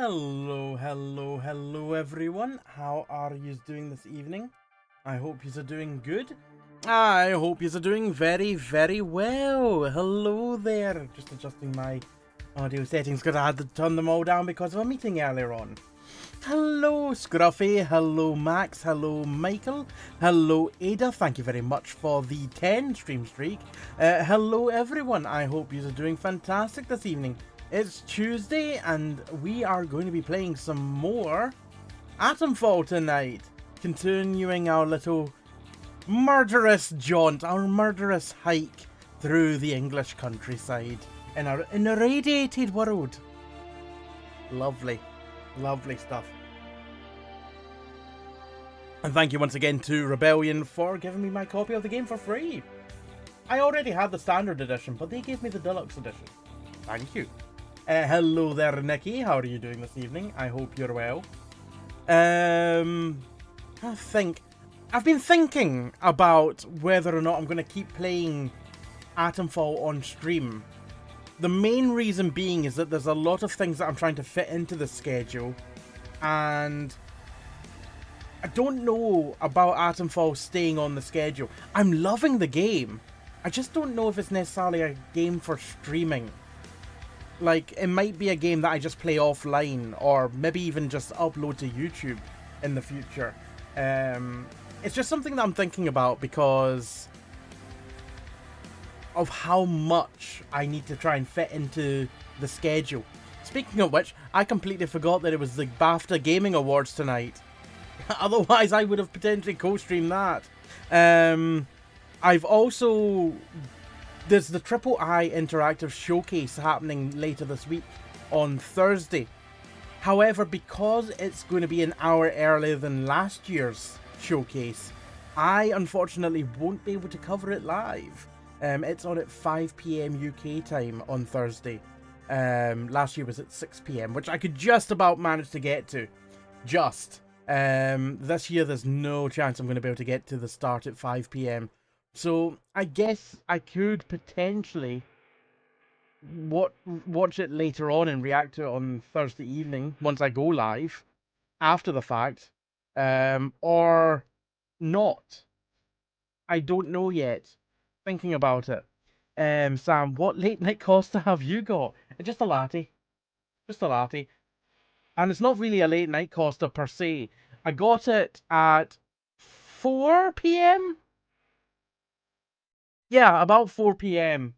Hello everyone. How are you doing this evening? I hope you're doing good. I hope you're doing very well. Hello there. Just adjusting my audio settings because I had to turn them all down because of a meeting earlier on. Hello Scruffy, hello Max, hello Michael, hello Ada, thank you very much for the 10 stream streak. Hello everyone, I hope you're doing fantastic this evening. It's Tuesday and we are going to be playing some more Atomfall tonight. Continuing our little murderous jaunt, our murderous hike through the English countryside in our irradiated world. Lovely. Lovely stuff. And thank you once again to Rebellion for giving me my copy of the game for free. I already had the standard edition, but they gave me the deluxe edition. Thank you. Hello there, Nikki. How are you doing this evening? I hope you're well. I've been thinking about whether or not I'm going to keep playing Atomfall on stream. The main reason being is that there's a lot of things that I'm trying to fit into the schedule, and I don't know about Atomfall staying on the schedule. I'm loving the game. I just don't know if it's necessarily a game for streaming. Like, it might be a game that I just play offline, or maybe even just upload to YouTube in the future. It's just something that I'm thinking about because of how much I need to try and fit into the schedule. Speaking of which, I completely forgot that it was the BAFTA Gaming Awards tonight. Otherwise, I would have potentially co-streamed that. I've also... There's the Triple I Interactive Showcase happening later this week on Thursday. However, because it's going to be an hour earlier than last year's showcase, I unfortunately won't be able to cover it live. It's on at 5 PM UK time on Thursday. Last year was at 6 PM, which I could just about manage to get to. Just. This year there's no chance I'm going to be able to get to the start at 5 PM. So I guess I could potentially watch it later on and react to it on Thursday evening once I go live after the fact. Or not. I don't know yet. Thinking about it. Sam, what late night Costa have you got? Just a latte. Just a latte. And it's not really a late night Costa per se. I got it at 4 PM? Yeah, about 4 PM.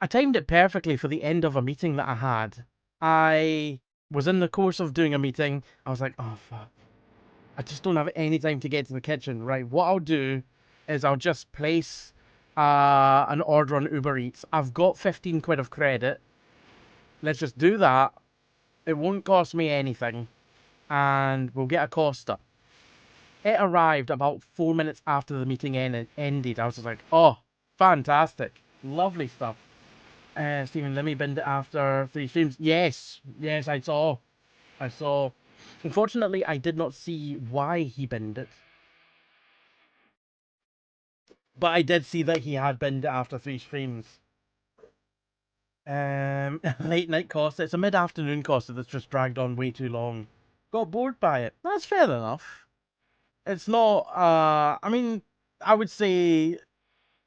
I timed it perfectly for the end of a meeting that I had. I was in the course of doing a meeting. I was like, oh fuck. I just don't have any time to get to the kitchen. Right, what I'll do is I'll just place an order on Uber Eats. I've got 15 quid of credit. Let's just do that. It won't cost me anything. And we'll get a Costa. It arrived about 4 minutes after the meeting ended. I was just like, oh, fantastic. Lovely stuff. Stephen, let me binned it after 3 streams. Yes, I saw. Unfortunately, I did not see why he binned it. But I did see that he had binned it after 3 streams. Late night Costa. It's a mid-afternoon Costa that's just dragged on way too long. Got bored by it. That's fair enough. It's not, I mean, I would say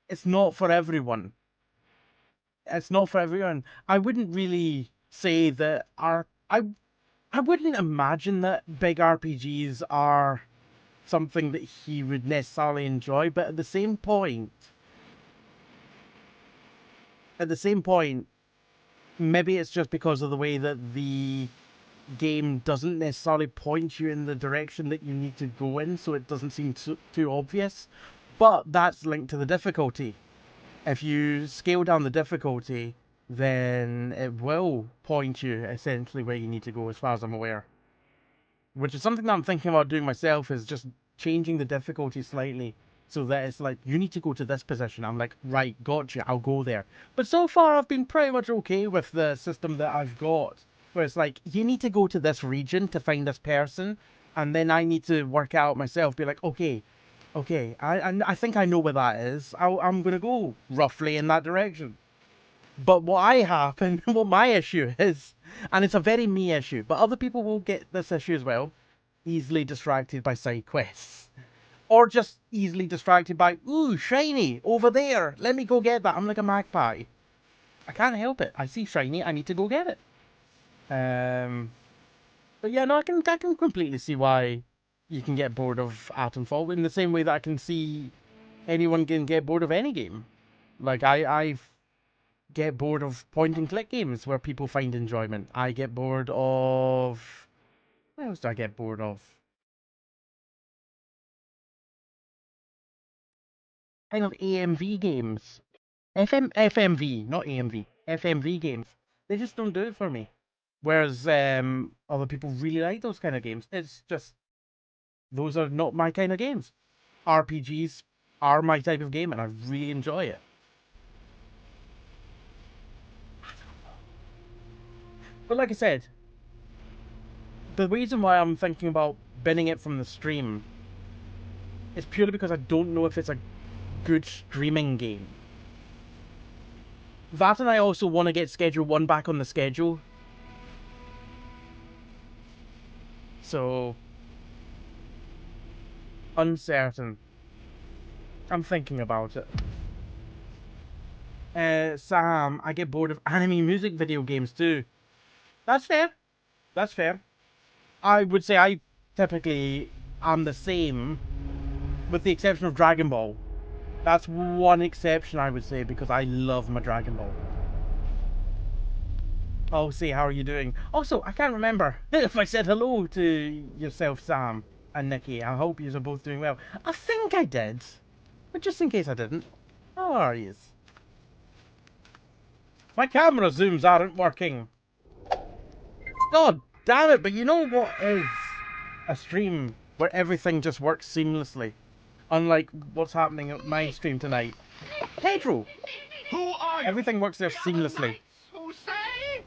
it's not for everyone. It's not for everyone. I wouldn't really say that I wouldn't imagine that big RPGs are something that he would necessarily enjoy, but at the same point, maybe it's just because of the way that the game doesn't necessarily point you in the direction that you need to go in, so it doesn't seem too obvious. But that's linked to the difficulty. If you scale down the difficulty, then it will point you essentially where you need to go, as far as I'm aware. Which is something that I'm thinking about doing myself, is just changing the difficulty slightly so that it's like, you need to go to this position. I'm like, right, gotcha, I'll go there. But so far I've been pretty much okay with the system that I've got, where it's like, you need to go to this region to find this person, and then I need to work out myself, be like, okay, I think I know where that is. I'm gonna go roughly in that direction. But what I happen, what my issue is, and it's a very me issue, but other people will get this issue as well, easily distracted by side quests. Or just easily distracted by, ooh, shiny, over there, let me go get that. I'm like a magpie. I can't help it. I see shiny, I need to go get it. But yeah, no, I can completely see why you can get bored of Atomfall in the same way that I can see anyone can get bored of any game. Like I get bored of point and click games where people find enjoyment. I get bored of what else do I get bored of? Kind of AMV games. FMV, not AMV. FMV games. They just don't do it for me. Whereas other people really like those kind of games. It's just those are not my kind of games. RPGs are my type of game and I really enjoy it. But like I said, the reason why I'm thinking about binning it from the stream is purely because I don't know if it's a good streaming game. That and I also want to get Schedule 1 back on the schedule. So, uncertain. I'm thinking about it. Sam, I get bored of anime music video games too. That's fair. That's fair. I would say I typically am the same, with the exception of Dragon Ball. That's one exception I would say because I love my Dragon Ball. Oh, say, how are you doing? Also, I can't remember if I said hello to yourself, Sam, and Nikki. I hope you're both doing well. I think I did, but just in case I didn't, how are you? My camera zooms aren't working. God damn it, but you know what is a stream where everything just works seamlessly? Unlike what's happening at my stream tonight. Pedro! Who are you? Everything works there seamlessly. Who say?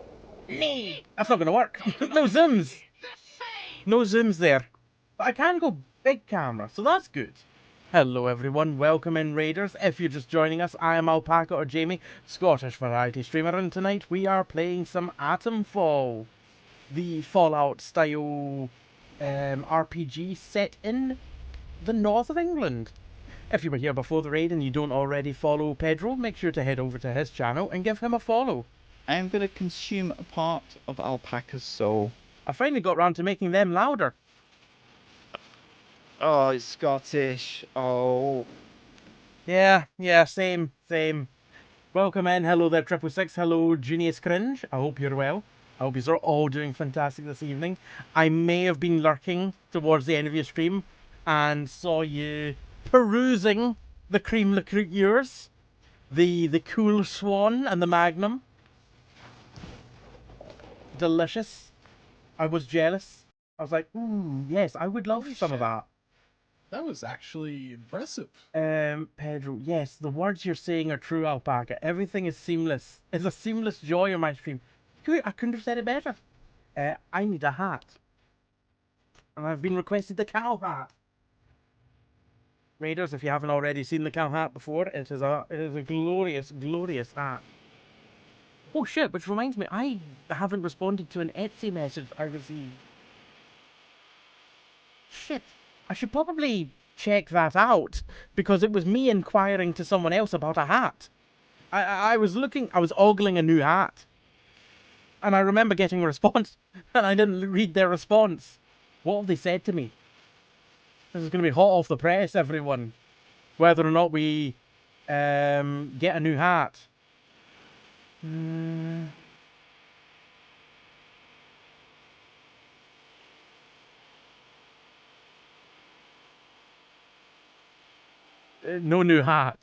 Me! That's not gonna work. No zooms! The same. No zooms there. But I can go big camera, so that's good. Hello everyone, welcome in Raiders. If you're just joining us, I am Alpaca or Jamie, Scottish variety streamer, and tonight we are playing some Atomfall. The Fallout style RPG set in the north of England. If you were here before the raid and you don't already follow Pedro, make sure to head over to his channel and give him a follow. I am going to consume a part of Alpaca's soul. I finally got round to making them louder. Oh, it's Scottish. Oh. Yeah, same. Welcome in, hello there 666, hello Genius Cringe, I hope you're well. I hope you're all doing fantastic this evening. I may have been lurking towards the end of your stream and saw you perusing the cream liqueurs, the cool swan and the magnum. Delicious. I was jealous. I was like, ooh, yes, I would love Holy some of shit. that. That was actually impressive. Pedro, yes, the words you're saying are true, Alpaca. Everything is seamless. It's a seamless joy on my stream. I couldn't have said it better. I need a hat. And I've been requested the cow hat. Raiders, if you haven't already seen the cow hat before, it is a glorious, glorious hat. Oh shit, which reminds me, I haven't responded to an Etsy message I received. Shit. I should probably check that out, because it was me inquiring to someone else about a hat. I was ogling a new hat. And I remember getting a response, and I didn't read their response. What have they said to me? This is going to be hot off the press, everyone. Whether or not we get a new hat. No new hat.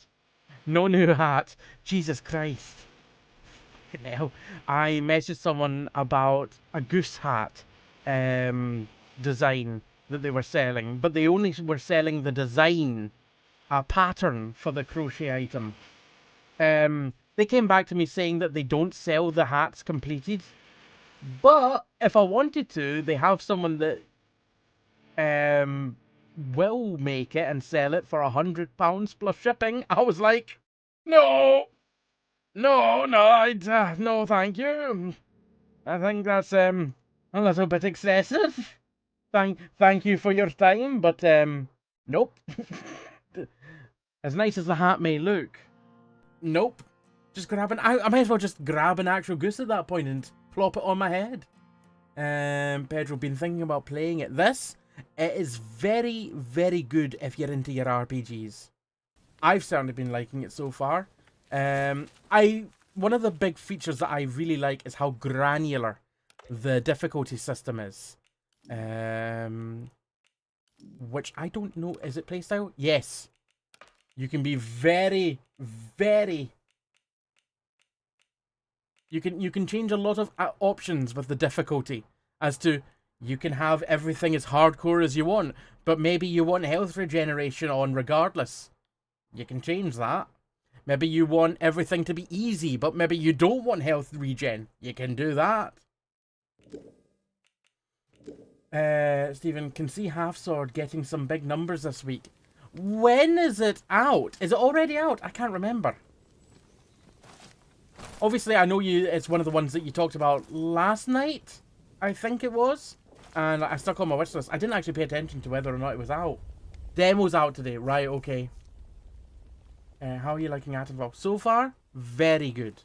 No new hat. Jesus Christ. Now, I messaged someone about a goose hat design that they were selling, but they only were selling the design, a pattern for the crochet item. They came back to me saying that they don't sell the hats completed, but if I wanted to, they have someone that will make it and sell it for £100 plus shipping. I was like, no, No, no, no, thank you. I think that's a little bit excessive. Thank you for your time, but nope. As nice as the hat may look, nope. Just grab I might as well just grab an actual goose at that point and plop it on my head. Pedro, been thinking about playing it. It is very, very good if you're into your RPGs. I've certainly been liking it so far. One of the big features that I really like is how granular the difficulty system is. Which I don't know, is it playstyle? Yes. You can be very, very... You can change a lot of options with the difficulty as to you can have everything as hardcore as you want, but maybe you want health regeneration on regardless. You can change that. Maybe you want everything to be easy, but maybe you don't want health regen. You can do that. Stephen, can see Half Sword getting some big numbers this week. When is it out? Is it already out? I can't remember. Obviously, I know it's one of the ones that you talked about last night, I think it was. And I stuck on my wish list. I didn't actually pay attention to whether or not it was out. Demo's out today. Right, okay. How are you liking Atomfall? So far, very good.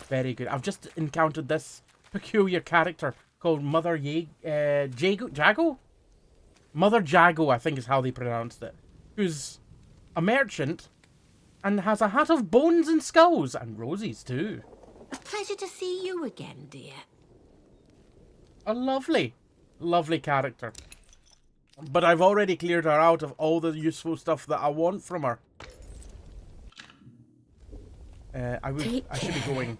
Very good. I've just encountered this peculiar character called Mother Jago? Mother Jago, I think is how they pronounced it. Who's a merchant and has a hat of bones and skulls. And roses, too. A pleasure to see you again, dear. A lovely, lovely character. But I've already cleared her out of all the useful stuff that I want from her. I should be going.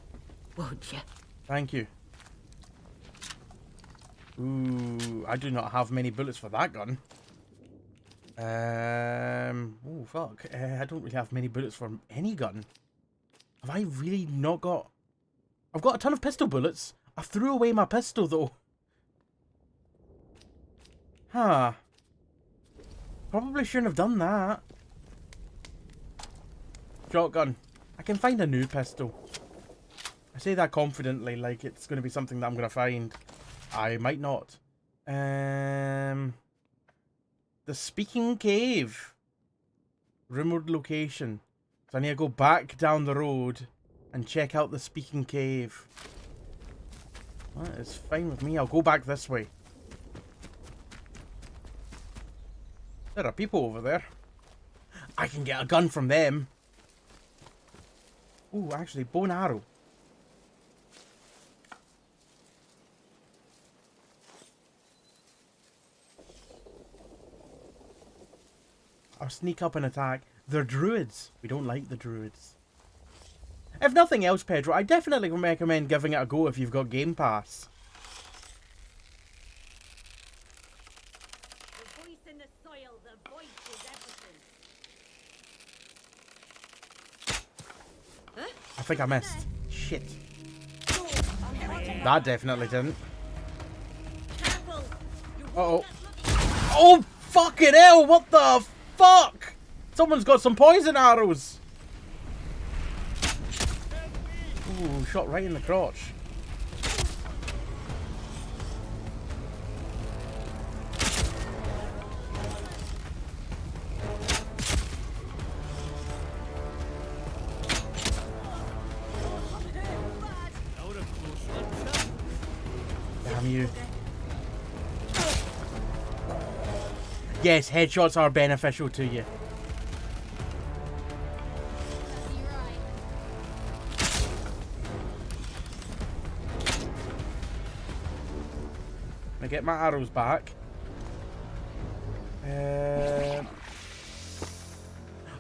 Won't you? Thank you. Ooh, I do not have many bullets for that gun. Oh, fuck. I don't really have many bullets for any gun. Have I really not got... I've got a ton of pistol bullets. I threw away my pistol, though. Huh. Probably shouldn't have done that. Shotgun. I can find a new pistol. I say that confidently, like it's going to be something that I'm going to find. I might not. The Speaking Cave. Rumored location. So I need to go back down the road and check out the Speaking Cave. That is fine with me. I'll go back this way. There are people over there. I can get a gun from them. Ooh, actually, bow and arrow. Or sneak up and attack. They're druids. We don't like the druids. If nothing else, Pedro, I definitely recommend giving it a go if you've got Game Pass. The voice in the soil, the voice is everything. I think I missed. Shit. That definitely didn't. Uh-oh. Oh, fucking hell, what the fuck? Someone's got some poison arrows. Ooh, shot right in the crotch. Damn you. Yes, headshots are beneficial to you. I get my arrows back.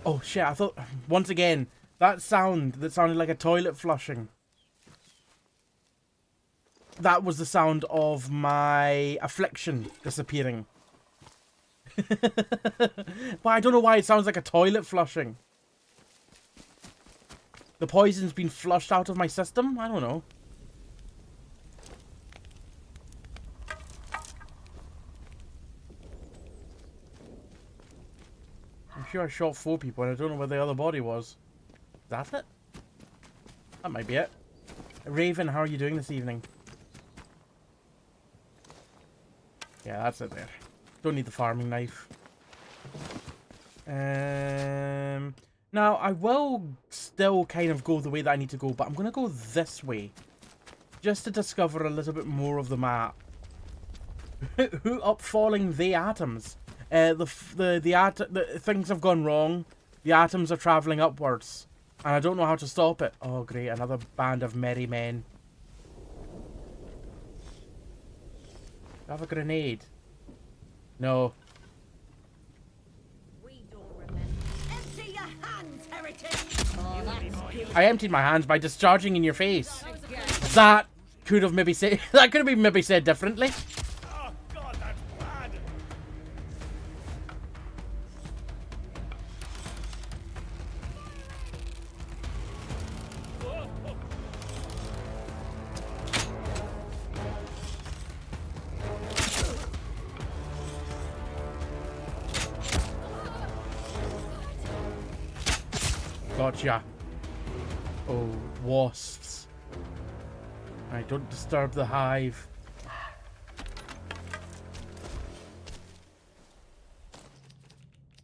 Oh shit, I thought, once again, that sounded like a toilet flushing. That was the sound of my affliction disappearing. But I don't know why it sounds like a toilet flushing. The poison's been flushed out of my system? I don't know. I'm sure I shot 4 people and I don't know where the other body was. Is that it? That might be it. Raven, how are you doing this evening? Yeah, that's it there. Don't need the farming knife. Now, I will still kind of go the way that I need to go, but I'm going to go this way. Just to discover a little bit more of the map. Who upfalling the atoms? The things have gone wrong. The atoms are travelling upwards. And I don't know how to stop it. Oh, great. Another band of merry men. Have a grenade. No. We don't remember. Empty your hands, heretic! Oh, that's good. I emptied my hands by discharging in your face. That could have maybe said... That could have been maybe said differently. Oh God, that's bad. Gotcha. Oh, wasps. I don't disturb the hive.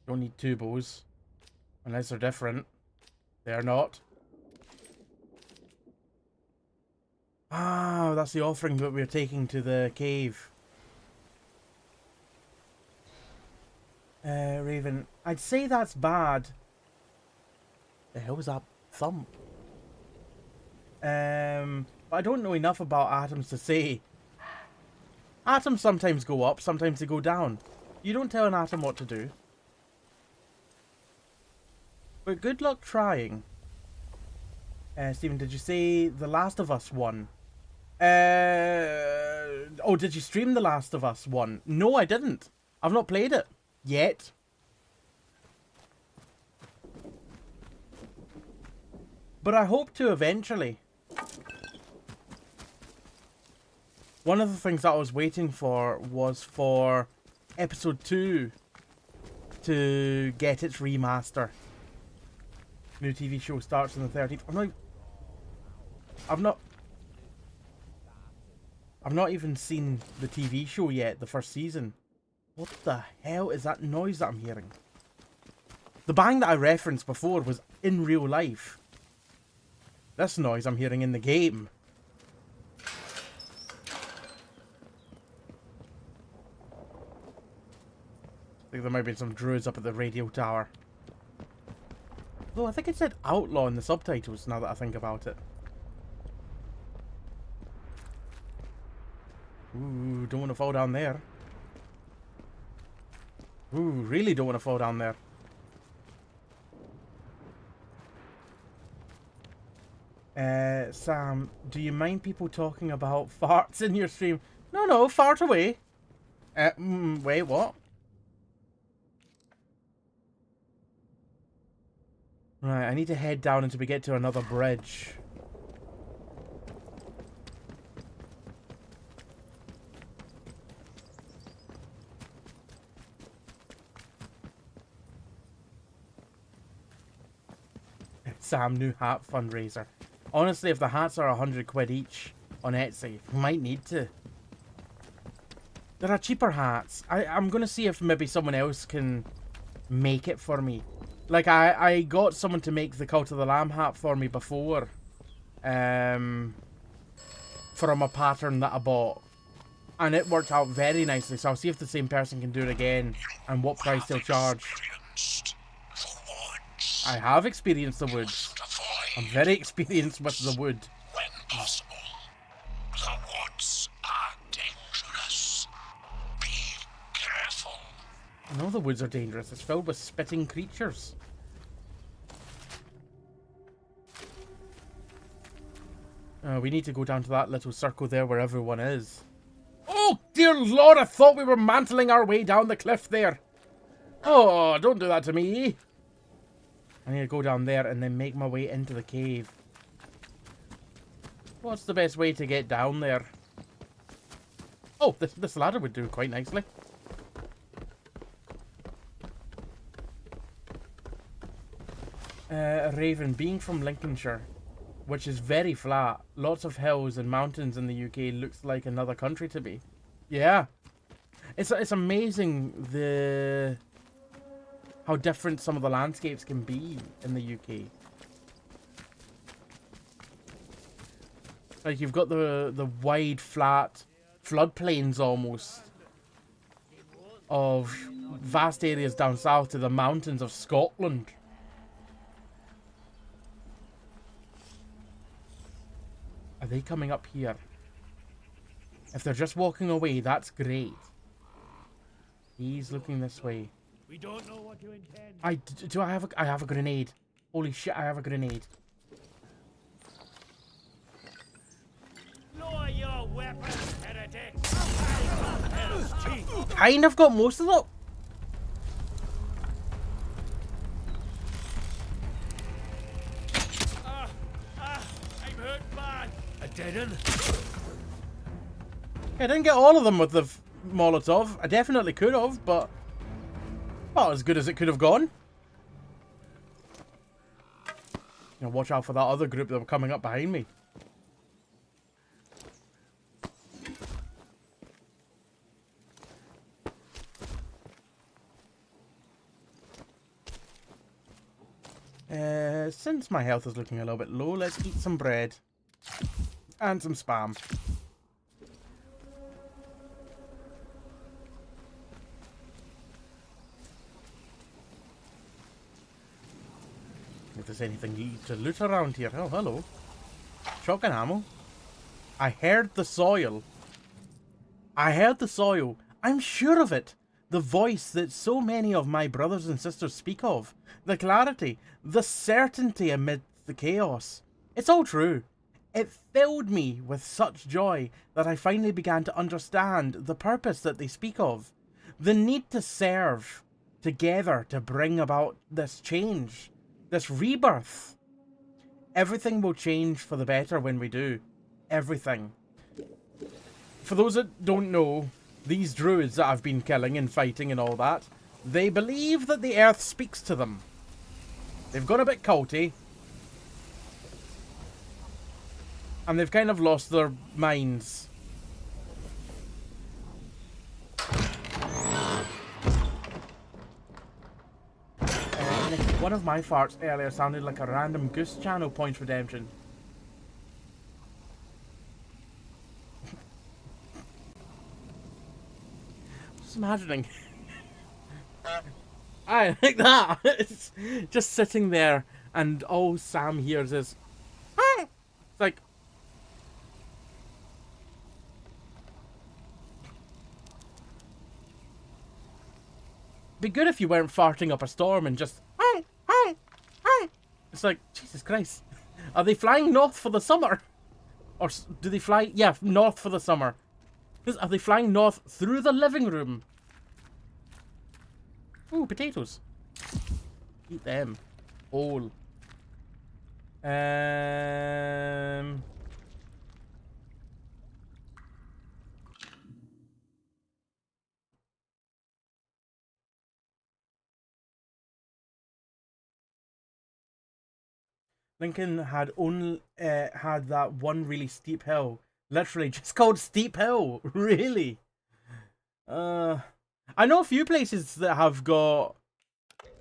Don't need two bows. Unless they're different. They're not. Ah, that's the offering that we're taking to the cave. Raven. I'd say that's bad. The hell was that thump? But I don't know enough about atoms to say. Atoms sometimes go up, sometimes they go down. You don't tell an atom what to do. But good luck trying. Stephen, did you say The Last of Us 1? Oh, did you stream The Last of Us 1? No, I didn't. I've not played it. Yet. But I hope to eventually. One of the things that I was waiting for was for episode 2 to get its remaster. New TV show starts on the 13th. I've not even seen the TV show yet, the first season. What the hell is that noise that I'm hearing? The bang that I referenced before was in real life. This noise I'm hearing in the game. I think there might be some druids up at the radio tower. Though I think it said outlaw in the subtitles now that I think about it. Ooh, don't want to fall down there. Ooh, really don't want to fall down there. Sam, do you mind people talking about farts in your stream? No, fart away. Wait, what? Right, I need to head down until we get to another bridge. Sam, new hat fundraiser. Honestly, if the hats are 100 quid each on Etsy, we might need to. There are cheaper hats. I'm going to see if maybe someone else can make it for me. Like, I got someone to make the Cult of the Lamb hat for me before. From a pattern that I bought. And it worked out very nicely. So I'll see if the same person can do it again. And what price they'll charge. I have experienced the wood. I'm very experienced with the wood. When possible, the woods are dangerous. Be careful. No, the woods are dangerous. It's filled with spitting creatures. We need to go down to that little circle there where everyone is. Oh, dear Lord, I thought we were mantling our way down the cliff there. Oh, don't do that to me. I need to go down there and then make my way into the cave. What's the best way to get down there? Oh, this ladder would do quite nicely. Raven, being from Lincolnshire, which is very flat. Lots of hills and mountains in the UK. Looks like another country to me. Yeah. It's amazing how different some of the landscapes can be in the UK. Like you've got the wide, flat floodplains almost of vast areas down south to the mountains of Scotland. Are they coming up here? If they're just walking away, that's great. He's looking this way. We don't know what you intend. I have a grenade. Holy shit, I have a grenade. Lower your weapon, heretic. Kind of got most of them. I'm hurt bad. A dead end? I didn't get all of them with the Molotov. I definitely could have, but not as good as it could have gone. You know, watch out for that other group that were coming up behind me. Since my health is looking a little bit low, let's eat some bread and some spam. If there's anything to loot around here. Oh, hello. Shotgun ammo. I heard the soil. I heard the soil. I'm sure of it. The voice that so many of my brothers and sisters speak of. The clarity. The certainty amid the chaos. It's all true. It filled me with such joy that I finally began to understand the purpose that they speak of. The need to serve together to bring about this change. This rebirth. Everything will change for the better when we do. Everything. For those that don't know, these druids that I've been killing and fighting and all that, they believe that the earth speaks to them. They've got a bit culty. And they've kind of lost their minds. One of my farts earlier sounded like a random Goose Channel Points Redemption. Just imagining. I like that. It's just sitting there and all Sam hears is... It's like... Be good if you weren't farting up a storm and just... It's like, Jesus Christ. Are they flying north for the summer? Or do they fly... Yeah, north for the summer. Are they flying north through the living room? Ooh, potatoes. Eat them. All. Lincoln had only had that one really steep hill, literally just called Steep Hill. Really? I know a few places that have got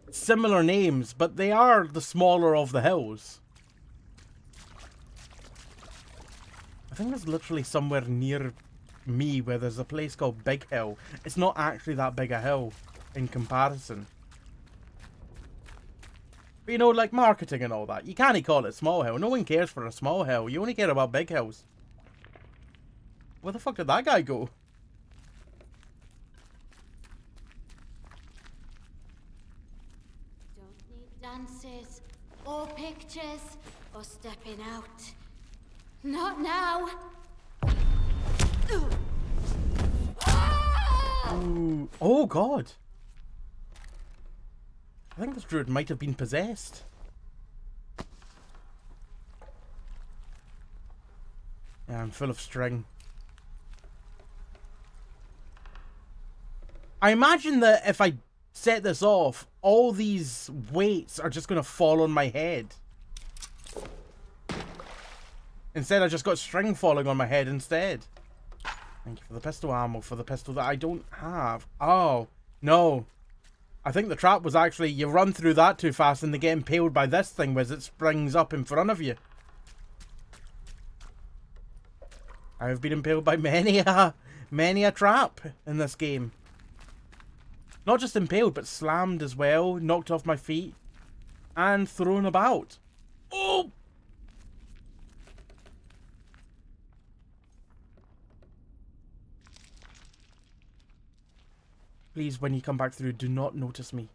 similar names, but they are the smaller of the hills. I think there's literally somewhere near me where there's a place called Big Hill. It's not actually that big a hill in comparison. But you know, like marketing and all that. You can't call it small hill. No one cares for a small hill. You only care about big hills. Where the fuck did that guy go? Don't need dances, or pictures, or stepping out. Not now. Ooh. Oh god. I think this druid might have been possessed. Yeah, I'm full of string. I imagine that if I set this off, all these weights are just going to fall on my head. Instead, I just got string falling on my head instead. Thank you for the pistol ammo for the pistol that I don't have. Oh, no. I think the trap was actually you run through that too fast and they get impaled by this thing as it springs up in front of you. I have been impaled by many a trap in this game. Not just impaled, but slammed as well, knocked off my feet, and thrown about. Oh! Please, when you come back through, do not notice me.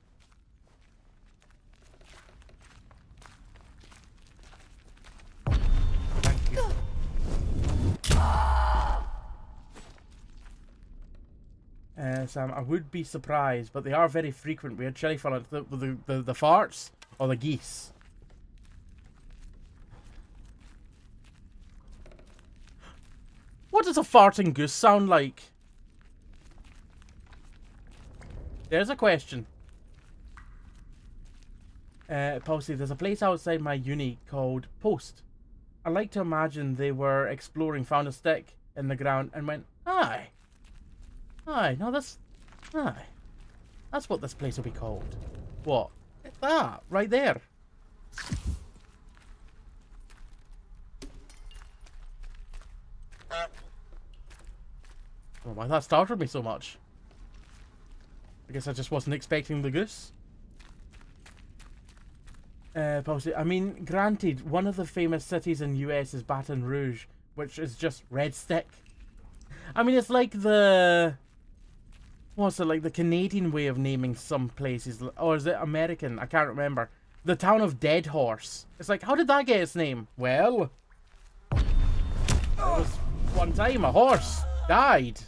Thank you. Sam, I would be surprised, but they are very frequent. We had chili for the farts or the geese. What does a farting goose sound like? There's a question. Policy, there's a place outside my uni called Post. I like to imagine they were exploring, found a stick in the ground and went, aye. Aye, no, that's what this place will be called. What? That, right there. Oh, why that startled me so much. I guess I just wasn't expecting the goose. Policy, I mean, granted, one of the famous cities in US is Baton Rouge, which is just red stick. I mean, it's like the... What's it, like the Canadian way of naming some places? Or is it American? I can't remember. The town of Dead Horse. It's like, how did that get its name? Well, it was one time a horse died.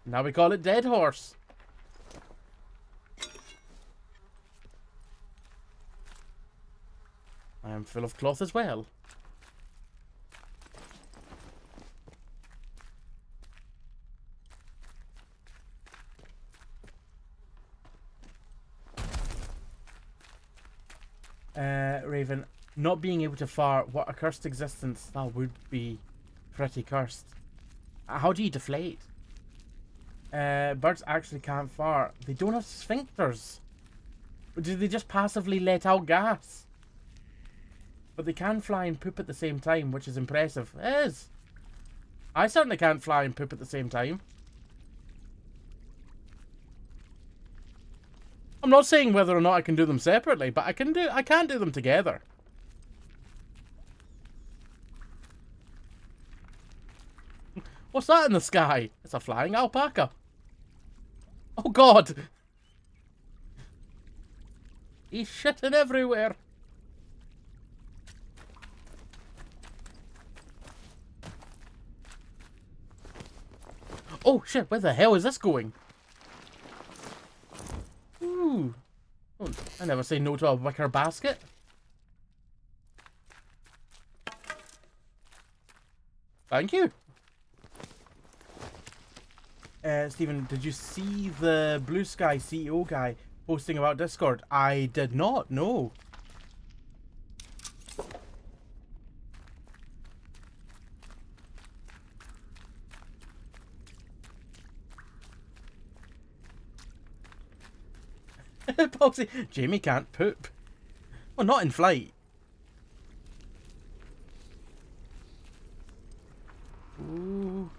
Now we call it Dead Horse. I am full of cloth as well. Raven, not being able to fart, what a cursed existence. That would be pretty cursed. How do you deflate? Birds actually can't fart. They don't have sphincters. Do they just passively let out gas? But they can fly and poop at the same time, which is impressive. It is. I certainly can't fly and poop at the same time. I'm not saying whether or not I can do them separately, but I can't do them together. What's that in the sky? It's a flying alpaca. Oh God! He's shitting everywhere. Oh shit, where the hell is this going? Ooh. Oh, I never say no to a wicker basket. Thank you. Stephen, did you see the Blue Sky CEO guy posting about Discord? I did not, no. Poxy, Jamie can't poop. Well, not in flight. Ooh.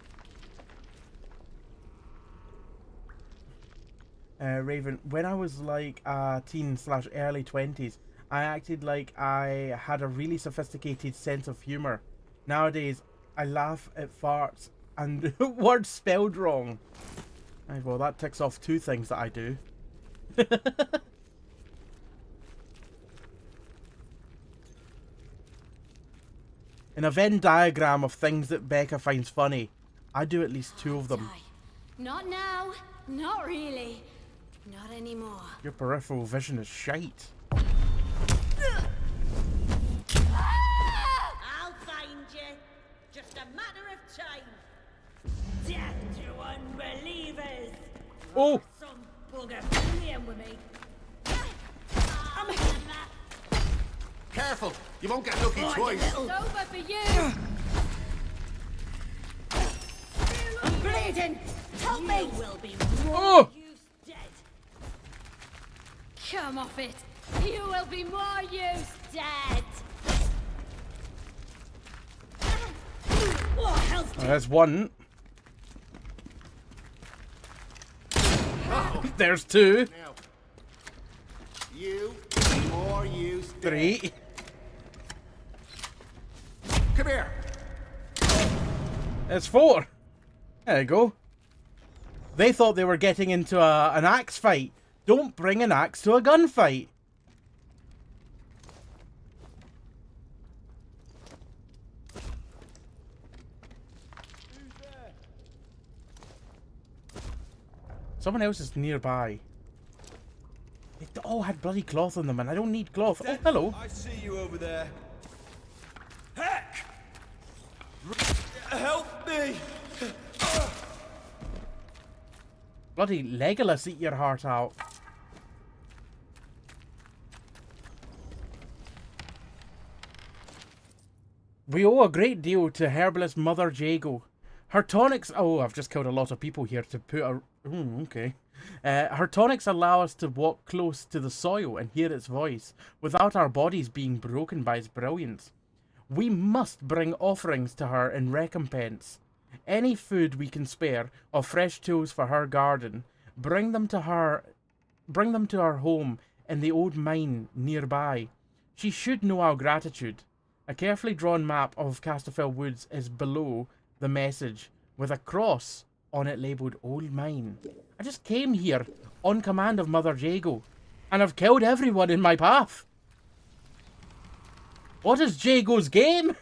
Raven, when I was like a teen / early 20s, I acted like I had a really sophisticated sense of humor. Nowadays, I laugh at farts and words spelled wrong. Well, that ticks off two things that I do. In a Venn diagram of things that Becca finds funny, I do at least two of them. Not now. Not really. Not anymore. Your peripheral vision is shite. I'll find you. Just a matter of time. Death to unbelievers. Oh! Some bugger playing with me. Careful, you won't get lucky twice. It's over for you! I'm bleeding! Help me! You will be Oh! Use dead! Come off it! You will be more use dead! What health There's one. There's two. Now, you more use. Three. Come here. There's four. There you go. They thought they were getting into an axe fight. Don't bring an axe to a gunfight. Someone else is nearby. They all had bloody cloth on them, and I don't need cloth. Oh, hello. I see you over there. Heck! Help me! Bloody Legolas, eat your heart out. We owe a great deal to herbalist Mother Jago. Her tonics... Oh, I've just killed a lot of people here to put a... okay. Her tonics allow us to walk close to the soil and hear its voice, without our bodies being broken by its brilliance. We must bring offerings to her in recompense. Any food we can spare, or fresh tools for her garden, bring them to our home in the old mine nearby. She should know our gratitude. A carefully drawn map of Casterfell Woods is below the message, with a cross on it labelled Old Mine. I just came here on command of Mother Jago, and I've killed everyone in my path. What is Jago's game?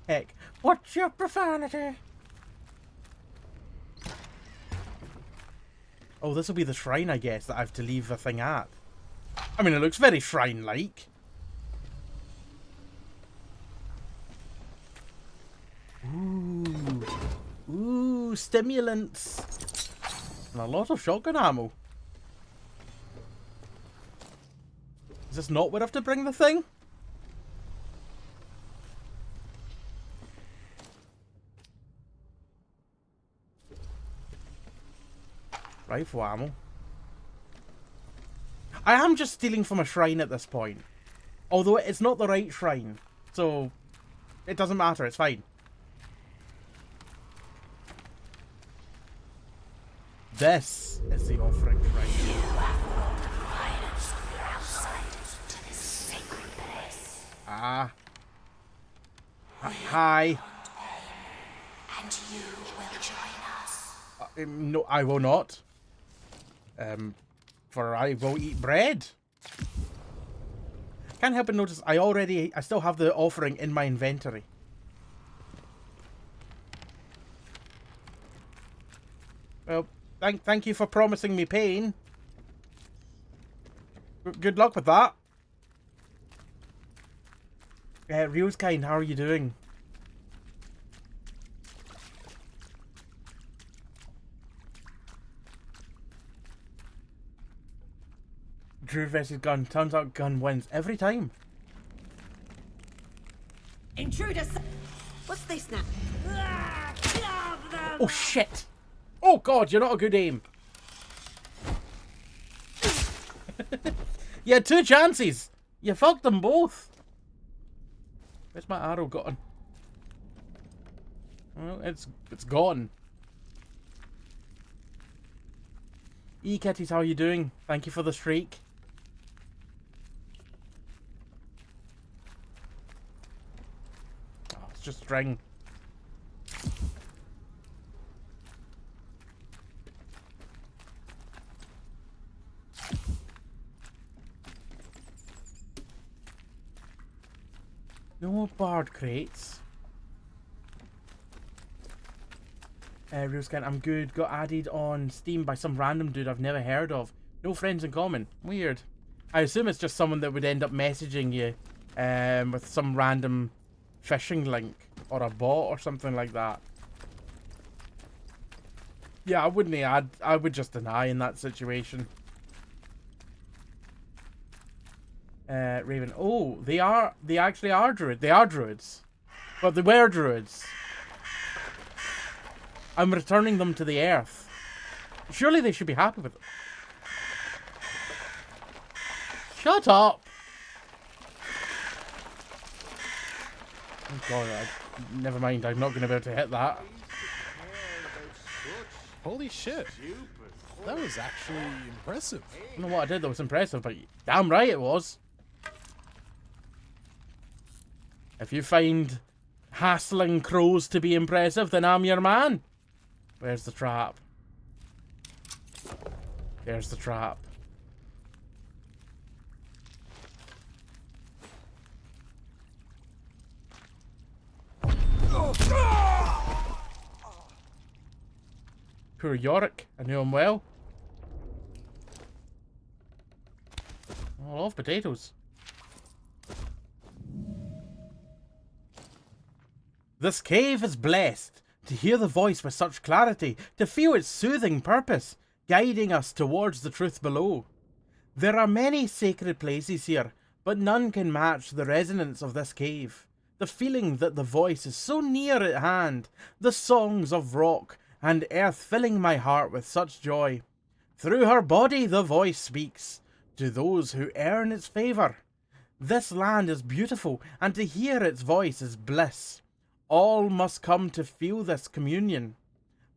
Heck, what's your profanity? Oh, this will be the shrine, I guess, that I have to leave the thing at. I mean, it looks very shrine-like. Ooh. Ooh, stimulants. And a lot of shotgun ammo. Is this not where I have to bring the thing? Rifle ammo. I am just stealing from a shrine at this point. Although it's not the right shrine. So, it doesn't matter, it's fine. This is the offering shrine. Ah. Hi. And you will join us. No, I will not. For I will eat bread. Can't help but notice I still have the offering in my inventory. Well, thank you for promising me pain. Good luck with that. Real's kind, how are you doing? Drew versus Gun. Turns out Gun wins every time. Intruders! What's this now? Love them! Oh shit! Oh god, you're not a good aim. You had two chances. You fucked them both. Where's my arrow gone? Well, it's gone. Kitties, how are you doing? Thank you for the streak. Oh, it's just string. No bard crates. Real scan, I'm good. Got added on Steam by some random dude I've never heard of. No friends in common. Weird. I assume it's just someone that would end up messaging you with some random phishing link or a bot or something like that. Yeah, I wouldn't add. I would just deny in that situation. Raven. Oh, they actually are druids. They are druids. But they were druids. I'm returning them to the earth. Surely they should be happy with it. Shut up! Oh god, never mind, I'm not going to be able to hit that. Holy shit. That was actually impressive. I don't know what I did that was impressive, but damn right it was. If you find hassling crows to be impressive, then I'm your man. Where's the trap? There's the trap. Poor Yorick, I knew him well. I love potatoes. This cave is blessed. To hear the voice with such clarity, to feel its soothing purpose, guiding us towards the truth below. There are many sacred places here, but none can match the resonance of this cave. The feeling that the voice is so near at hand, the songs of rock and earth filling my heart with such joy. Through her body the voice speaks, to those who earn its favour. This land is beautiful, and to hear its voice is bliss. All must come to feel this communion.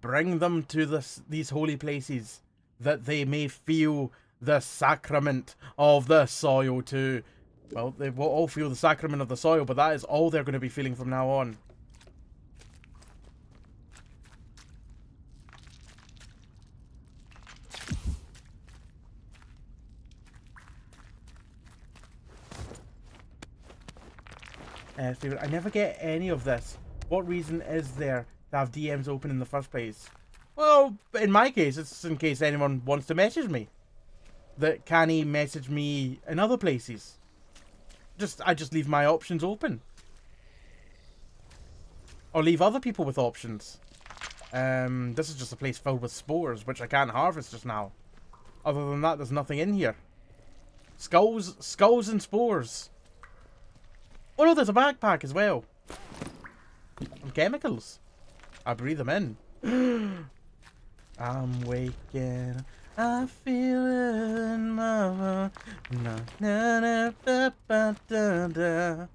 Bring them to these holy places, that they may feel the sacrament of the soil too. Well, they will all feel the sacrament of the soil, but that is all they're going to be feeling from now on. Favorite. I never get any of this. What reason is there to have DMs open in the first place? Well, in my case, it's in case anyone wants to message me. That can he message me in other places? I just leave my options open. Or leave other people with options. This is just a place filled with spores, which I can't harvest just now. Other than that, there's nothing in here. Skulls and spores. Oh no, there's a backpack as well. And chemicals. I breathe them in. I'm waking. I feel it in my heart. Na, na, na, da, ba, da, da.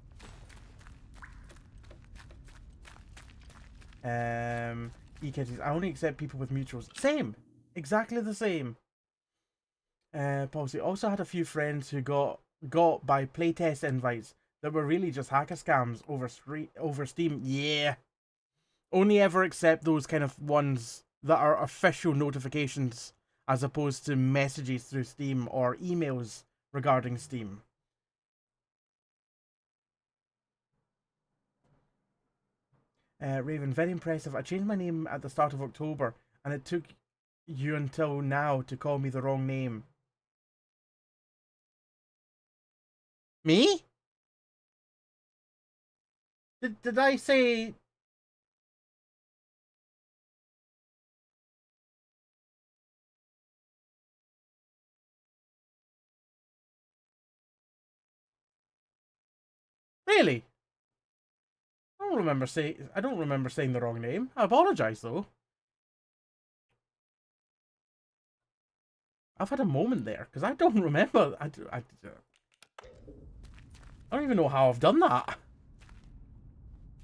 E-kitties. I only accept people with mutuals. Same. Exactly the same. Policy. Also had a few friends who got by playtest invites that were really just hacker scams over Steam. Yeah. Only ever accept those kind of ones that are official notifications as opposed to messages through Steam or emails regarding Steam. Raven, very impressive. I changed my name at the start of October and it took you until now to call me the wrong name. Me? Did I say... Really? I don't remember saying the wrong name. I apologize though. I've had a moment there because I don't remember. I don't even know how I've done that.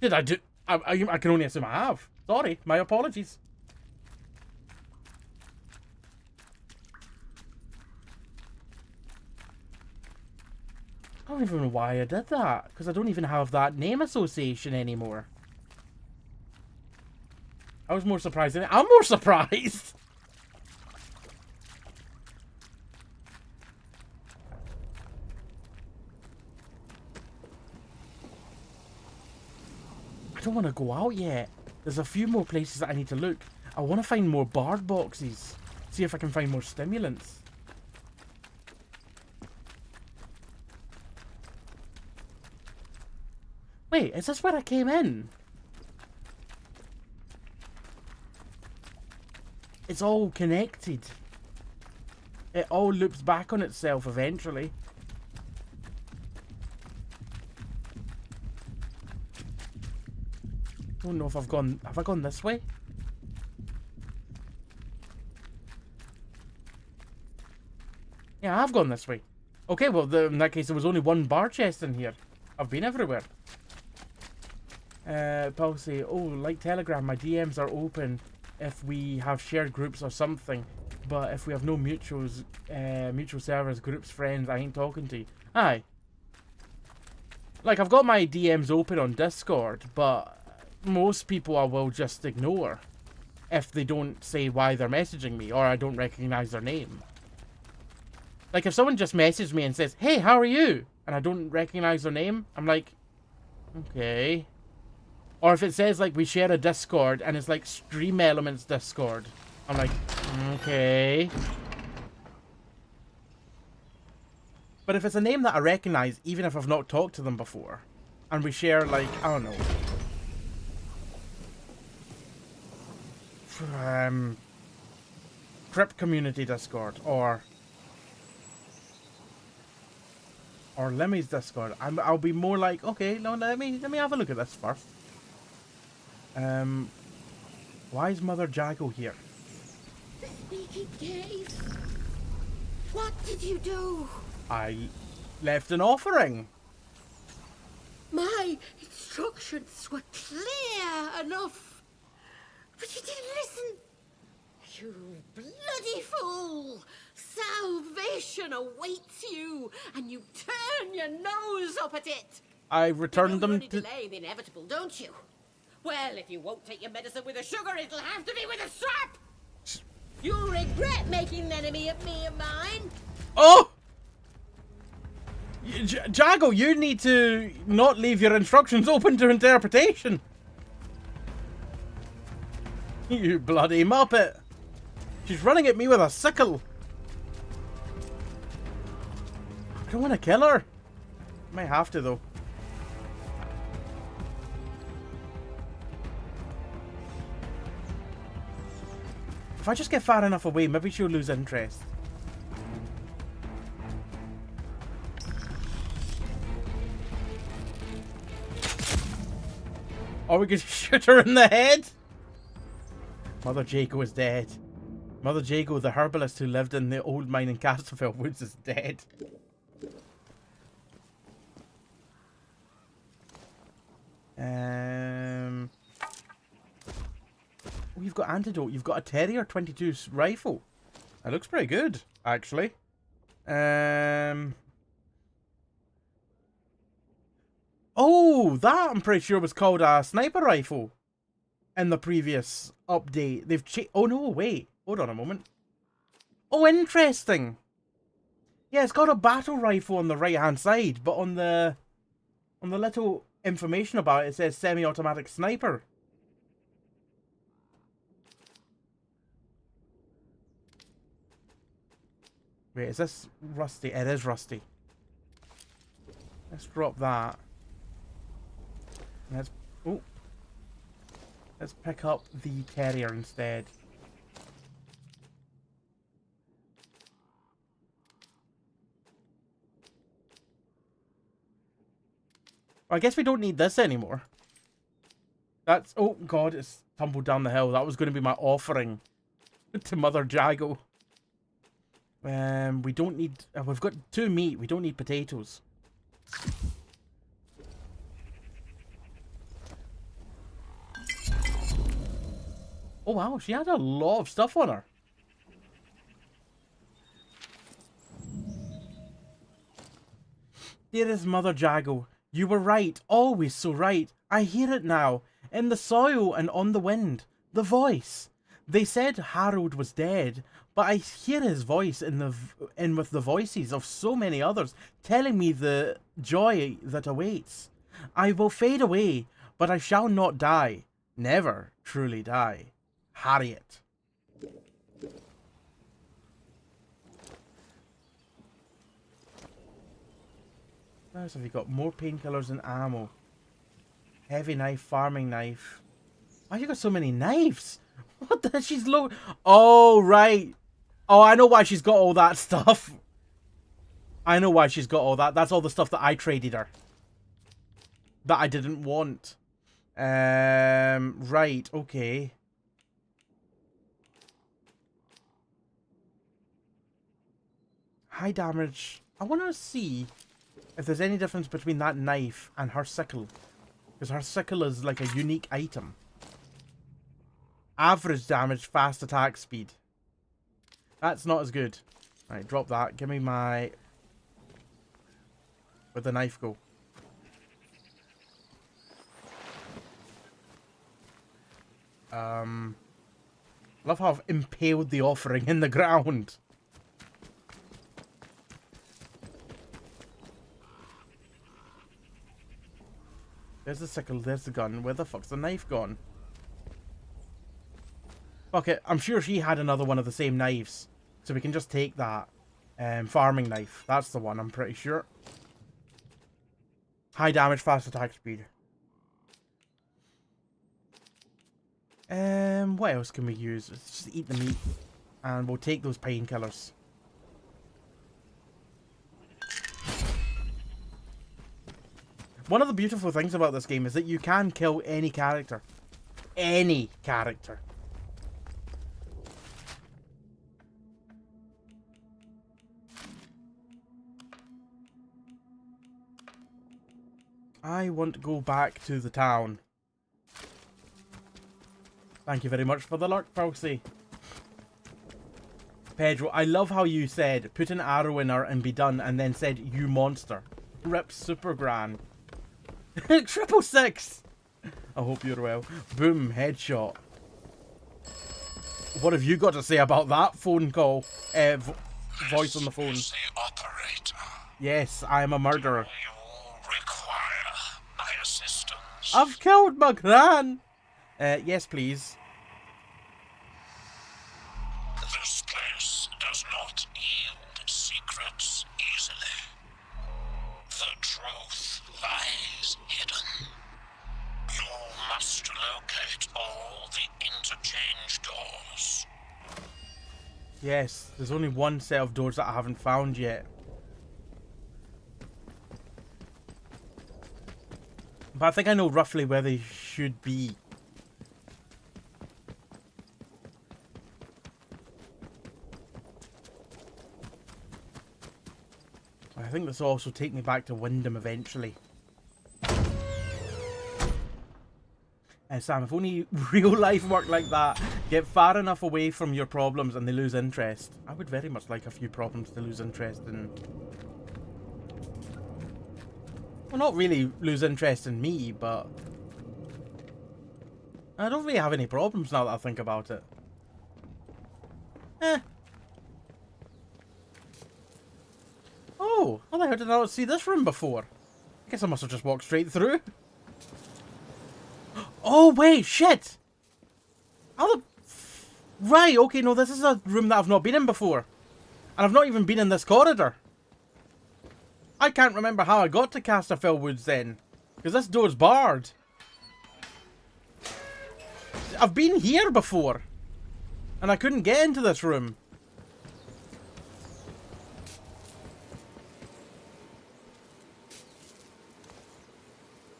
Did I do? I can only assume I have. Sorry, my apologies. I don't even know why I did that, because I don't even have that name association anymore. I was more surprised than I'm more surprised! I don't want to go out yet. There's a few more places that I need to look. I want to find more bard boxes. See if I can find more stimulants. Wait, is this where I came in? It's all connected. It all loops back on itself eventually. Don't know if I've gone... Have I gone this way? Yeah, I've gone this way. Okay, well, in that case, there was only one bar chest in here. I've been everywhere. Policy. Oh, like Telegram, my DMs are open if we have shared groups or something. But if we have no mutuals, mutual servers, groups, friends, I ain't talking to you. Aye. Like, I've got my DMs open on Discord, but most people I will just ignore if they don't say why they're messaging me or I don't recognize their name. Like, if someone just messaged me and says, hey, how are you? And I don't recognize their name, I'm like, okay. Or if it says, like, we share a Discord and it's like Stream Elements Discord, I'm like, okay. But if it's a name that I recognize, even if I've not talked to them before, and we share, like, I don't know, Crypt Community Discord, or Lemmy's Discord, I'll be more like, okay, no, let me have a look at this first. Why is Mother Jago here? The speaking case. What did you do? I left an offering. My instructions were clear enough. But you didn't listen. You bloody fool! Salvation awaits you, and you turn your nose up at it. I returned them to to... delay the inevitable, don't you? Well, if you won't take your medicine with a sugar, it'll have to be with a strap. You'll regret making an enemy of me and mine. Oh! Jago, you need to not leave your instructions open to interpretation. You bloody muppet. She's running at me with a sickle. I don't want to kill her. Might have to, though. If I just get far enough away, maybe she'll lose interest. Or we could shoot her in the head. Mother Jago is dead. Mother Jago, the herbalist who lived in the old mine in Castlefell Woods, is dead. Oh, you've got antidote. You've got a Terrier 22 rifle. That looks pretty good, actually. Oh, that I'm pretty sure was called a sniper rifle in the previous update. They've changed. Oh no, wait. Hold on a moment. Oh, interesting. Yeah, it's got a battle rifle on the right-hand side, but on the little information about it, it says semi-automatic sniper. Wait, is this rusty? It is rusty. Let's drop that. Let's pick up the Terrier instead. I guess we don't need this anymore. That's... Oh, God, it's tumbled down the hill. That was going to be my offering to Mother Jago. We don't need... we've got 2 meat. We don't need potatoes. Oh, wow. She had a lot of stuff on her. Dearest Mother Jago, you were right, always so right. I hear it now, in the soil and on the wind. The voice. They said Harold was dead, but I hear his voice in with the voices of so many others, telling me the joy that awaits. I will fade away, but I shall not die. Never truly die. Harriet. What else have you got? More painkillers and ammo. Heavy knife, farming knife. Why you got so many knives? What the? She's low. Oh, right. Oh, I know why she's got all that stuff. I know why she's got all that. That's all the stuff that I traded her. That I didn't want. Right, okay. High damage. I want to see if there's any difference between that knife and her sickle. Because her sickle is like a unique item. Average damage, fast attack speed. That's not as good. Right, drop that. Give me my... Where'd the knife go? Love how I've impaled the offering in the ground. There's the sickle, there's the gun. Where the fuck's the knife gone? Okay, I'm sure she had another one of the same knives. So we can just take that. Farming knife. That's the one, I'm pretty sure. High damage, fast attack speed. What else can we use? Let's just eat the meat. And we'll take those painkillers. One of the beautiful things about this game is that you can kill any character. Any character. I want to go back to the town. Thank you very much for the lurk, Pulsey. Pedro, I love how you said, put an arrow in her and be done, and then said, you monster. Rip super gran. 666! I hope you're well. Boom, headshot. What have you got to say about that phone call? Voice on the phone. Is the operator. Yes, I am a murderer. You require my assistance. I've killed my gran! Yes, please. This place does not yield secrets easily. The truth lies hidden. You must locate all the interchange doors. Yes, there's only one set of doors that I haven't found yet. But I think I know roughly where they should be. I think this will also take me back to Wyndham eventually. Sam, if only real life worked like that. Get far enough away from your problems and they lose interest. I would very much like a few problems to lose interest in. Well, not really lose interest in me, but... I don't really have any problems now that I think about it. Oh, how the hell did I not see this room before? I guess I must have just walked straight through. Oh, wait, shit! How the... Right, okay, no, this is a room that I've not been in before. And I've not even been in this corridor. I can't remember how I got to Casterfell Woods then. Because this door's barred. I've been here before. And I couldn't get into this room.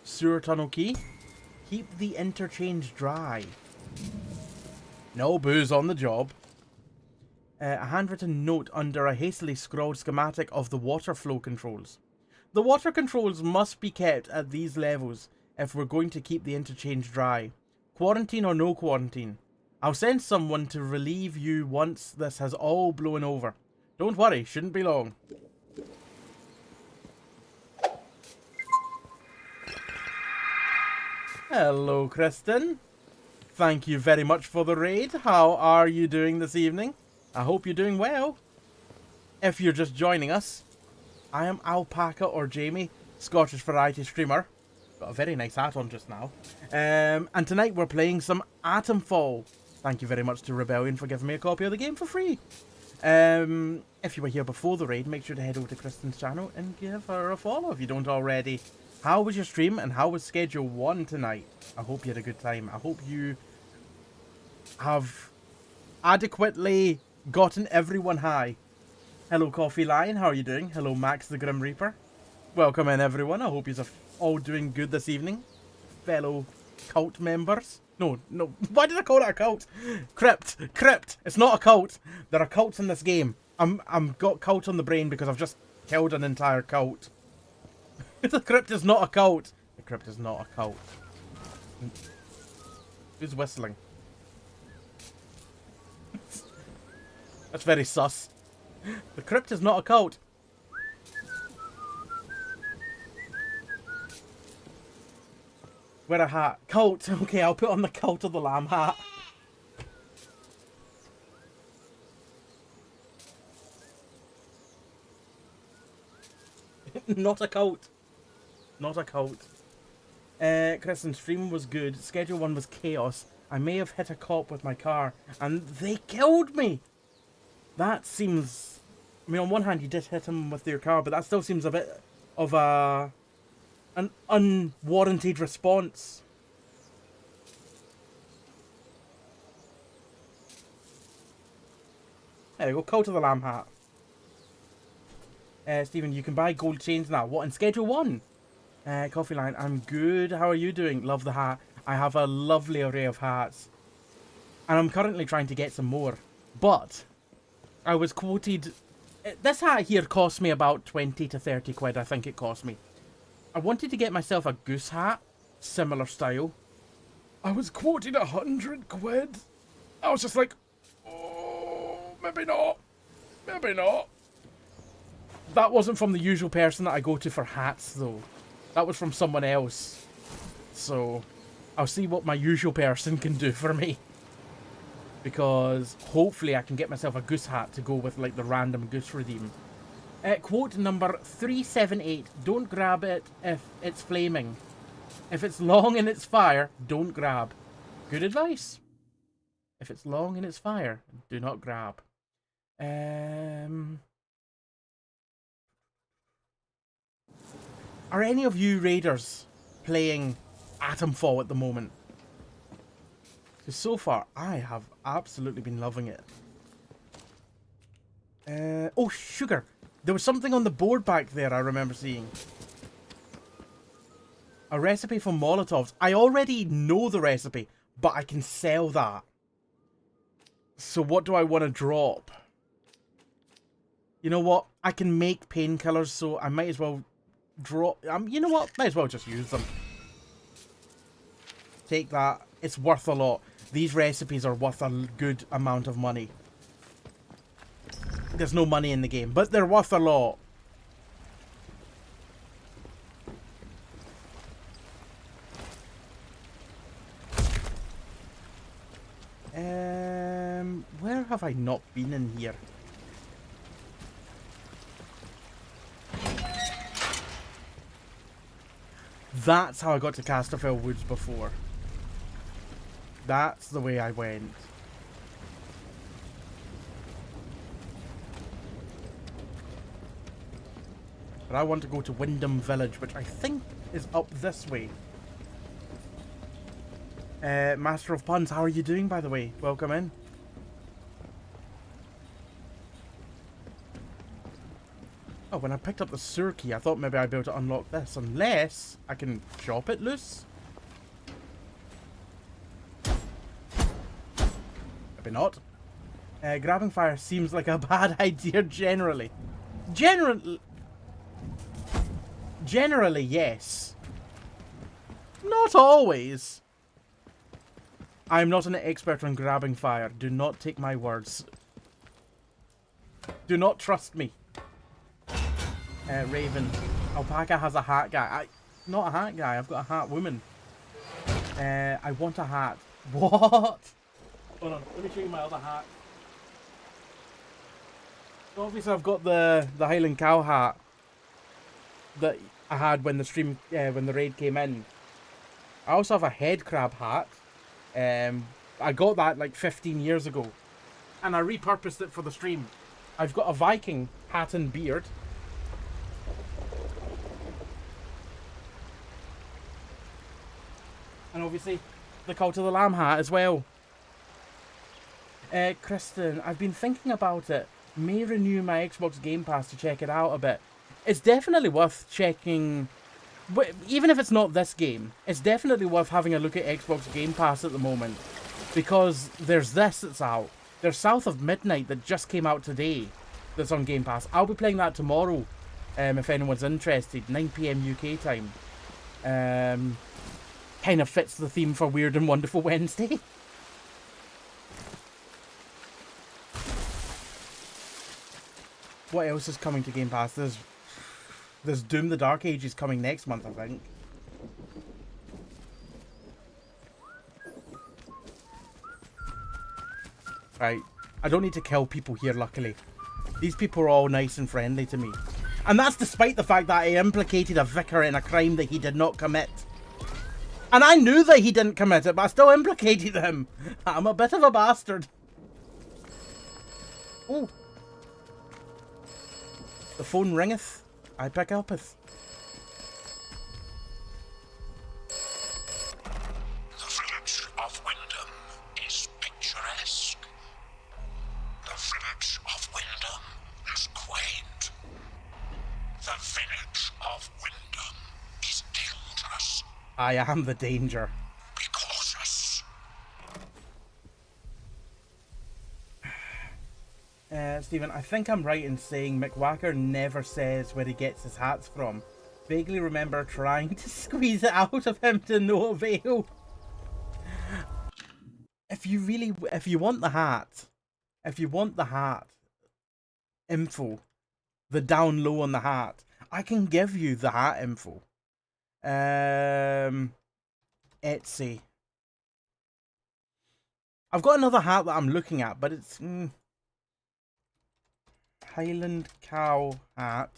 Sewer tunnel key. Keep the interchange dry. No booze on the job. A handwritten note under a hastily scrawled schematic of the water flow controls. The water controls must be kept at these levels if we're going to keep the interchange dry. Quarantine or no quarantine. I'll send someone to relieve you once this has all blown over. Don't worry, shouldn't be long. Hello, Kristen. Thank you very much for the raid. How are you doing this evening? I hope you're doing well. If you're just joining us, I am Alpaca or Jamie, Scottish variety streamer. Got a very nice hat on just now. And tonight we're playing some Atomfall. Thank you very much to Rebellion for giving me a copy of the game for free. If you were here before the raid, make sure to head over to Kristen's channel and give her a follow if you don't already. How was your stream and how was Schedule 1 tonight? I hope you had a good time. I hope you have adequately gotten everyone high. Hello, Coffee Lion. How are you doing? Hello, Max the Grim Reaper. Welcome in, everyone. I hope you're all doing good this evening. Fellow cult members. No. Why did I call it a cult? Crypt. It's not a cult. There are cults in this game. I'm got cult on the brain because I've just killed an entire cult. The crypt is not a cult. The crypt is not a cult. Who's whistling? That's very sus. The crypt is not a cult. Wear a hat. Cult. Okay, I'll put on the Cult of the Lamb hat. Not a cult. Not a cult. Kristen's stream was good. Schedule 1 was chaos. I may have hit a cop with my car, and they killed me! That seems... I mean, on one hand, you did hit him with your car, but that still seems a bit of an unwarranted response. There we go, Cult of the Lamb hat. Stephen, you can buy gold chains now. What, in Schedule 1? Coffee Line, I'm good. How are you doing? Love the hat. I have a lovely array of hats. And I'm currently trying to get some more. But I was quoted... This hat here cost me about 20 to 30 quid, I think it cost me. I wanted to get myself a goose hat. Similar style. I was quoted 100 quid. I was just like... Oh, maybe not. Maybe not. That wasn't from the usual person that I go to for hats, though. That was from someone else. So, I'll see what my usual person can do for me. Because hopefully I can get myself a goose hat to go with, like, the random goose redeem. Quote number 378. Don't grab it if it's flaming. If it's long and it's fire, don't grab. Good advice. If it's long and it's fire, do not grab. Are any of you raiders playing Atomfall at the moment? Because so far, I have absolutely been loving it. Oh, sugar. There was something on the board back there I remember seeing. A recipe for Molotovs. I already know the recipe, but I can sell that. So what do I want to drop? You know what? I can make painkillers, so I might as well drop... you know what? Might as well just use them. Take that. It's worth a lot. These recipes are worth a good amount of money. There's no money in the game, but they're worth a lot. Where have I not been in here? That's how I got to Casterfell Woods before. That's the way I went. But I want to go to Windham Village, which I think is up this way. Master of Puns, how are you doing, by the way? Welcome in. Oh, when I picked up the sewer key, I thought maybe I'd be able to unlock this. Unless I can chop it loose. Maybe not. Grabbing fire seems like a bad idea generally. Generally, yes. Not always. I'm not an expert on grabbing fire. Do not take my words. Do not trust me. Raven. Alpaca has a hat guy. Not a hat guy. I've got a hat woman. I want a hat. What? Hold on. Let me show you my other hat. So obviously, I've got the Highland Cow hat that I had when the stream, when the raid came in. I also have a head crab hat. I got that like 15 years ago, and I repurposed it for the stream. I've got a Viking hat and beard. And obviously, the Cult of the Lamb hat as well. Kristen, I've been thinking about it. May renew my Xbox Game Pass to check it out a bit. It's definitely worth checking But even if it's not this game, it's definitely worth having a look at Xbox Game Pass at the moment. Because there's this that's out. There's South of Midnight that just came out today that's on Game Pass. I'll be playing that tomorrow, if anyone's interested. 9 PM UK time. Kind of fits the theme for Weird and Wonderful Wednesday. What else is coming to Game Pass? There's Doom the Dark Ages coming next month, I think. Right. I don't need to kill people here, luckily. These people are all nice and friendly to me. And that's despite the fact that I implicated a vicar in a crime that he did not commit. And I knew that he didn't commit it, but I still implicated him. I'm a bit of a bastard. Oh. The phone ringeth. I pick upeth. The village of Wyndham is picturesque. The village of Wyndham is quaint. The village of Wyndham is dangerous. I am the danger. Be cautious. Stephen, I think I'm right in saying McWhacker never says where he gets his hats from. Vaguely remember trying to squeeze it out of him to no avail. If you want the hat info, the down low on the hat, I can give you the hat info. Etsy. I've got another hat that I'm looking at, but it's Highland Cow hat.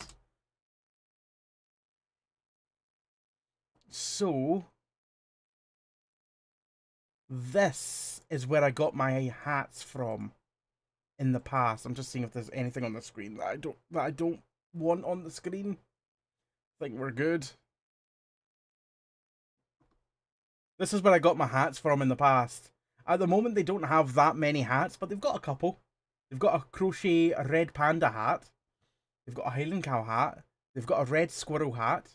So this is where I got my hats from in the past. I'm just seeing if there's anything on the screen that I don't want on the screen. I think we're good. This is where I got my hats from in the past. At the moment, they don't have that many hats, but they've got a couple. They've got a crochet red panda hat. They've got a Highland Cow hat. They've got a red squirrel hat.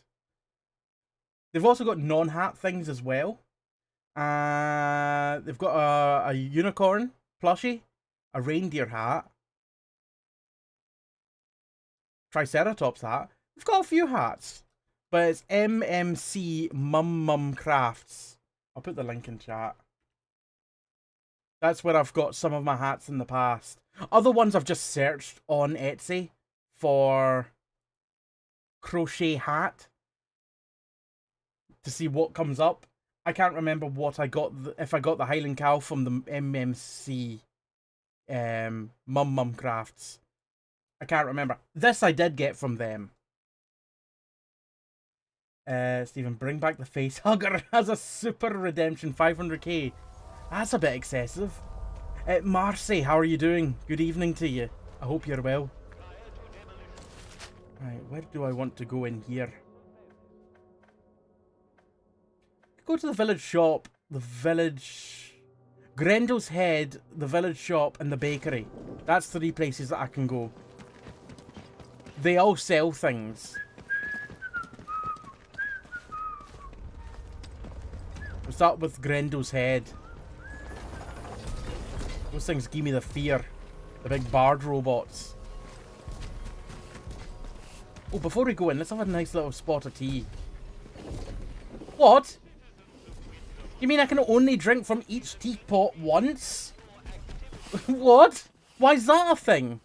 They've also got non-hat things as well. They've got a unicorn plushie, a reindeer hat, Triceratops hat. We've got a few hats, but it's MMC Mum Crafts. I'll put the link in chat. That's where I've got some of my hats in the past. Other ones I've just searched on Etsy for crochet hat to see what comes up. I can't remember what I got, if I got the Highland Cow from the MMC Mum Crafts. I can't remember. This I did get from them. Stephen, bring back the face hugger as a super redemption, 500k. That's a bit excessive. Marcy, how are you doing? Good evening to you. I hope you're well. Right, where do I want to go in here? Go to the village shop, the village... Grendel's Head, the village shop, and the bakery. That's 3 places that I can go. They all sell things. We'll start with Grendel's Head. Those things give me the fear. The big bard robots. Oh, before we go in, let's have a nice little spot of tea. What? You mean I can only drink from each teapot once? What? Why is that a thing?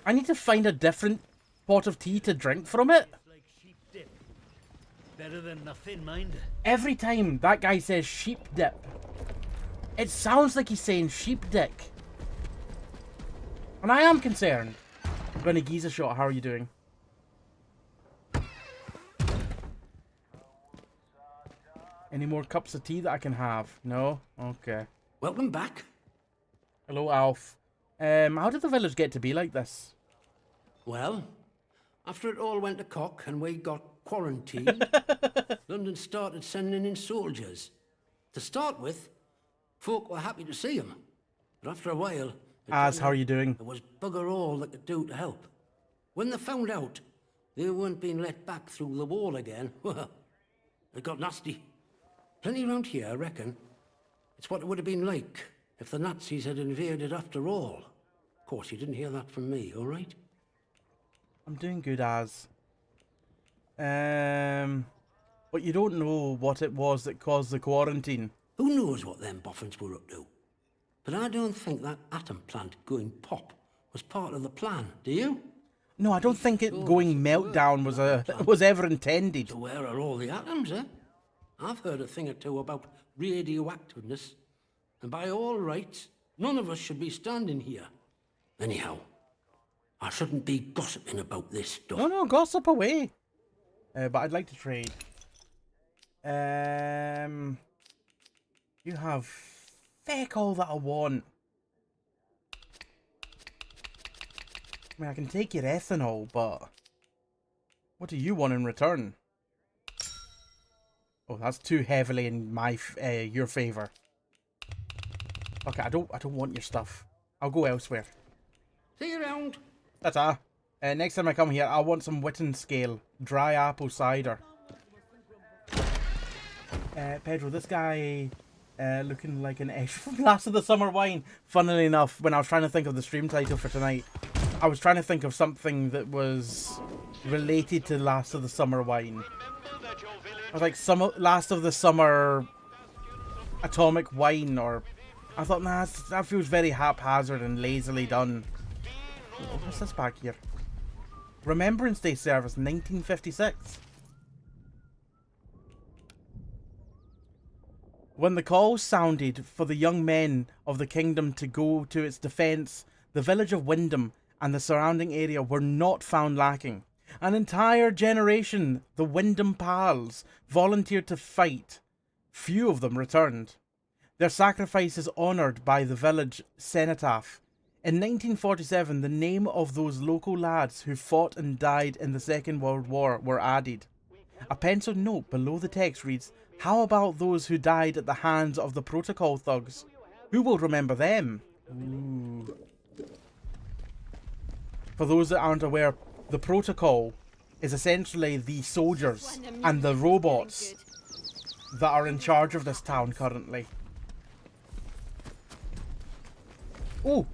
I need to find a different pot of tea to drink from it? Better than nothing, mind. Every time that guy says sheep dip, it sounds like he's saying sheep dick. And I am concerned. Runny Giza shot, how are you doing? Any more cups of tea that I can have? No? Okay. Welcome back. Hello, Alf. How did the village get to be like this? Well, after it all went to cock and we got quarantined, London started sending in soldiers. To start with, folk were happy to see them. But after a while... How are you doing? There was bugger all they could do to help. When they found out They weren't being let back through the wall again. Well, it got nasty. Plenty round here, I reckon. It's what it would have been like if the Nazis had invaded after all. Of course, you didn't hear that from me, all right? I'm doing good as. But you don't know what it was that caused the quarantine. Who knows what them boffins were up to? But I don't think that atom plant going pop was part of the plan, do you? No, I don't think it going meltdown was ever intended. So where are all the atoms, eh? I've heard a thing or two about radioactiveness, and by all rights, none of us should be standing here. Anyhow, I shouldn't be gossiping about this stuff. No, gossip away. But I'd like to trade. You have feck all that I want. I mean, I can take your ethanol, but what do you want in return? Oh, that's too heavily in my your favor. Okay, I don't want your stuff. I'll go elsewhere. See you around. Ta-ta. Next time I come here, I want some Witten Scale dry apple cider. Pedro, this guy looking like an Esh from Last of the Summer Wine. Funnily enough, when I was trying to think of the stream title for tonight, I was trying to think of something that was related to Last of the Summer Wine. I was like, Last of the Summer Atomic Wine, or... I thought, nah, that feels very haphazard and lazily done. What's this back here? Remembrance Day service, 1956. When the call sounded for the young men of the kingdom to go to its defence, the village of Wyndham and the surrounding area were not found lacking. An entire generation, the Wyndham Pals, volunteered to fight. Few of them returned. Their sacrifice is honoured by the village cenotaph. In 1947, the name of those local lads who fought and died in the Second World War were added. A penciled note below the text reads, "How about those who died at the hands of the protocol thugs? Who will remember them?" Ooh. For those that aren't aware, the protocol is essentially the soldiers and the robots that are in charge of this town currently. Oh!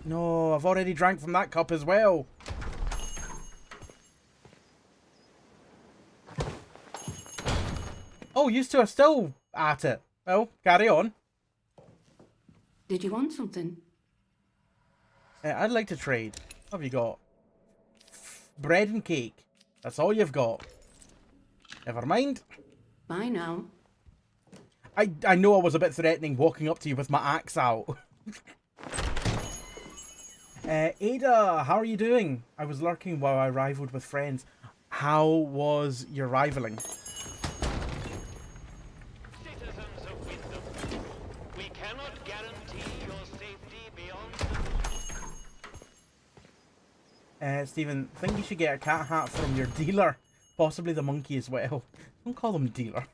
No, I've already drank from that cup as well. Oh, you two are still at it. Well, carry on. Did you want something? I'd like to trade. What have you got? Bread and cake. That's all you've got. Never mind. Bye now. I know I was a bit threatening walking up to you with my axe out. Ada, how are you doing? I was lurking while I rivaled with friends. How was your rivaling? Citizens of Wyndham, we cannot guarantee your safety beyond... Stephen, think you should get a cat hat from your dealer. Possibly the monkey as well. Don't call them dealer.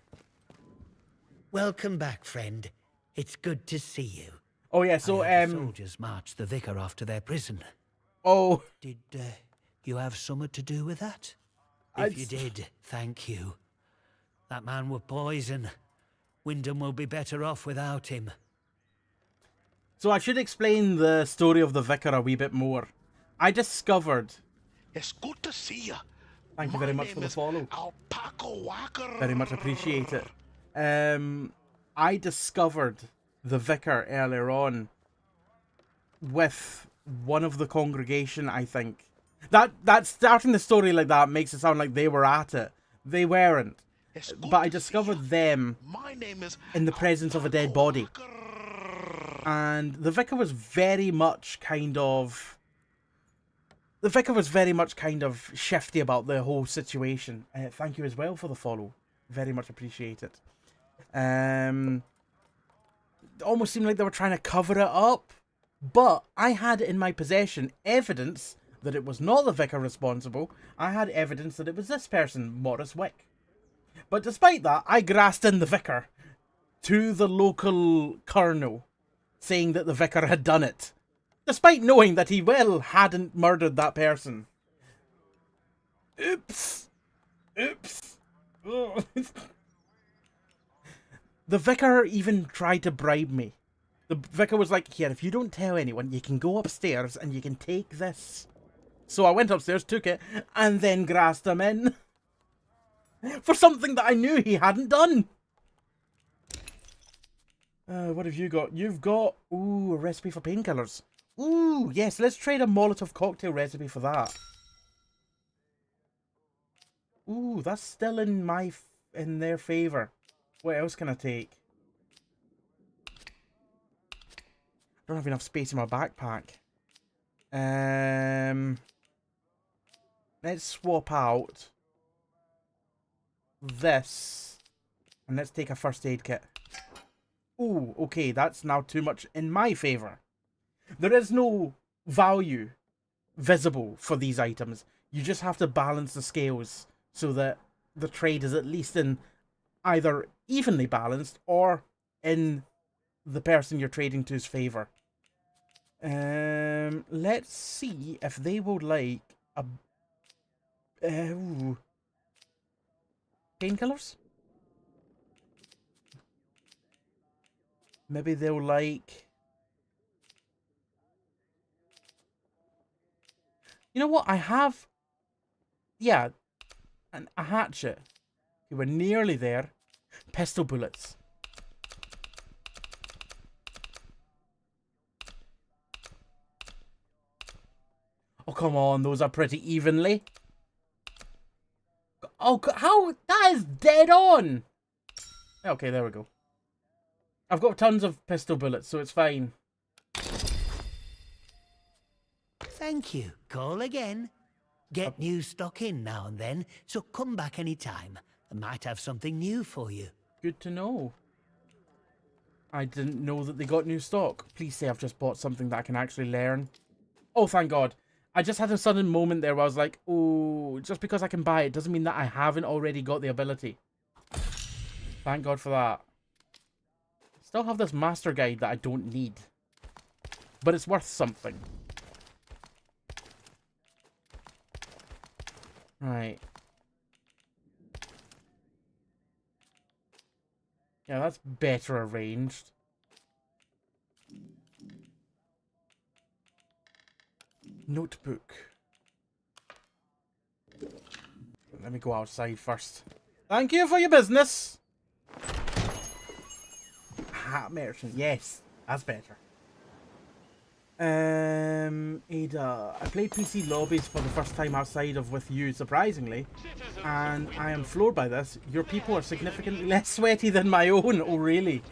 Welcome back, friend. It's good to see you. Oh yeah, so the soldiers marched the vicar off to their prison. Oh. Did you have something to do with that? If you did, thank you. That man were poison. Wyndham will be better off without him. So I should explain the story of the vicar a wee bit more. I discovered... It's good to see you. Thank you very much for the follow. Alpaca Very much appreciate it. I discovered the vicar earlier on with one of the congregation, I think. That starting the story like that makes it sound like they were at it. They weren't. But I discovered them in the presence of a dead body. And the vicar was very much kind of... The vicar was very much kind of shifty about the whole situation. Thank you as well for the follow. Very much appreciate it. It almost seemed like they were trying to cover it up. But I had in my possession evidence that it was not the vicar responsible. I had evidence that it was this person, Morris Wick. But despite that, I grassed in the vicar to the local colonel, saying that the vicar had done it. Despite knowing that he, well, hadn't murdered that person. Oops. Oops. Oh. The vicar even tried to bribe me. The vicar was like, here, if you don't tell anyone, you can go upstairs and you can take this. So I went upstairs, took it, and then grassed him in. For something that I knew he hadn't done. What have you got? You've got, ooh, a recipe for painkillers. Ooh, yes, let's trade a Molotov cocktail recipe for that. Ooh, that's still in their favour. What else can I take? I don't have enough space in my backpack. Let's swap out this. And let's take a first aid kit. Ooh, okay, that's now too much in my favour. There is no value visible for these items. You just have to balance the scales so that the trade is at least in either evenly balanced or in the person you're trading to's favour. Let's see if they would like a... painkillers? Maybe they'll like... You know what? I have... Yeah. A hatchet. Okay, we're nearly there. Pistol bullets. Oh, come on. Those are pretty evenly. Oh, how? That is dead on. Okay, there we go. I've got tons of pistol bullets, so it's fine. Thank you. Call again. Get new stock in now and then, so come back any time. I might have something new for you. Good to know. I didn't know that they got new stock. Please say I've just bought something that I can actually learn. Oh, thank God. I just had a sudden moment there where I was like, oh, just because I can buy it doesn't mean that I haven't already got the ability. Thank God for that. Still have this master guide that I don't need. But it's worth something. Right. Yeah, that's better arranged. Notebook. Let me go outside first. Thank you for your business. Hat merchant. Yes, that's better. Ada. I played PC lobbies for the first time outside of with you, surprisingly. And I am floored by this. Your people are significantly less sweaty than my own. Oh, really?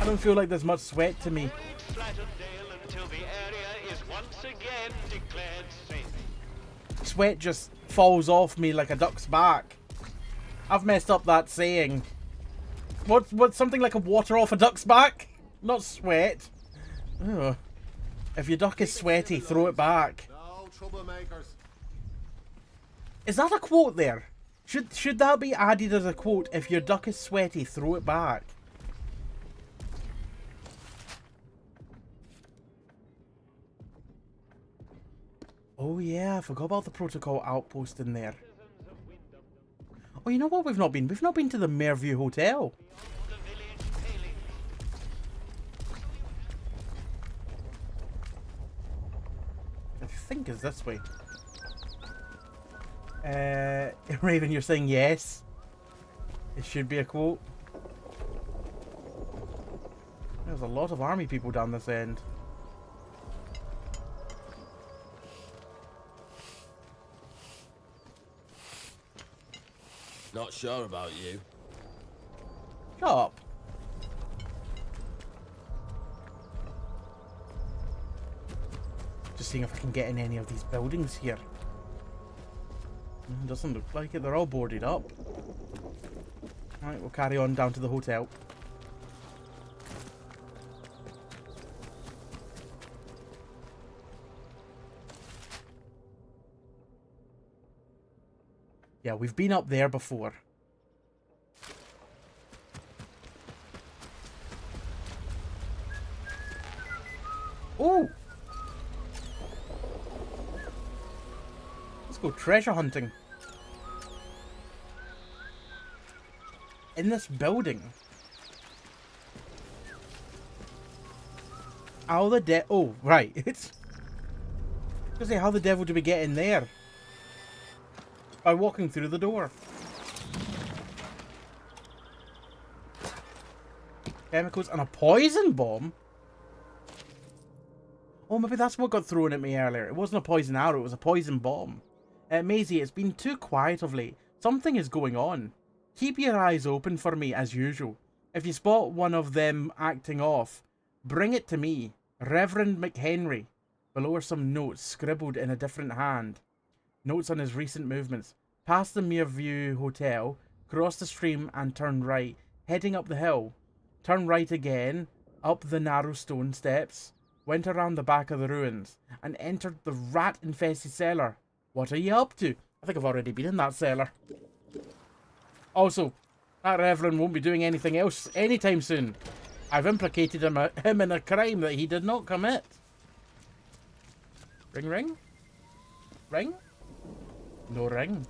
I don't feel like there's much sweat to me. Sweat just falls off me like a duck's back. I've messed up that saying. What's something like a water off a duck's back? Not sweat. Ugh. If your duck is sweaty, throw it back. No troublemakers. Is that a quote there? Should that be added as a quote? If your duck is sweaty, throw it back. Oh yeah, I forgot about the protocol outpost in there. Oh, you know what we've not been? We've not been to the Merview Hotel. I think it's this way. Raven, you're saying yes? It should be a quote. There's a lot of army people down this end. Not sure about you. Shut up. Just seeing if I can get in any of these buildings here. Doesn't look like it. They're all boarded up. Alright, we'll carry on down to the hotel. Yeah, we've been up there before. Oh! What's Go treasure hunting. In this building. How the oh, right. It's... I was gonna say, how the devil do we get in there? By walking through the door. Chemicals and a poison bomb? Oh, maybe that's what got thrown at me earlier. It wasn't a poison arrow, it was a poison bomb. Maisie, it's been too quiet of late. Something is going on. Keep your eyes open for me, as usual. If you spot one of them acting off, bring it to me. Reverend McHenry. Below are some notes scribbled in a different hand. Notes on his recent movements. Past the Muirview Hotel, cross the stream and turn right, heading up the hill. Turn right again, up the narrow stone steps, went around the back of the ruins, and entered the rat-infested cellar. What are you up to? I think I've already been in that cellar. Also, that Reverend won't be doing anything else anytime soon. I've implicated him in a crime that he did not commit. Ring, ring? Ring? No ring.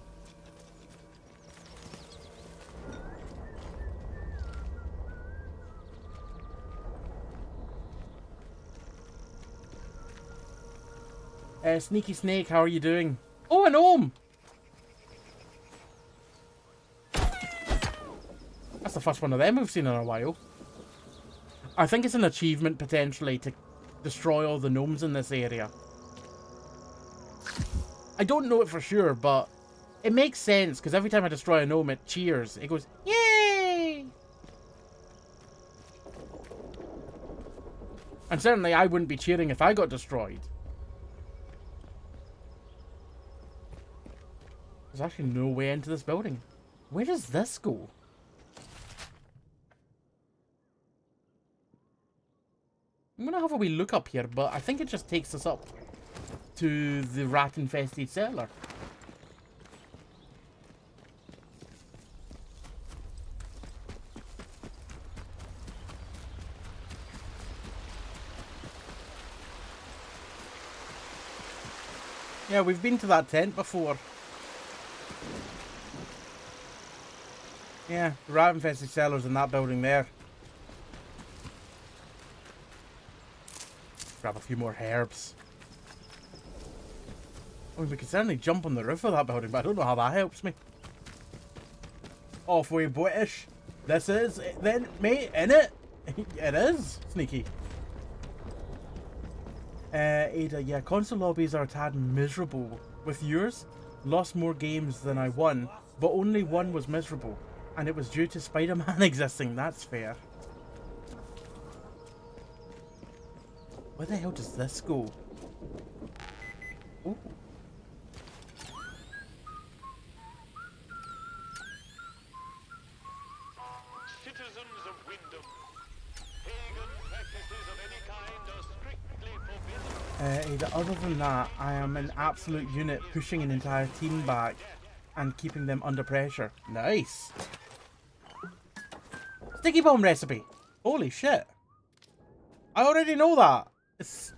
Sneaky Snake, how are you doing? Oh, an gnome! That's the first one of them we've seen in a while. I think it's an achievement, potentially, to destroy all the gnomes in this area. I don't know it for sure, but it makes sense, because every time I destroy a gnome, it cheers. It goes, yay! And certainly I wouldn't be cheering if I got destroyed. There's actually no way into this building. Where does this go? I'm gonna have a wee look up here, but I think it just takes us up to the rat-infested cellar. Yeah, we've been to that tent before. Yeah, the rat-infested cellar's in that building there. Grab a few more herbs. I mean, we could certainly jump on the roof of that building, but I don't know how that helps me. Awfully British. This is, then, mate, innit? It is. Sneaky. Ada, yeah, console lobbies are a tad miserable. With yours, lost more games than I won, but only one was miserable. And it was due to Spider-Man existing, that's fair. Where the hell does this go? Ooh. Citizens of Wyndham, pagan practices of any kind are strictly forbidden. Ada, other than that, I am an absolute unit pushing an entire team back and keeping them under pressure. Nice. Sticky bomb recipe. Holy shit. I already know that. It's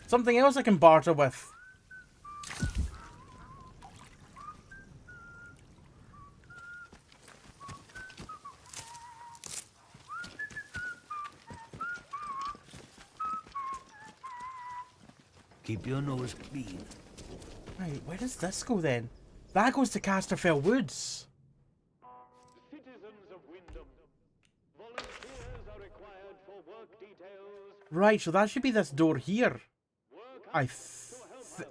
something else I can barter with. Keep your nose clean. Right, where does this go then? That goes to Casterfell Woods. Citizens of Wyndham, volunteers are required for work details. Right, so that should be this door here.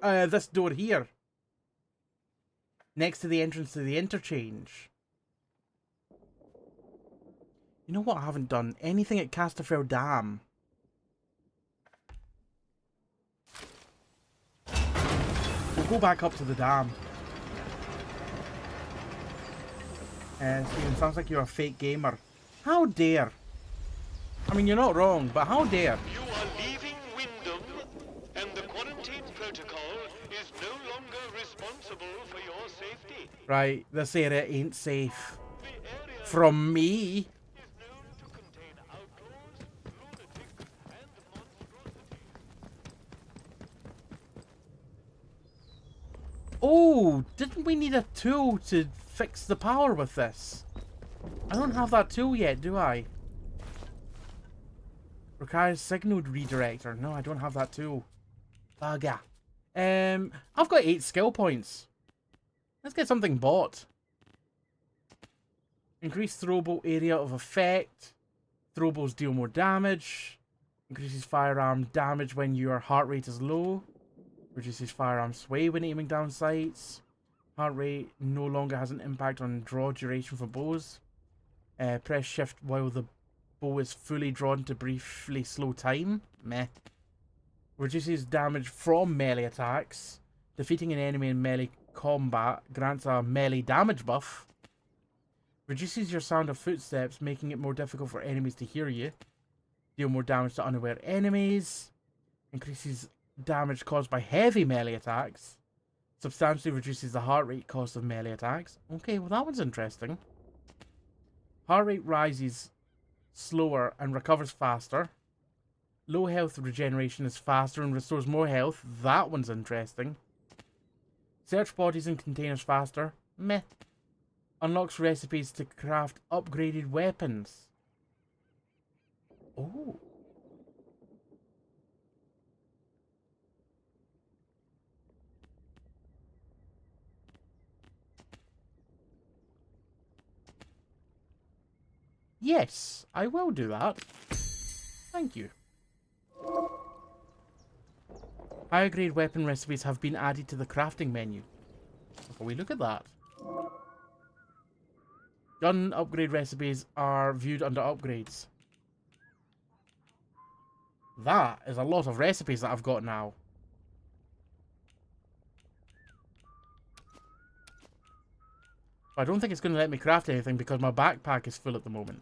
This door here. Next to the entrance to the interchange. You know what I haven't done? Anything at Casterfell Dam. We'll go back up to the dam. Steven, sounds like you're a fake gamer. How dare? I mean, you're not wrong, but how dare? You are leaving Wyndham, and the quarantine protocol is no longer responsible for your safety. Right, this area ain't safe. From me. Is known to contain outlaws, lunatics, and monstrosities. Oh, didn't we need a tool to fix the power with this? I don't have that tool yet, do I? Requires signal redirector. No, I don't have that tool. Bugger. I've got 8 skill points. Let's get something bought. Increase throwable area of effect. Throwables deal more damage. Increases firearm damage when your heart rate is low. Reduces firearm sway when aiming down sights. Heart rate no longer has an impact on draw duration for bows. Press shift while the bow is fully drawn to briefly slow time. Meh. Reduces damage from melee attacks. Defeating an enemy in melee combat grants a melee damage buff. Reduces your sound of footsteps, making it more difficult for enemies to hear you. Deal more damage to unaware enemies. Increases damage caused by heavy melee attacks. Substantially reduces the heart rate cost of melee attacks. Okay, well that one's interesting. Heart rate rises slower and recovers faster. Low health regeneration is faster and restores more health. That one's interesting. Search bodies and containers faster. Meh. Unlocks recipes to craft upgraded weapons. Oh. Yes, I will do that. Thank you. Higher grade weapon recipes have been added to the crafting menu. Can we look at that? Gun upgrade recipes are viewed under upgrades. That is a lot of recipes that I've got now. I don't think it's going to let me craft anything because my backpack is full at the moment.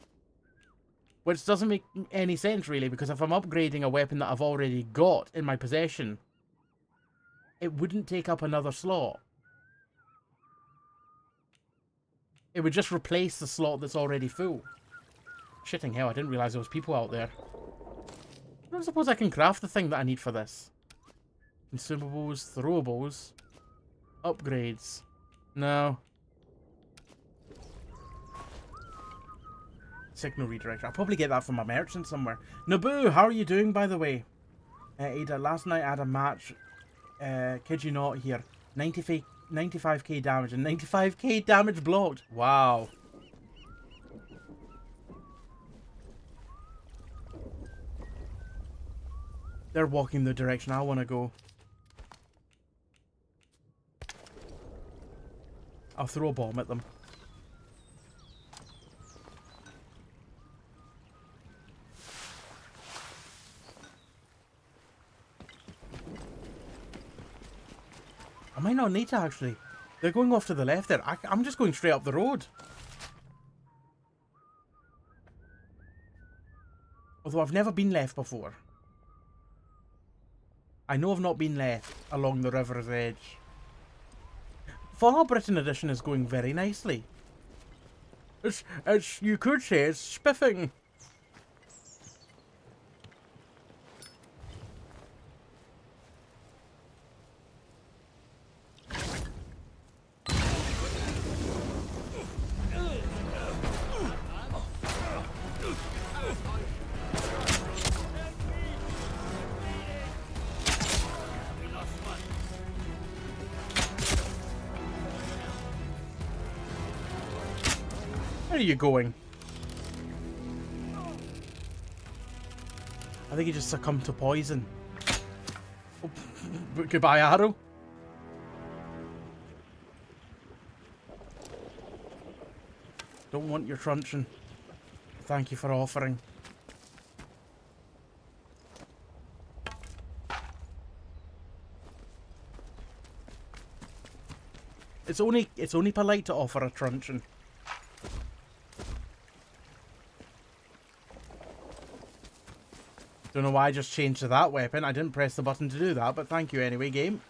Which doesn't make any sense really, because if I'm upgrading a weapon that I've already got in my possession, it wouldn't take up another slot. It would just replace the slot that's already full. Shitting hell, I didn't realise there was people out there. I don't suppose I can craft the thing that I need for this. Consumables, throwables, upgrades. No. Signal redirector. I'll probably get that from a merchant somewhere. Naboo, how are you doing, by the way? Ada, last night I had a match. Kid you not here. 95k damage and 95k damage blocked. Wow. They're walking the direction I want to go. I'll throw a bomb at them. I might not need to actually. They're going off to the left there. I'm just going straight up the road. Although I've never been left before. I know I've not been left along the river's edge. Fallout Britain edition is going very nicely. It's you could say it's spiffing. Where are you going? I think he just succumbed to poison. Oh, goodbye, arrow. Don't want your truncheon. Thank you for offering. It's only polite to offer a truncheon. Don't know why I just changed to that weapon. I didn't press the button to do that, but thank you anyway, game.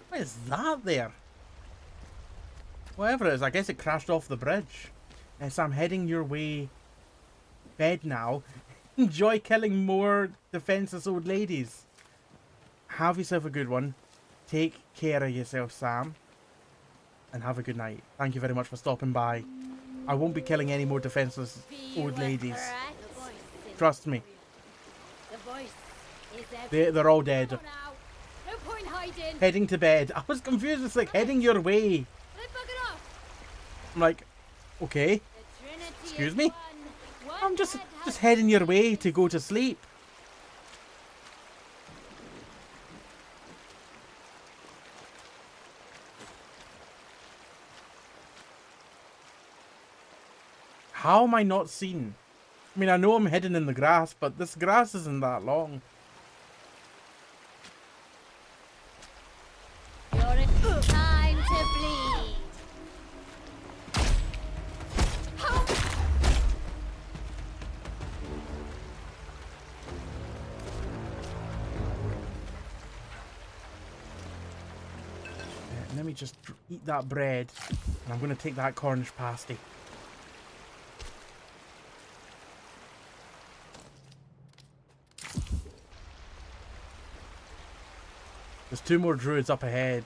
What is that there? Whatever it is, I guess it crashed off the bridge. So I'm heading your way bed now. Enjoy killing more defenseless old ladies. Have yourself a good one. Take care of yourself, Sam. And have a good night. Thank you very much for stopping by. I won't be killing any more defenseless old ladies. Trust me. The voice is They're all dead. No point hiding. Heading to bed. I was confused. It's like heading your way. I'm like, okay. Excuse me? I'm just heading your way to go to sleep. How am I not seen? I mean, I know I'm hidden in the grass, but this grass isn't that long. Time to bleed. Let me just eat that bread, and I'm going to take that Cornish pasty. There's 2 more druids up ahead.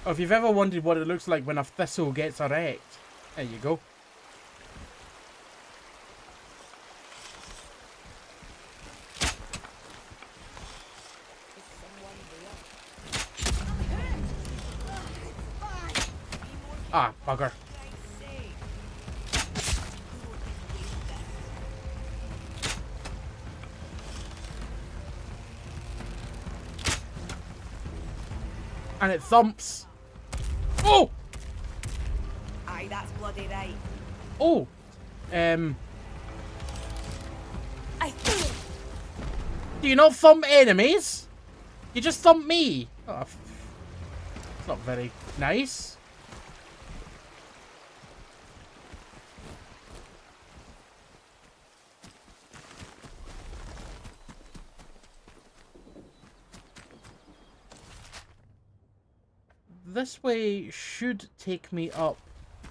Oh, if you've ever wondered what it looks like when a thistle gets erect, there you go. Ah, bugger. And it thumps. Oh! Aye, that's bloody right. Oh! Do you not thump enemies? You just thump me. Oh, it's not very nice. This way should take me up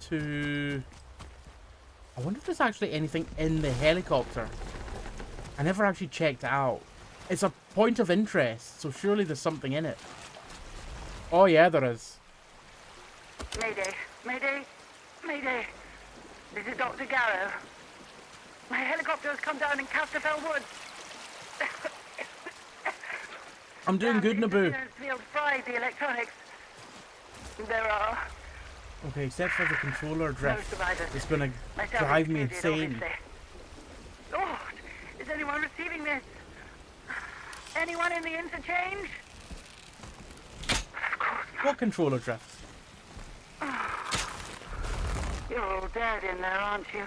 to... I wonder if there's actually anything in the helicopter. I never actually checked it out. It's a point of interest, so surely there's something in it. Oh yeah, there is. Mayday, Mayday, Mayday. This is Dr. Garrow. My helicopter has come down in Casterfell Woods. I'm doing good, Naboo. Field fried the electronics. There are. Okay, except for the controller drift. It's gonna drive me insane. Lord, is anyone receiving this? Anyone in the interchange? What controller drift? You're all dead in there, aren't you?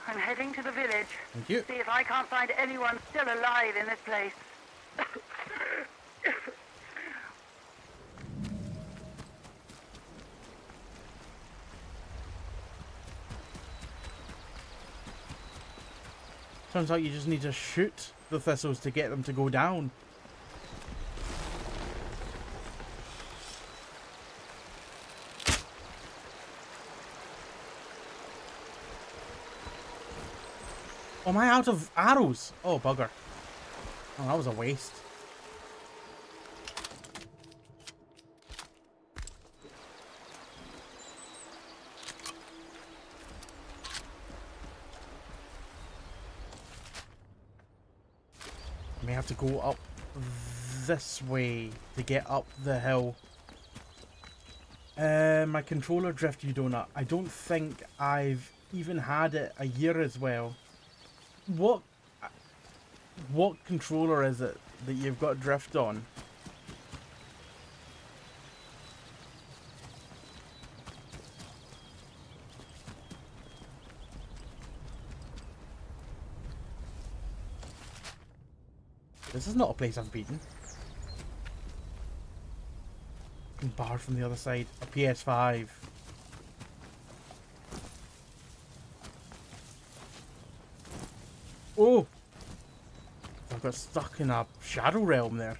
I'm heading to the village. Thank you. See if I can't find anyone still alive in this place. Turns out you just need to shoot the thistles to get them to go down. Oh, am I out of arrows? Oh, bugger. Oh, that was a waste. I may have to go up this way to get up the hill. My controller drift, you donut. I don't think I've even had it a year as well. What controller is it that you've got drift on? This is not a place I've beaten. Barred from the other side. A PS5. Oh! I got stuck in a shadow realm there.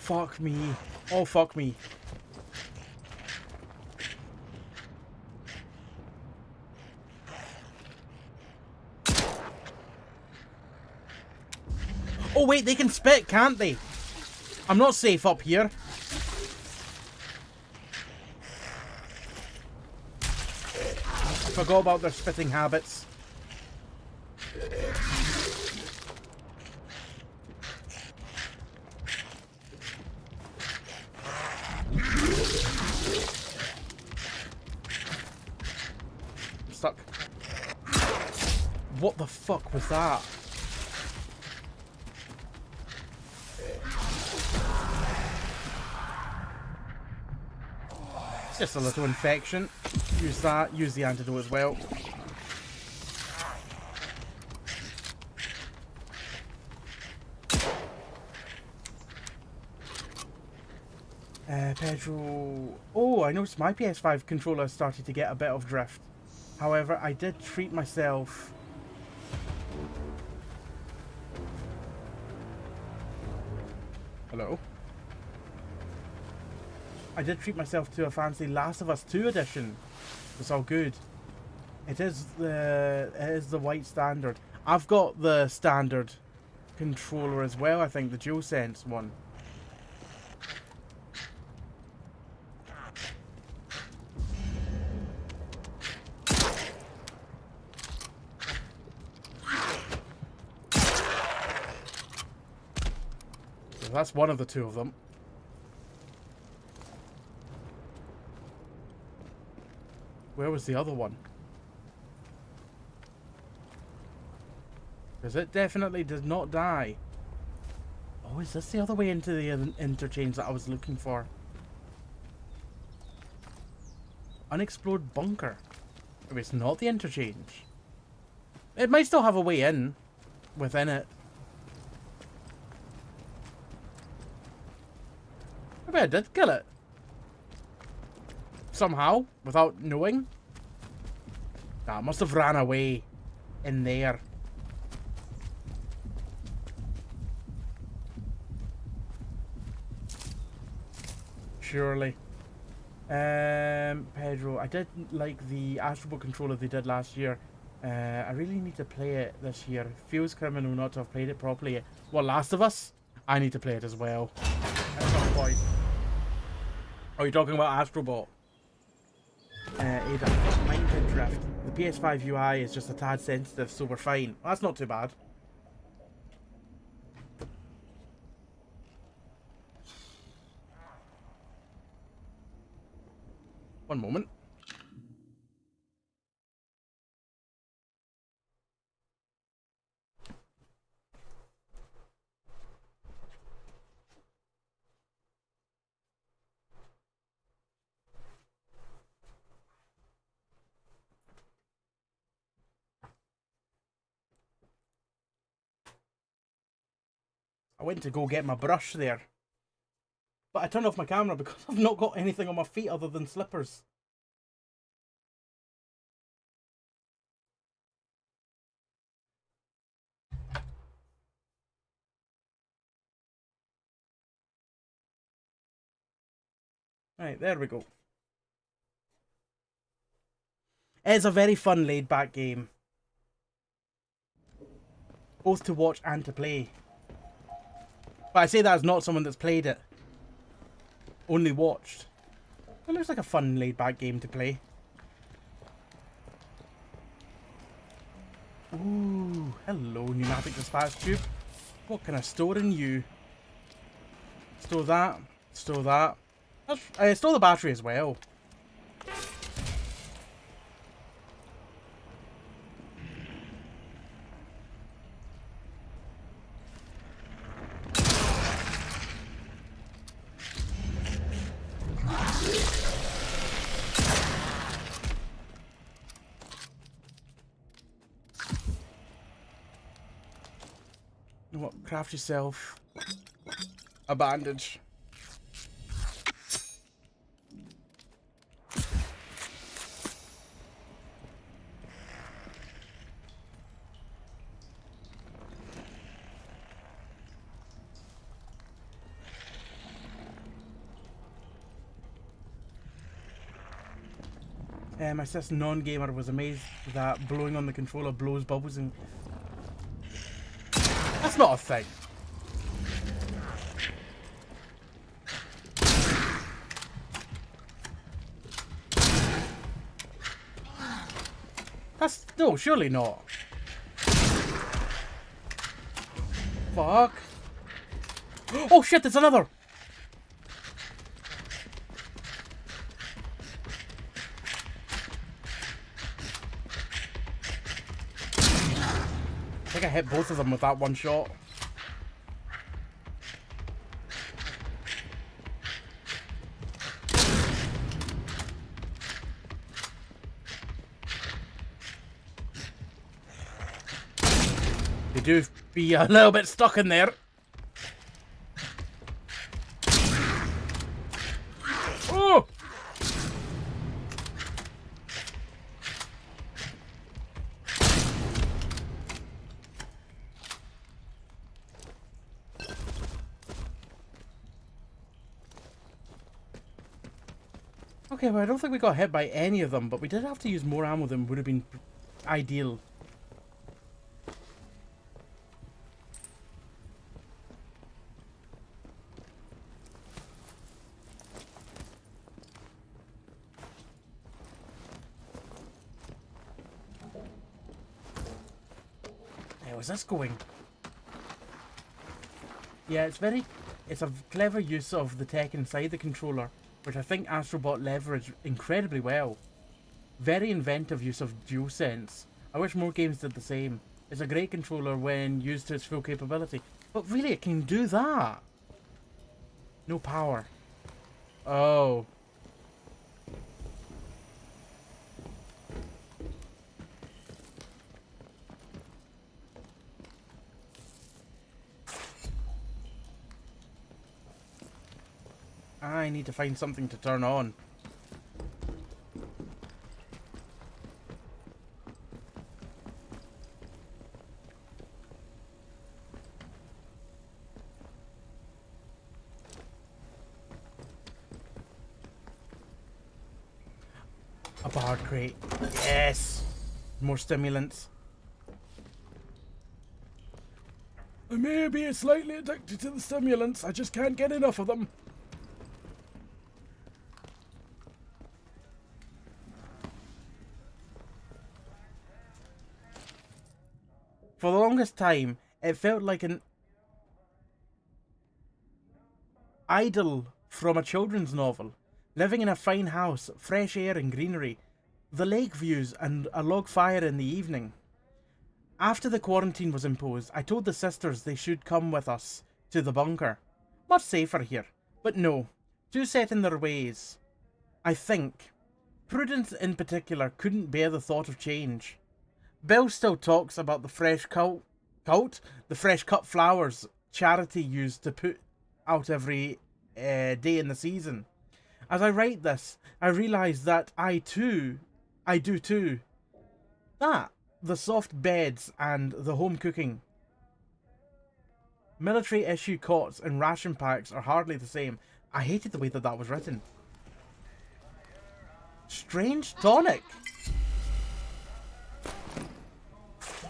fuck me. Oh, fuck me. Oh, wait, they can spit, can't they? I'm not safe up here. I forgot about their spitting habits. I'm stuck. What the fuck was that? Just a little infection. Use that. Use the antidote as well. Pedro... Oh, I noticed my PS5 controller started to get a bit of drift. However, I did treat myself... Hello? I did treat myself to a fancy Last of Us 2 edition. It's all good. It is the white standard. I've got the standard controller as well, I think, the DualSense one. So that's one of the two of them. Where was the other one? Because it definitely does not die. Oh, is this the other way into the interchange that I was looking for? Unexplored bunker. Maybe it's not the interchange. It might still have a way in within it. Maybe I did kill it. Somehow, without knowing. Nah, I must have ran away in there. Surely. Pedro, I did like the Astrobot controller they did last year. I really need to play it this year. Feels criminal not to have played it properly. What, Last of Us? I need to play it as well. At some point. Oh, you're talking about Astrobot? Ada, mine did drift. The PS5 UI is just a tad sensitive, so we're fine. Well, that's not too bad. One moment. I went to go get my brush there. But I turned off my camera because I've not got anything on my feet other than slippers. Right, there we go. It's a very fun laid-back game. Both to watch and to play. But I say that as not someone that's played it. Only watched. It looks like a fun laid-back game to play. Ooh, hello pneumatic dispatch tube. What can I store in you? Store that. Store that. Store the battery as well. You know what? Craft yourself a bandage. My sis non-gamer was amazed that blowing on the controller blows bubbles and... That's not a thing. That's... No, surely not. Fuck. Oh shit, there's another! I think I hit both of them with that one shot. They do be a little bit stuck in there. Oh! Okay, well, I don't think we got hit by any of them, but we did have to use more ammo than would have been ideal. Where's this going? Yeah, it's a clever use of the tech inside the controller, which I think Astrobot leveraged incredibly well. Very inventive use of DualSense. I wish more games did the same. It's a great controller when used to its full capability. But really, it can do that. No power. Oh. I need to find something to turn on. A bar crate. Yes! More stimulants. I may be slightly addicted to the stimulants. I just can't get enough of them. For the longest time, it felt like an idyll from a children's novel. Living in a fine house, fresh air and greenery, the lake views and a log fire in the evening. After the quarantine was imposed, I told the sisters they should come with us to the bunker. Much safer here. But no, too set in their ways. I think Prudence in particular couldn't bear the thought of change. Bill still talks about the fresh the fresh cut flowers charity used to put out every day in the season. As I write this, I realise that I do too. That, the soft beds and the home cooking. Military issue cots and ration packs are hardly the same. I hated the way that was written. Strange tonic.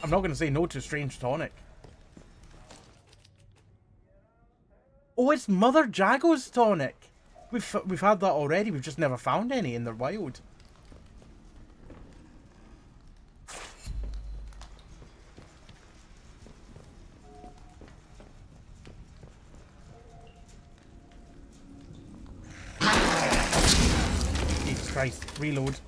I'm not going to say no to strange tonic. Oh, it's Mother Jago's tonic. We've had that already. We've just never found any in the wild. Jesus Christ. Reload.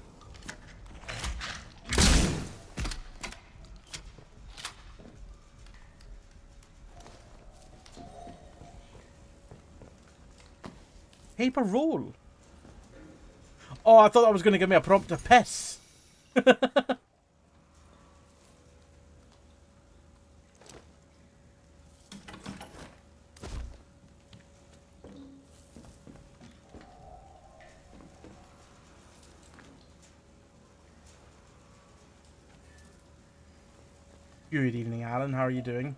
Paper roll. Oh, I thought that was going to give me a prompt to piss. Good evening, Alan. How are you doing?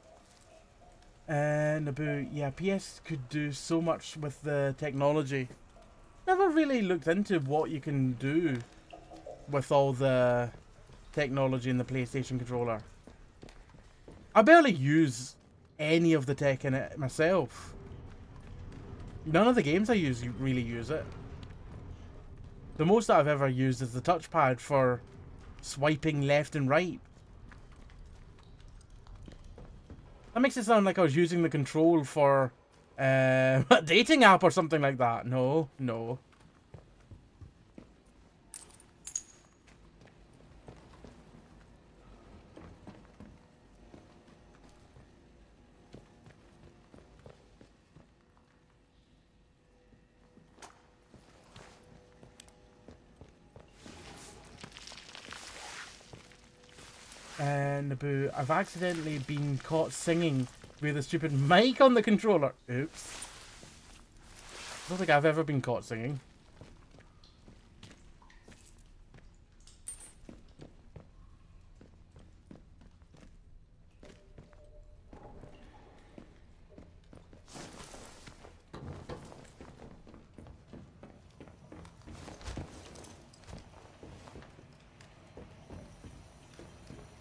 Naboo, yeah, PS could do so much with the technology. Never really looked into what you can do with all the technology in the PlayStation controller. I barely use any of the tech in it myself. None of the games I use really use it. The most that I've ever used is the touchpad for swiping left and right. That makes it sound like I was using the control for a dating app or something like that. No, no. Naboo, I've accidentally been caught singing with a stupid mic on the controller. Oops. I don't think I've ever been caught singing.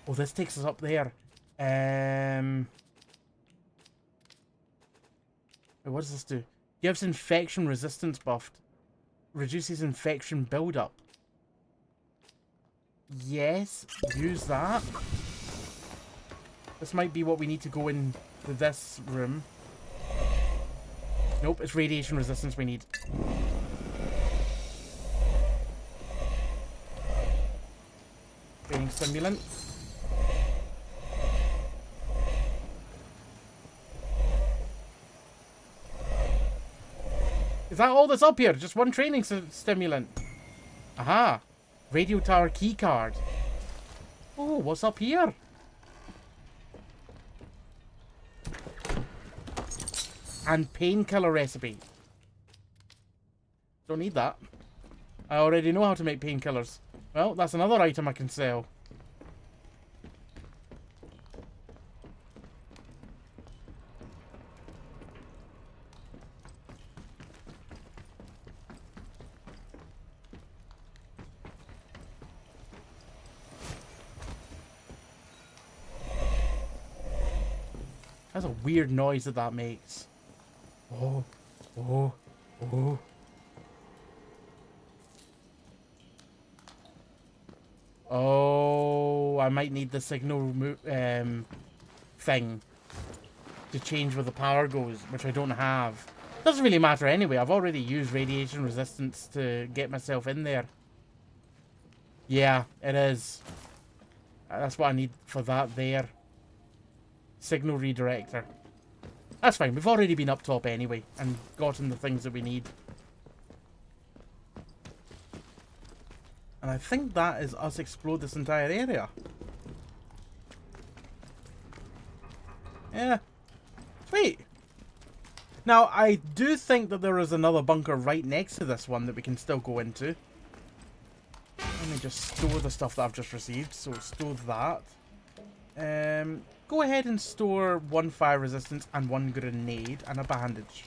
Oh, this takes us up there. What does this do? Gives infection resistance buffed. Reduces infection buildup. Yes, use that. This might be what we need to go into this room. Nope, it's radiation resistance we need. Training stimulant. Is that all that's up here? Just one training stimulant. Aha. Radio tower key card. Oh, what's up here? And painkiller recipe. Don't need that. I already know how to make painkillers. Well, that's another item I can sell. That's a weird noise that makes. Oh, oh, oh. Oh, I might need the signal thing to change where the power goes, which I don't have. Doesn't really matter anyway. I've already used radiation resistance to get myself in there. Yeah, it is. That's what I need for that there. Signal redirector. That's fine. We've already been up top anyway and gotten the things that we need. And I think that is us explore this entire area. Yeah. Sweet. Now, I do think that there is another bunker right next to this one that we can still go into. Let me just store the stuff that I've just received. So, store that. Go ahead and store 1 fire resistance and 1 grenade and a bandage.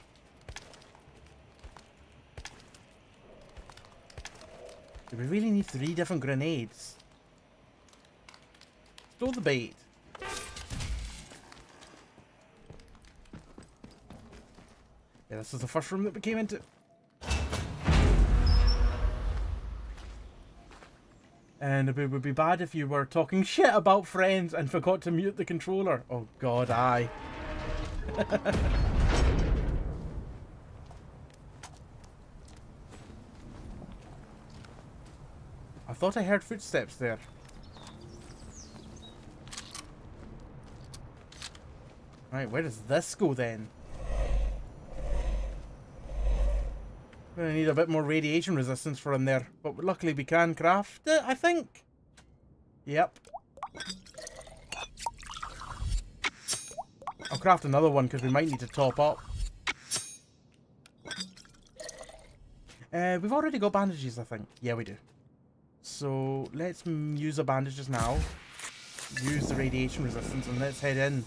Do we really need 3 different grenades? Store the bait. Yeah, this is the first room that we came into. And it would be bad if you were talking shit about friends and forgot to mute the controller. Oh god, aye. I thought I heard footsteps there. Right, where does this go then? We're gonna need a bit more radiation resistance for in there, but luckily we can craft it, I think. Yep. I'll craft another one because we might need to top up. We've already got bandages, I think. Yeah, we do. So let's use the bandages now. Use the radiation resistance and let's head in.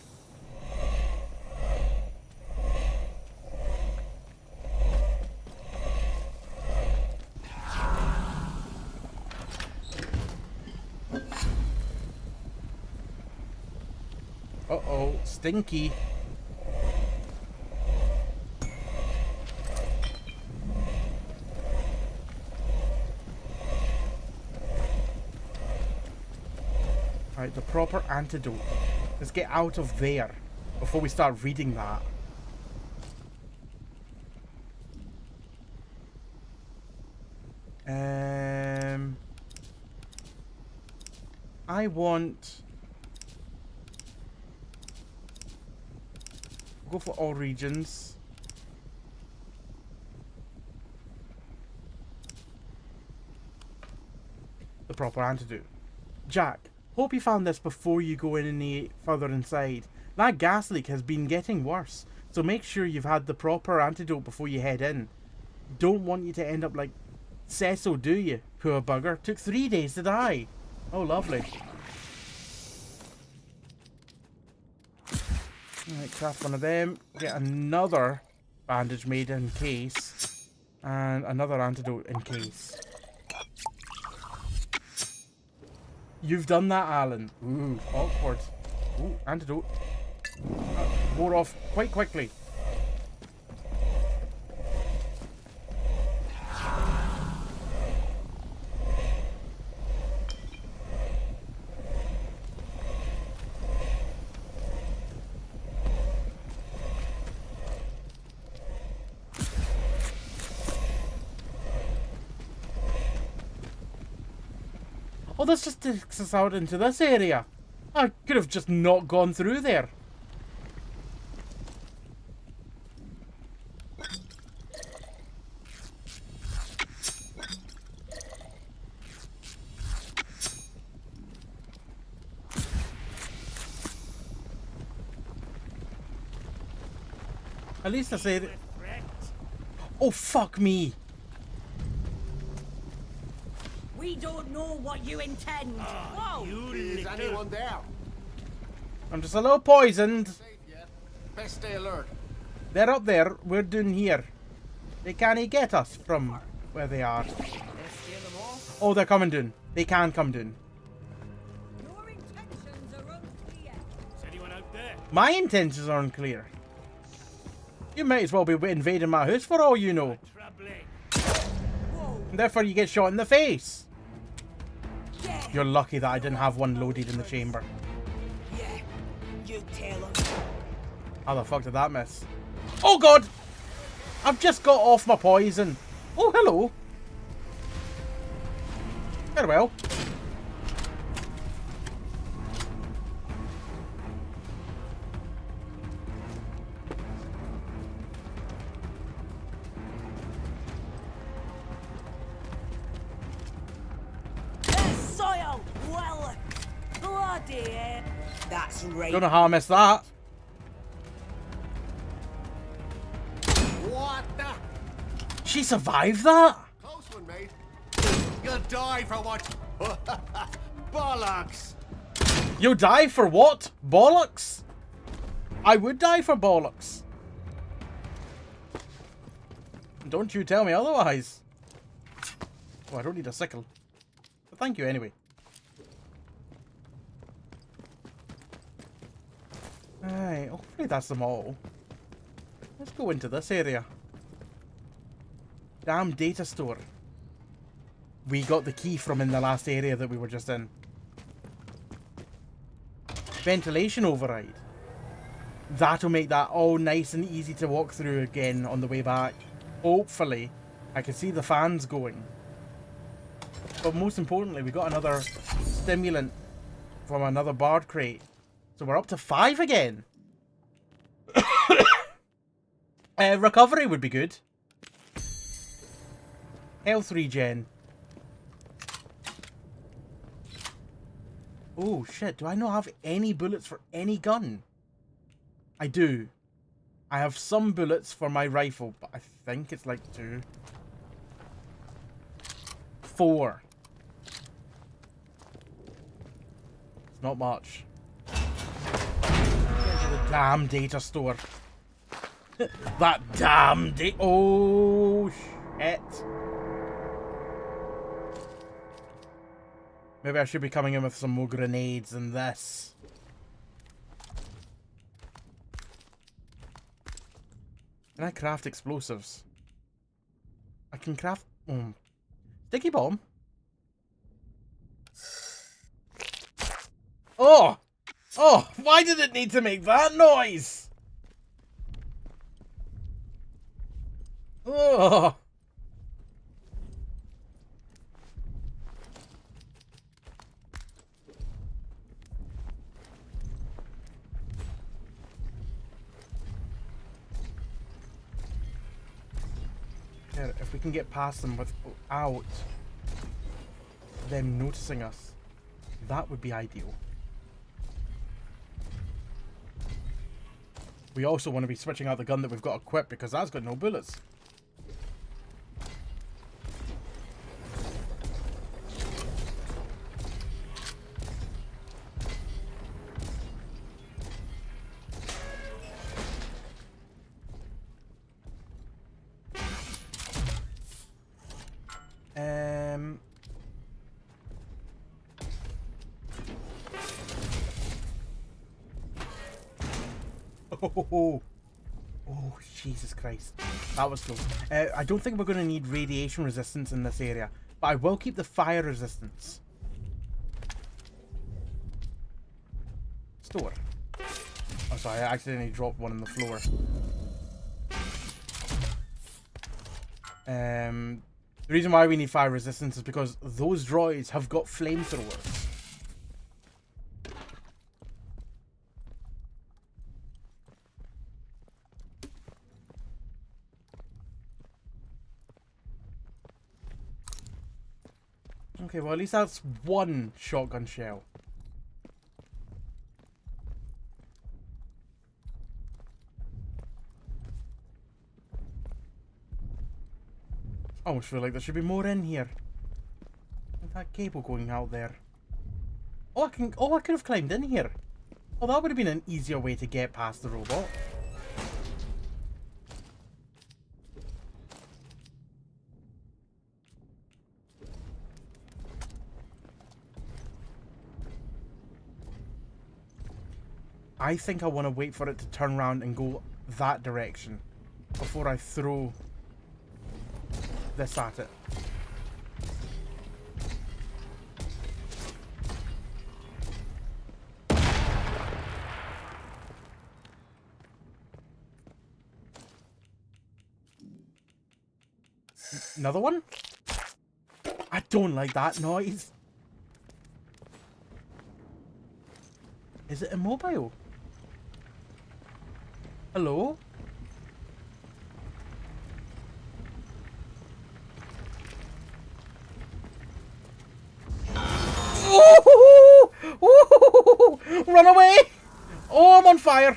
stinky. Right, the proper antidote. Let's get out of there before we start reading that. I want... Go for all regions. The proper antidote. Jack, hope you found this before you go in any further inside. That gas leak has been getting worse, so make sure you've had the proper antidote before you head in. Don't want you to end up like Cecil, do you? Poor bugger. Took 3 days to die. Oh, lovely. Alright, craft one of them. Get another bandage made in case. And another antidote in case. You've done that, Alan. Ooh, awkward. Ooh, antidote. Wore off quite quickly. Oh, this just takes us out into this area. I could have just not gone through there. At least I said it. Oh, fuck me. We don't know what you intend. Whoa! Is anyone there? I'm just a little poisoned. Best stay alert. They're up there. We're down here. They can't get us from where they are. Oh, they're coming down. They can come down. Your intentions are unclear. Is anyone out there? My intentions are unclear. You might as well be invading my house for all you know. And therefore you get shot in the face. Yeah. You're lucky that I didn't have one loaded in the chamber. Yeah. You tell them. How the fuck did that miss? Oh god! I've just got off my poison. Oh, hello. Farewell. Soil! Well, bloody hell. That's right. Don't know how I missed that. What the? She survived that? Close one, mate. You'll die for what? Bollocks! You'll die for what? Bollocks? I would die for bollocks. Don't you tell me otherwise. Oh, I don't need a sickle. But thank you anyway. Alright, hopefully that's them all. Let's go into this area. Damn data store. We got the key from in the last area that we were just in. Ventilation override. That'll make that all nice and easy to walk through again on the way back. Hopefully. I can see the fans going. But most importantly, we got another stimulant from another bard crate. So we're up to 5 again. Recovery would be good. Health regen. Oh shit, do I not have any bullets for any gun? I do. I have some bullets for my rifle, but I think it's like 2. 4. It's not much. Get into the damn data store. That damn data. Oh shit. Maybe I should be coming in with some more grenades than this. Can I craft explosives? I can craft... sticky bomb? Oh! Oh! Why did it need to make that noise? Oh! If we can get past them without them noticing us, that would be ideal. We also want to be switching out the gun that we've got equipped because that's got no bullets. Oh, Jesus Christ. That was close. I don't think we're going to need radiation resistance in this area, but I will keep the fire resistance. Store. Oh, sorry, I accidentally dropped one on the floor. The reason why we need fire resistance is because those droids have got flamethrowers. Okay, well at least that's one shotgun shell. I almost feel like there should be more in here. With that cable going out there. Oh, I could have climbed in here. Oh, that would have been an easier way to get past the robot. I think I want to wait for it to turn around and go that direction before I throw this at it. Another one? I don't like that noise. Is it immobile? Hello? Oh! Oh! Run away! Oh, I'm on fire!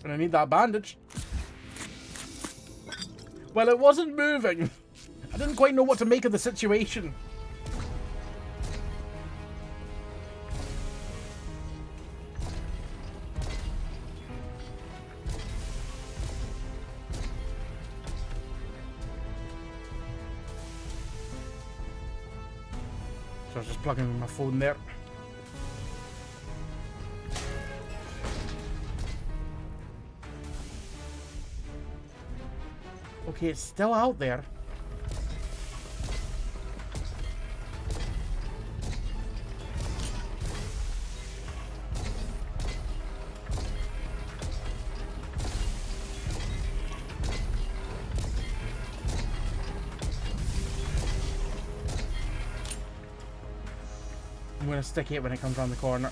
Gonna need that bandage. Well, it wasn't moving. I didn't quite know what to make of the situation. So I was just plugging my phone there. Okay, it's still out there. I'm gonna stick it when it comes around the corner.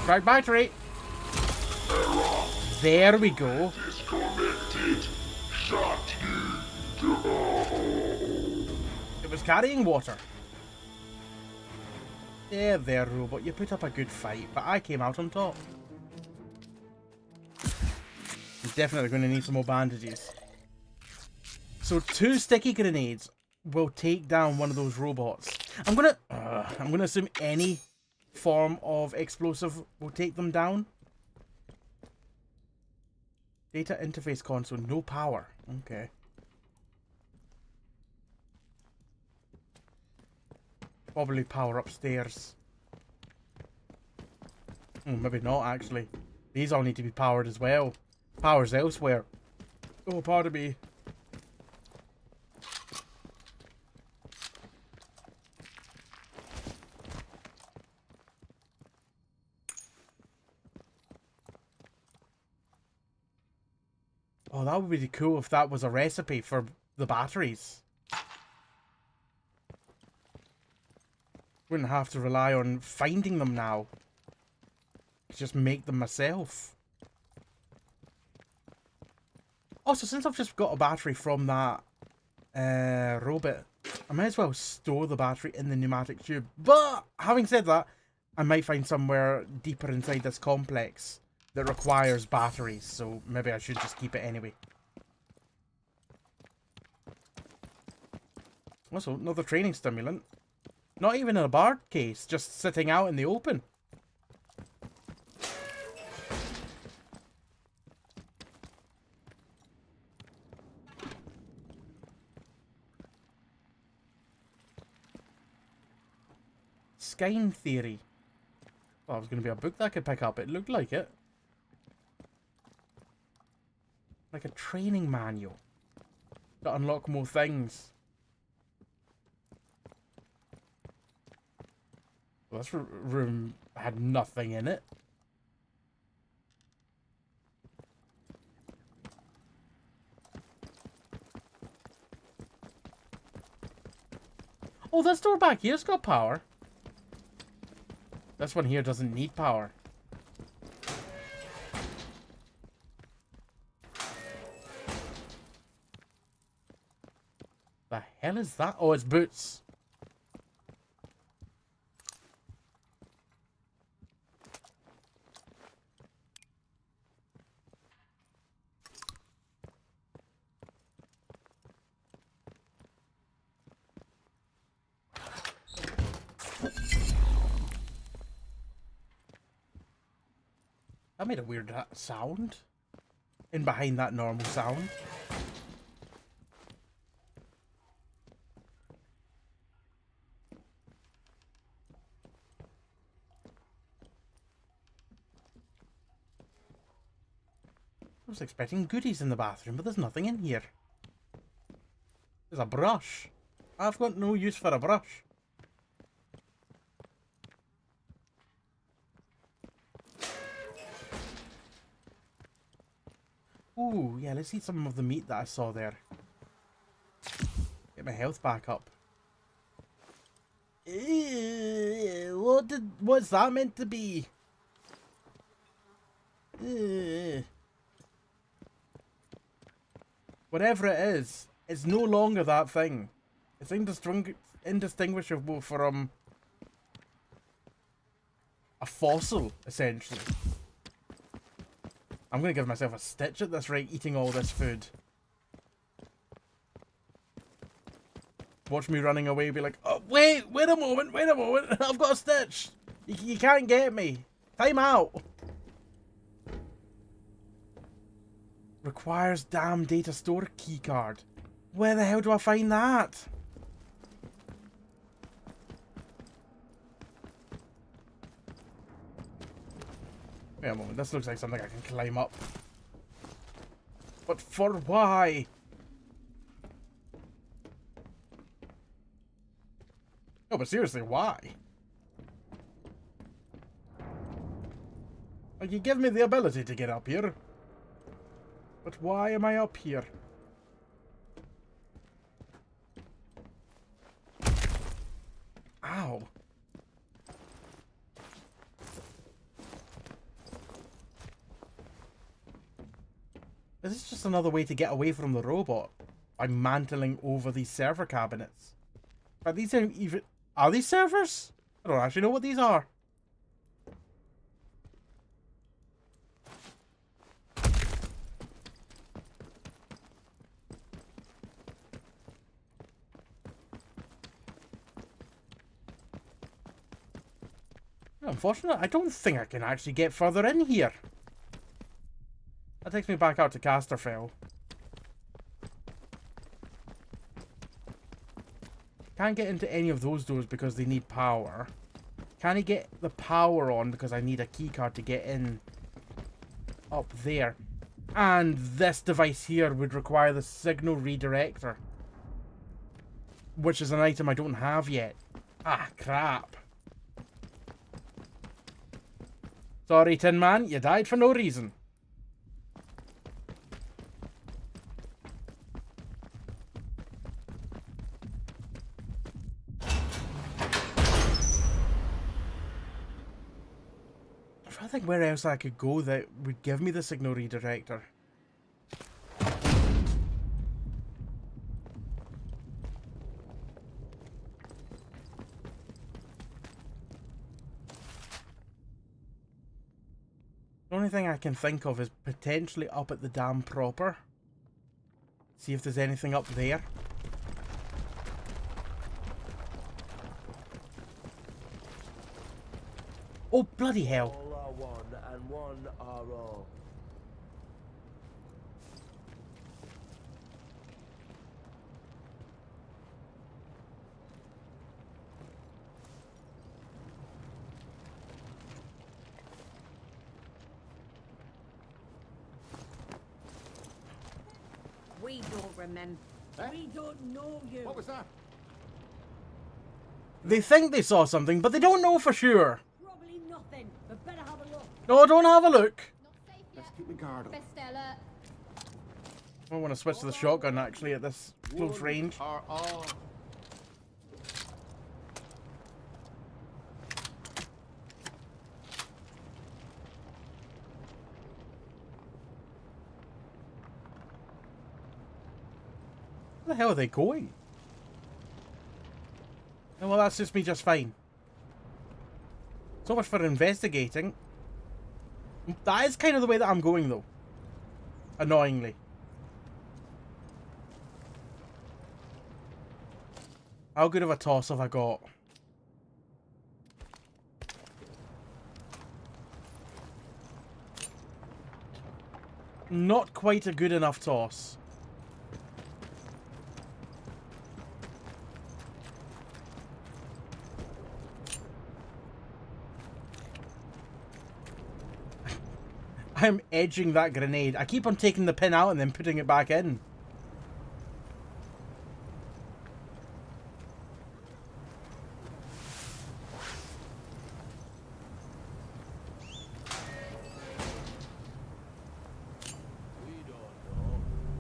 Right battery. There we go. It was carrying water. Yeah, there, robot. You put up a good fight, but I came out on top. I'm definitely going to need some more bandages. So 2 sticky grenades will take down one of those robots. I'm gonna assume any form of explosive will take them down. Data interface console, no power. Okay. Probably power upstairs. Maybe not, actually. These all need to be powered as well. Power's elsewhere. Oh, pardon me. Oh, that would be cool if that was a recipe for the batteries. Wouldn't have to rely on finding them now. Just make them myself. Also, since I've just got a battery from that robot, I might as well store the battery in the pneumatic tube. But having said that, I might find somewhere deeper inside this complex that requires batteries, so maybe I should just keep it anyway. Also, another training stimulant. Not even in a barred case, just sitting out in the open. Skein theory. Well, it was going to be a book that I could pick up. It looked like it. Like a training manual. To unlock more things. Well, this room had nothing in it. Oh, this door back here's got power. This one here doesn't need power. The hell is that? Oh, it's boots. That made a weird sound. In behind that normal sound. I was expecting goodies in the bathroom, but there's nothing in here. There's a brush. I've got no use for a brush. Ooh, yeah, let's eat some of the meat that I saw there. Get my health back up. What's that meant to be? Whatever it is, it's no longer that thing. It's indistinguishable from a fossil, essentially. I'm gonna give myself a stitch at this rate, eating all this food. Watch me running away, be like, oh, wait a moment, I've got a stitch. You can't get me. Time out. Requires damn data store keycard. Where the hell do I find that? Wait a moment, this looks like something I can climb up. But for why? No, but seriously, why? Like, you give me the ability to get up here. But why am I up here? Ow. Is this just another way to get away from the robot? By mantling over these server cabinets? But these aren't even... Are these servers? I don't actually know what these are. Unfortunately, I don't think I can actually get further in here. That takes me back out to Casterfell. Can't get into any of those doors because they need power. Can I get the power on because I need a keycard to get in up there? And this device here would require the signal redirector, which is an item I don't have yet. Ah, crap. Sorry, Tin Man, you died for no reason. I'm trying to think where else I could go that would give me the signal redirector. The only thing I can think of is potentially up at the dam proper. See if there's anything up there. Oh, bloody hell. All are one, and one are all. We don't remember. We don't know you. What was that? They think they saw something, but they don't know for sure. Probably nothing, but better have a look. No, don't have a look. Let's keep the guard up. I want to switch to the shotgun actually at this close range. Are all. Where the hell are they going? Oh, well, that's just me just fine. So much for investigating. That is kind of the way that I'm going, though. Annoyingly. How good of a toss have I got? Not quite a good enough toss. I'm edging that grenade. I keep on taking the pin out and then putting it back in.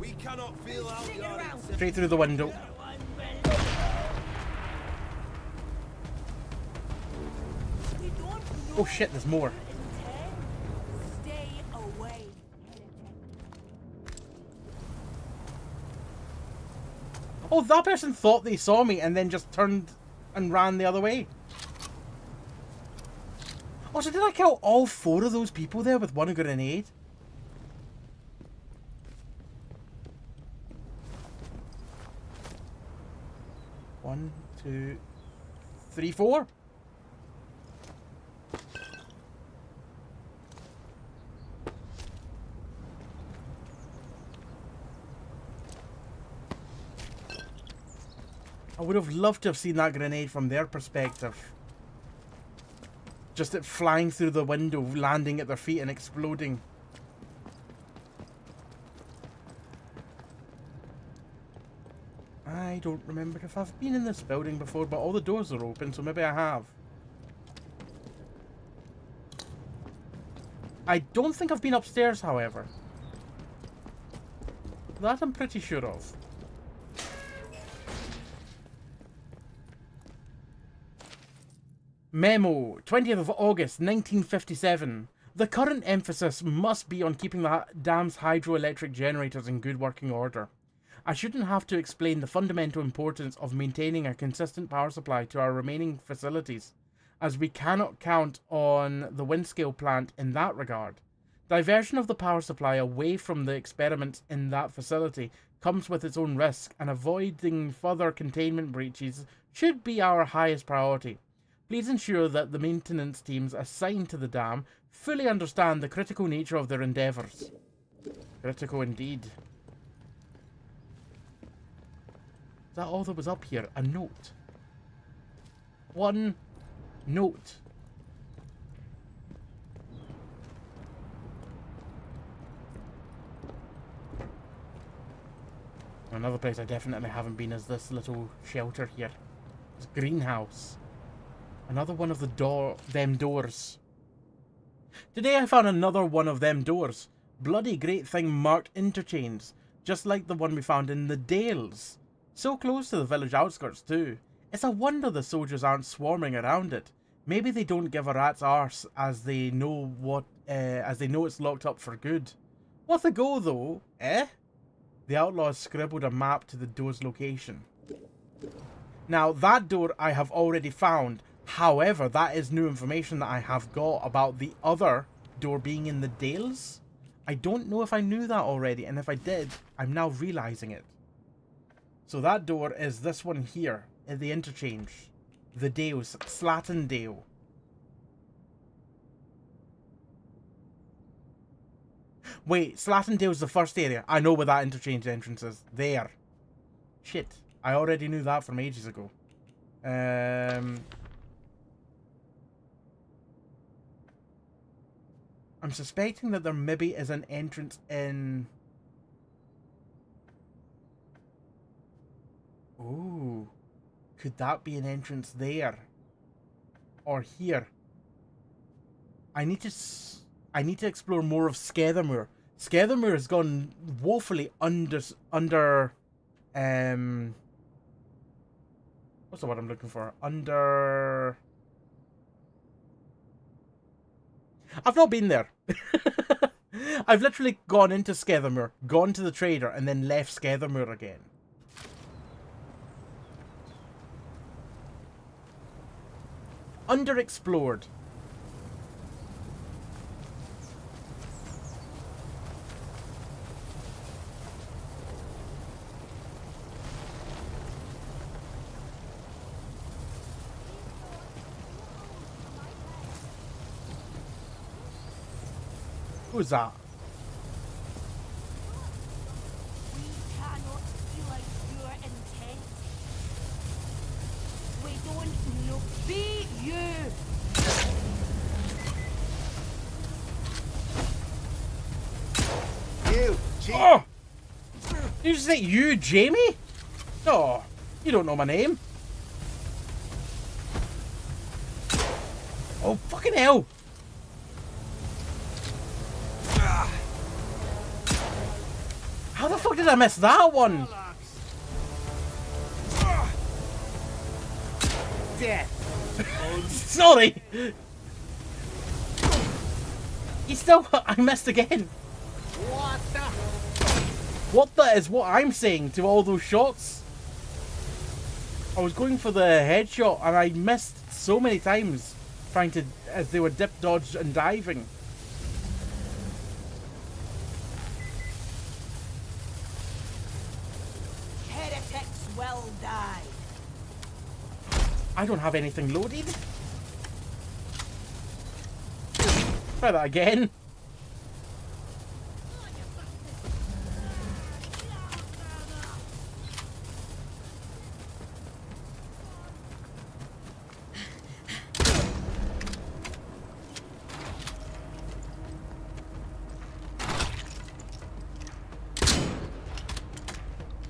We cannot feel out your Straight through the window. Oh shit, there's more. Oh, that person thought they saw me and then just turned and ran the other way. Oh, so did I kill all 4 of those people there with one grenade? 1, 2, 3, 4. I would have loved to have seen that grenade from their perspective. Just it flying through the window, landing at their feet and exploding. I don't remember if I've been in this building before, but all the doors are open, so maybe I have. I don't think I've been upstairs, however. That I'm pretty sure of. Memo, 20th of August, 1957. The current emphasis must be on keeping the dam's hydroelectric generators in good working order. I shouldn't have to explain the fundamental importance of maintaining a consistent power supply to our remaining facilities, as we cannot count on the Windscale plant in that regard. Diversion of the power supply away from the experiments in that facility comes with its own risk, and avoiding further containment breaches should be our highest priority. Please ensure that the maintenance teams assigned to the dam fully understand the critical nature of their endeavours. Critical indeed. Is that all that was up here? A note. One note. Another place I definitely haven't been is this little shelter here. This greenhouse. Another one of them doors. Today I found another one of them doors. Bloody great thing marked interchange. Just like the one we found in the Dales. So close to the village outskirts too. It's a wonder the soldiers aren't swarming around it. Maybe they don't give a rat's arse as they know it's locked up for good. What a go though, eh? The outlaws scribbled a map to the door's location. Now that door I have already found. However, that is new information that I have got about the other door being in the Dales. I don't know if I knew that already, and if I did, I'm now realizing it. So that door is this one here, at the interchange. The Dales, Slattendale. Wait, Slattendale's the first area. I know where that interchange entrance is. There. Shit. I already knew that from ages ago. I'm suspecting that there maybe is an entrance in... Ooh. Could that be an entrance there? Or here? I need to explore more of Skethermoor. Skethermoor has gone woefully under what's the word I'm looking for? I've not been there. I've literally gone into Skethermoor, gone to the trader, and then left Skethermoor again. Underexplored. Who's that? We cannot feel out your intent. We don't know. Be you. You, Jamie. Oh! Did you just say you, Jamie? Oh, you don't know my name. Oh, fucking hell. How the fuck did I miss that one? Death. Sorry. You still... I missed again. What the is what I'm saying to all those shots? I was going for the headshot and I missed so many times trying to... as they were dip, dodge and diving. Heretics will die. I don't have anything loaded. Try that again.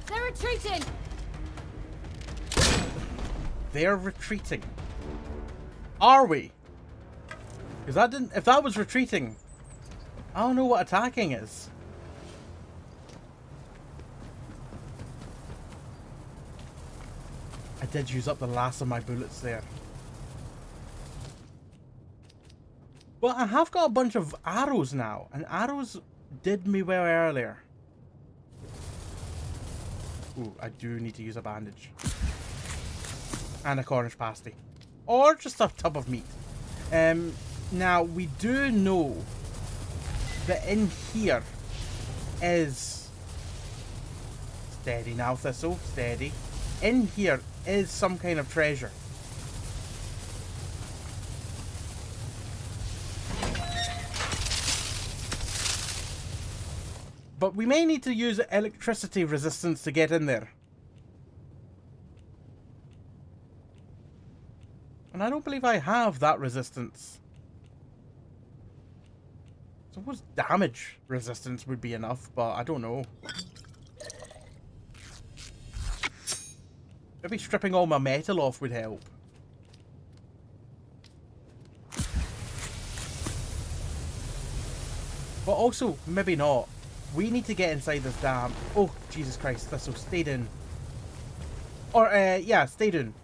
They're retreating. They're retreating. Are we? Because that didn't... if that was retreating, I don't know what attacking is. I did use up the last of my bullets there. But I have got a bunch of arrows now, and arrows did me well earlier. Ooh, I do need to use a bandage. And a Cornish pasty. Or just a tub of meat. Now, we do know that in here is... Steady now, Thistle. Steady. In here is some kind of treasure. we may need to use electricity resistance to get in there. And I don't believe I have that resistance. Suppose damage resistance would be enough, but I don't know. Maybe stripping all my metal off would help. But also, maybe not. We need to get inside this dam. Oh, Jesus Christ, Thistle, stay down. Or, yeah, stay down.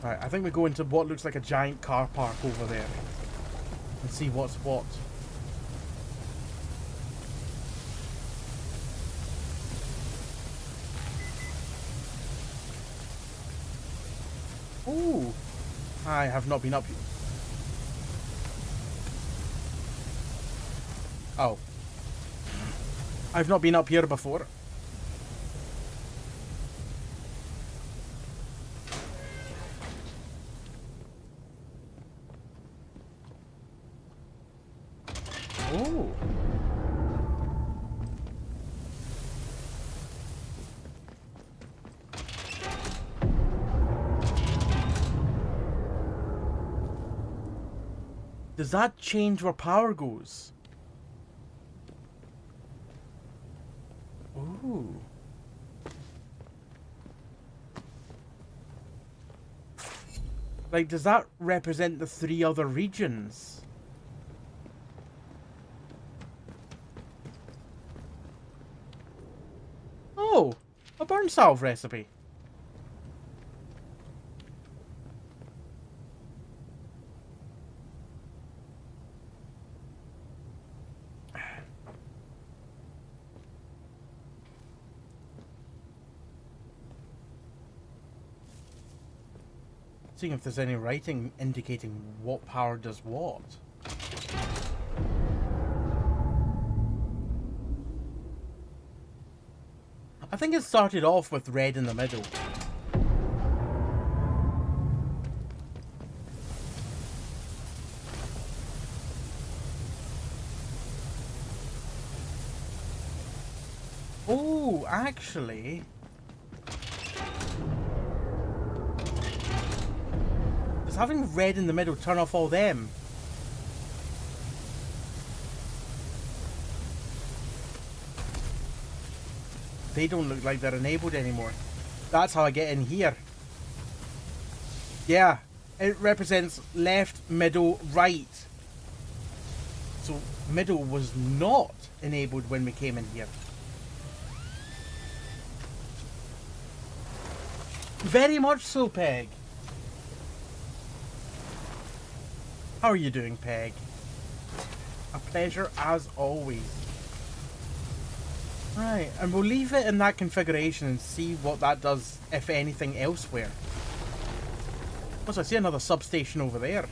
Right, I think we go into what looks like a giant car park over there. And see what's what. Ooh, I have not been up here. Oh. I've not been up here before. Oh. Does that change where power goes? Ooh. Like, does that represent the 3 other regions? Oh, a burn salve recipe. Seeing if there's any writing indicating what power does what. I think it started off with red in the middle. Oh, actually... does having red in the middle turn off all them? They don't look like they're enabled anymore. That's how I get in here. Yeah, it represents left, middle, right. So middle was not enabled when we came in here. Very much so, Peg. How are you doing, Peg? A pleasure as always. Right, and we'll leave it in that configuration and see what that does, if anything, elsewhere. Plus, I see another substation over there.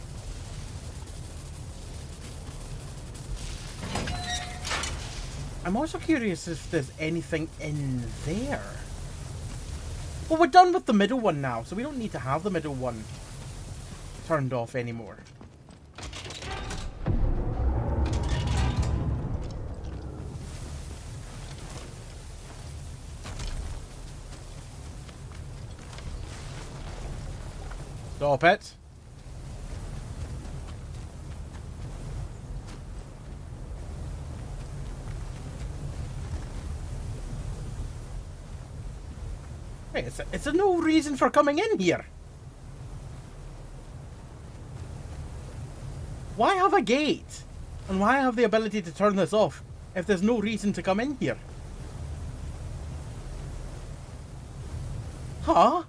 I'm also curious if there's anything in there. Well, we're done with the middle one now, so we don't need to have the middle one turned off anymore. Stop it. Hey, it's a no reason for coming in here. Why have a gate? And why have the ability to turn this off if there's no reason to come in here? Huh?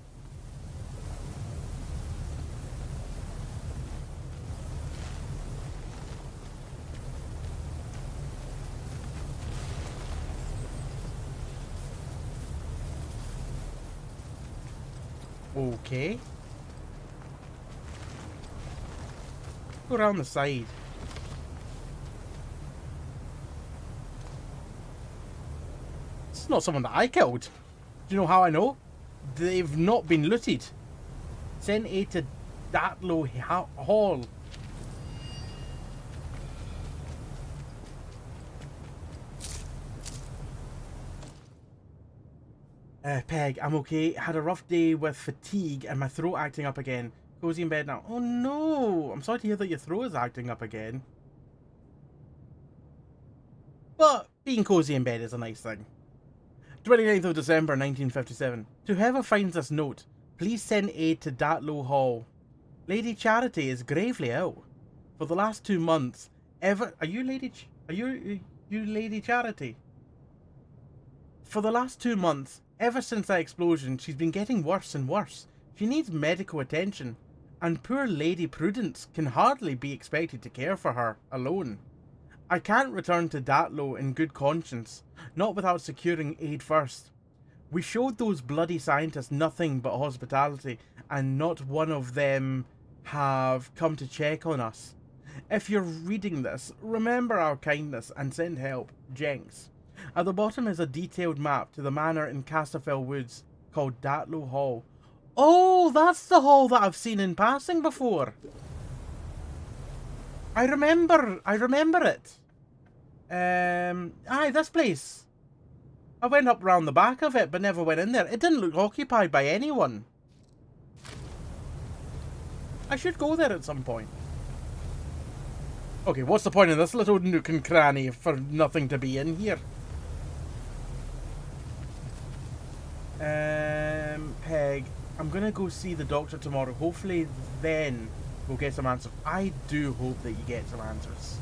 Okay. Go around the side. It's not someone that I killed. Do you know how I know? They've not been looted. Send aid to Datlow Hall. Peg, I'm okay. Had a rough day with fatigue and my throat acting up again. Cozy in bed now. Oh no! I'm sorry to hear that your throat is acting up again. But being cozy in bed is a nice thing. 29th of December 1957. To whoever finds this note, please send aid to Datlow Hall. Lady Charity is gravely ill. For the last 2 months, Are you Lady Charity? For the last 2 months, ever since that explosion, she's been getting worse and worse. She needs medical attention, and poor Lady Prudence can hardly be expected to care for her alone. I can't return to Datlow in good conscience, not without securing aid first. We showed those bloody scientists nothing but hospitality, and not one of them have come to check on us. If you're reading this, remember our kindness and send help. Jenks. At the bottom is a detailed map to the manor in Casterfell Woods called Datlow Hall. Oh, that's the hall that I've seen in passing before. I remember it. Aye, this place. I went up round the back of it, but never went in there. It didn't look occupied by anyone. I should go there at some point. Okay, what's the point of this little nook and cranny for nothing to be in here? Peg, I'm gonna go see the doctor tomorrow. Hopefully then we'll get some answers. I do hope that you get some answers.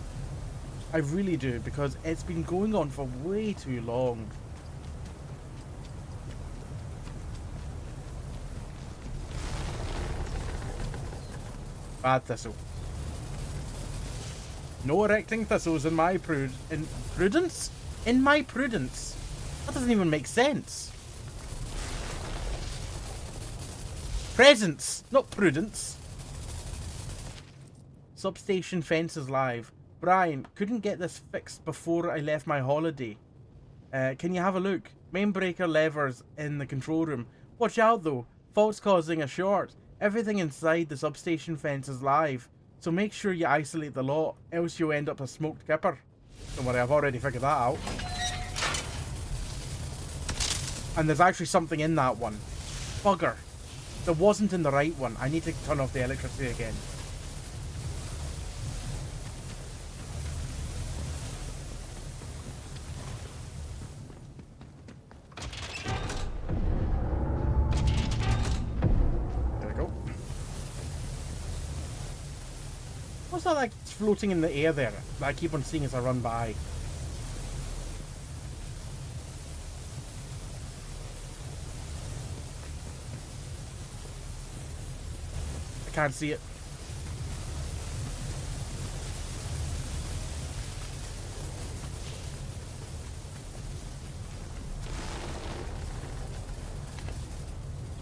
I really do, because it's been going on for way too long. Bad thistle. No erecting thistles in my prudence? In my prudence? That doesn't even make sense. Presence, not prudence. Substation fence is live. Brian, couldn't get this fixed before I left my holiday. Can you have a look? Main breaker levers in the control room. Watch out though, fault's causing a short. Everything inside the substation fence is live, so make sure you isolate the lot, else you'll end up a smoked kipper. Don't worry, I've already figured that out. And there's actually something in that one. Bugger. There wasn't in the right one. I need to turn off the electricity again. There we go. What's that like floating in the air there that I keep on seeing as I run by? Can't see it.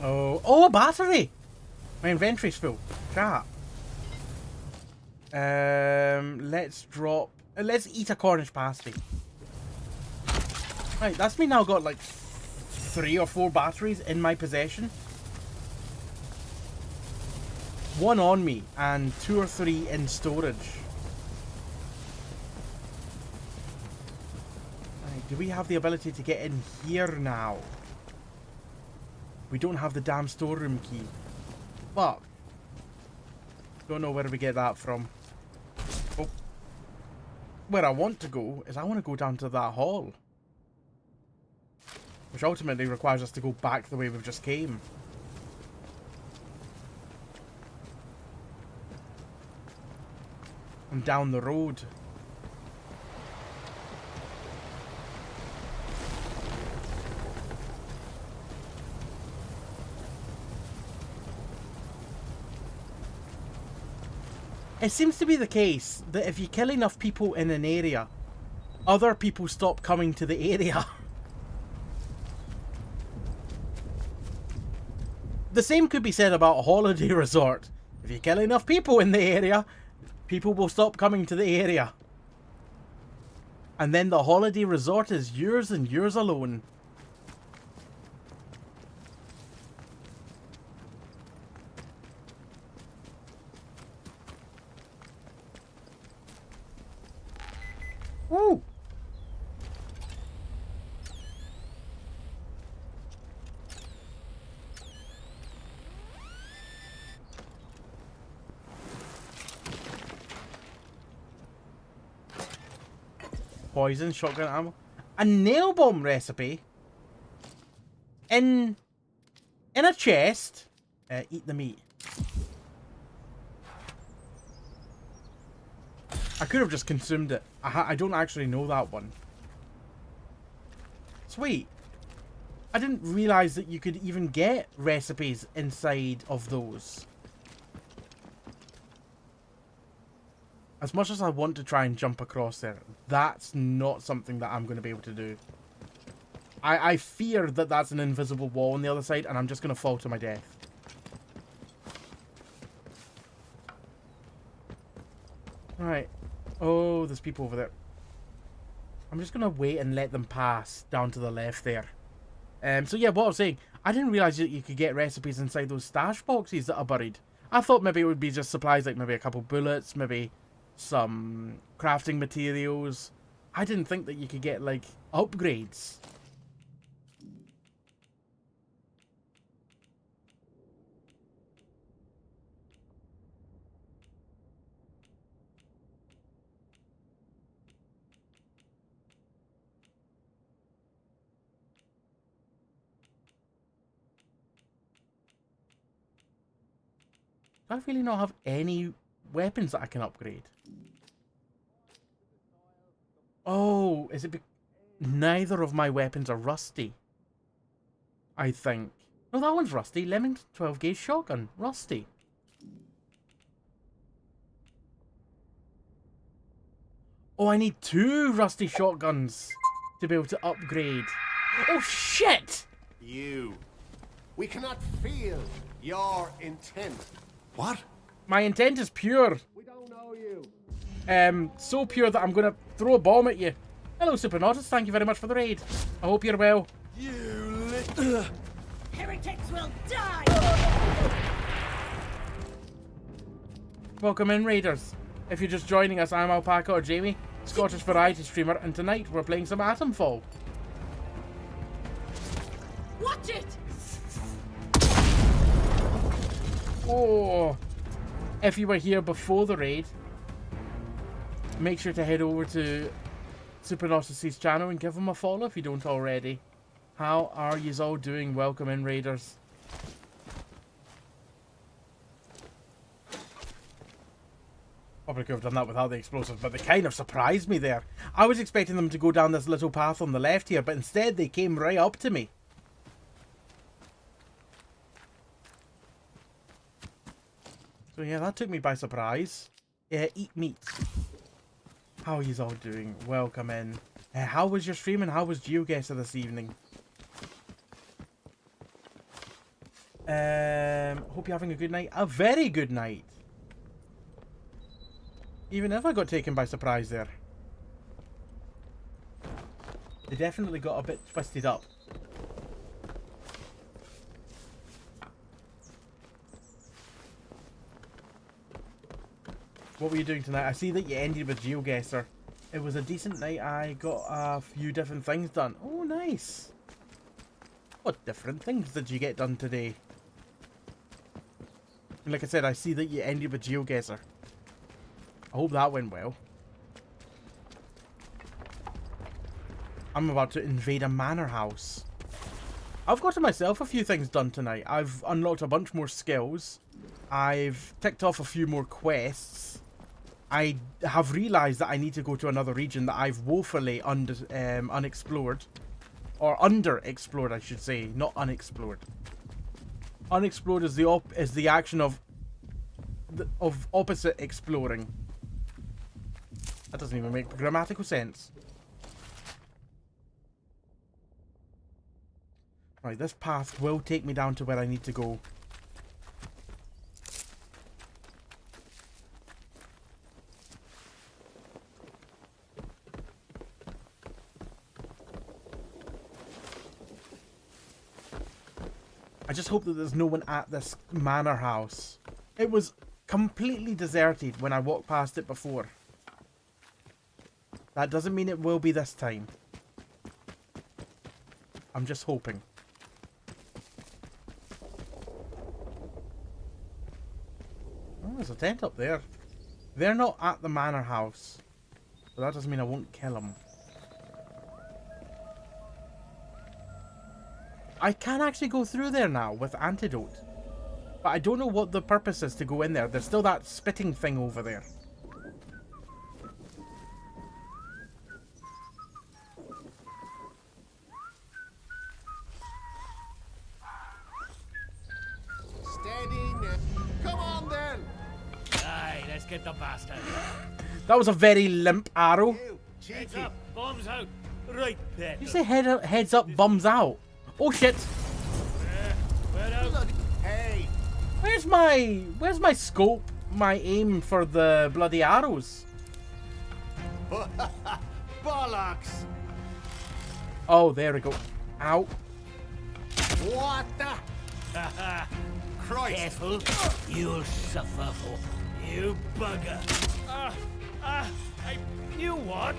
Oh, a battery! My inventory's full. Crap. Let's eat a Cornish pasty. Right, that's me now got like 3 or 4 batteries in my possession. 1 on me and 2 or 3 in storage. Right, do we have the ability to get in here now? We don't have the damn storeroom key. But don't know where we get that from. Oh. Where I want to go is I want to go down to that hall. Which ultimately requires us to go back the way we've just came. And down the road. It seems to be the case that if you kill enough people in an area, other people stop coming to the area. The same could be said about a holiday resort. If you kill enough people in the area, people will stop coming to the area. And then the holiday resort is yours and yours alone. Woo! Poison, shotgun ammo. A nail bomb recipe? In a chest? Eat the meat. I could have just consumed it. I don't actually know that one. Sweet. I didn't realize that you could even get recipes inside of those. As much as I want to try and jump across there, that's not something that I'm going to be able to do. I fear that that's an invisible wall on the other side, and I'm just going to fall to my death. Alright. Oh, there's people over there. I'm just going to wait and let them pass down to the left there. So yeah, what I was saying, I didn't realize that you could get recipes inside those stash boxes that are buried. I thought maybe it would be just supplies, like maybe a couple bullets, maybe some crafting materials. I didn't think that you could get, like, upgrades. Do I really not have any weapons that I can upgrade? Oh, is it neither of my weapons are rusty? I think. No, that one's rusty. Lemon 12 gauge shotgun. Rusty. Oh, I need 2 rusty shotguns to be able to upgrade. Oh, shit! You. We cannot feel your intent. What? My intent is pure. We don't know you. So pure that I'm going to throw a bomb at you. Hello, Supernautus. Thank you very much for the raid. I hope you're well. Heretics will die! Welcome in, Raiders. If you're just joining us, I'm Alpaca or Jamie, Scottish variety streamer, and tonight we're playing some Atomfall. Watch it! Oh, if you were here before the raid, make sure to head over to Supernautus' channel and give him a follow if you don't already. How are yous all doing? Welcome in, Raiders. Probably could have done that without the explosives, but they kind of surprised me there. I was expecting them to go down this little path on the left here, but instead they came right up to me. So yeah, that took me by surprise. Eat meat. How are yous all doing? Welcome in. How was your stream and how was GeoGuessr this evening? Hope you're having a good night. A very good night. Even if I got taken by surprise there. They definitely got a bit twisted up. What were you doing tonight? I see that you ended with GeoGuessr. It was a decent night. I got a few different things done. Oh, nice. What different things did you get done today? And like I said, I see that you ended with GeoGuessr. I hope that went well. I'm about to invade a manor house. I've gotten myself a few things done tonight. I've unlocked a bunch more skills. I've ticked off a few more quests. I have realised that I need to go to another region that I've woefully unexplored. Or underexplored, I should say, not unexplored. Unexplored is the action of opposite exploring. That doesn't even make grammatical sense. Right, this path will take me down to where I need to go. I just hope that there's no one at this manor house. It was completely deserted when I walked past it before. That doesn't mean it will be this time. I'm just hoping. Oh, there's a tent up there. They're not at the manor house. But that doesn't mean I won't kill them. I can actually go through there now with antidote. But I don't know what the purpose is to go in there. There's still that spitting thing over there. Steady now. Come on then. Aye, let's get the bastard. That was a very limp arrow. Heads up, bombs out. Right, pet. You say heads up, bums out. Oh shit. Hey. Where's my scope, my aim for the bloody arrows? Bollocks. Oh, there we go. Ow. What the? Christ. Careful. You'll suffer for you bugger. You what?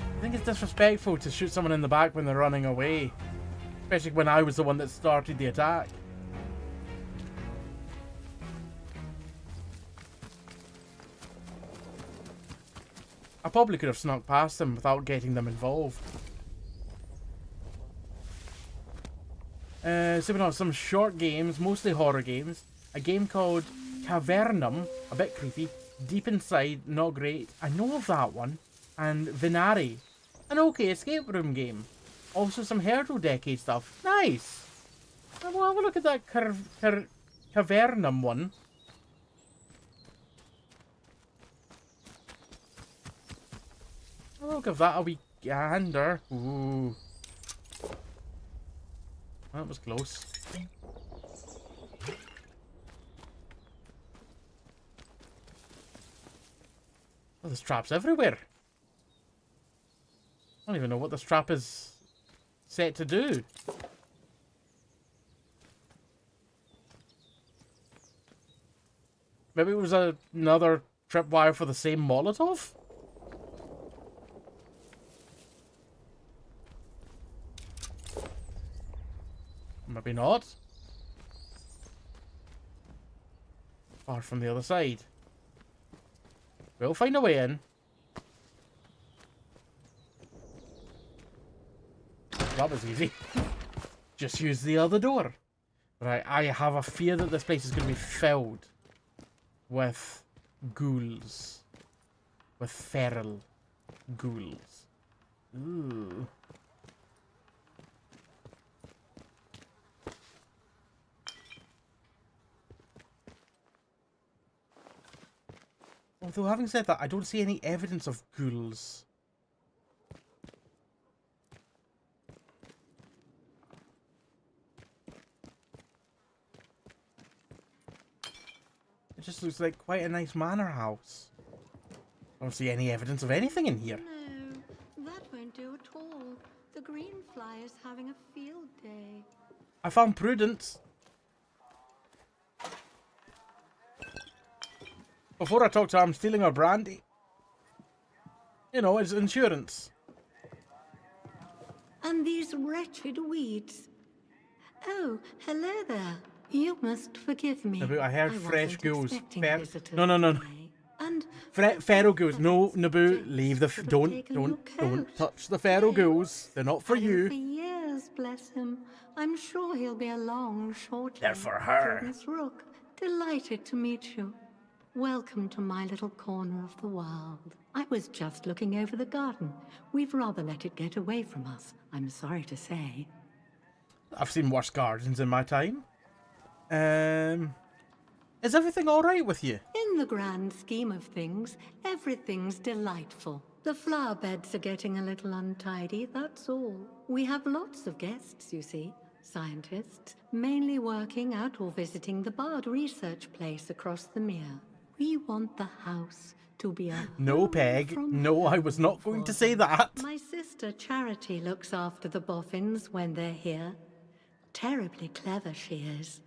I think it's disrespectful to shoot someone in the back when they're running away. Especially when I was the one that started the attack. I probably could have snuck past them without getting them involved. So we have some short games, mostly horror games. A game called Cavernum, a bit creepy. Deep Inside, not great. I know of that one. And Vinari, an okay escape room game. Also some Herdle Decade stuff. Nice! We'll have a look at that Cavernum one. I'll give that a wee gander. Ooh. That was close. Oh, there's traps everywhere. I don't even know what this trap is set to do. Maybe it was another tripwire for the same Molotov? Maybe not. Far from the other side. We'll find a way in. That was easy. Just use the other door. Right, I have a fear that this place is going to be filled with ghouls. With feral ghouls. Ooh. Although, having said that, I don't see any evidence of ghouls. It just looks like quite a nice manor house. I don't see any evidence of anything in here. No, that won't do at all. The green fly is having a field day. I found Prudence. Before I talk to her, I'm stealing her brandy. You know, it's insurance. And these wretched weeds. Oh, hello there. You must forgive me. Naboo, I heard fresh wasn't ghouls. expecting visitors No. today. And Feral ghouls. No, Naboo, leave the... Don't touch the feral ghouls. They're not for for you. years, bless him. I'm sure he'll be along shortly. They're for her. Prudence Rook, delighted to meet you. Welcome to my little corner of the world. I was just looking over the garden. We've rather let it get away from us, I'm sorry to say. I've seen worse gardens in my time. Is everything alright with you? In the grand scheme of things, everything's delightful. The flower beds are getting a little untidy, that's all. We have lots of guests, you see. Scientists, mainly working out or visiting the Bard research place across the mere. We want the house to be a No, Peg. No, I was not going to say that. My sister Charity looks after the boffins when they're here. Terribly clever she is.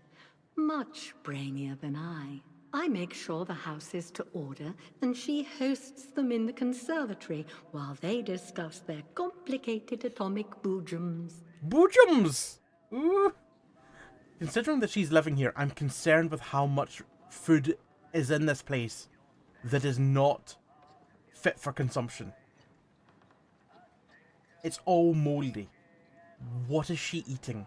Much brainier than I. I make sure the house is to order, and she hosts them in the conservatory while they discuss their complicated atomic boojums. Boojums! Ooh. Considering that she's living here, I'm concerned with how much food is in this place that is not fit for consumption. It's all moldy. What is she eating?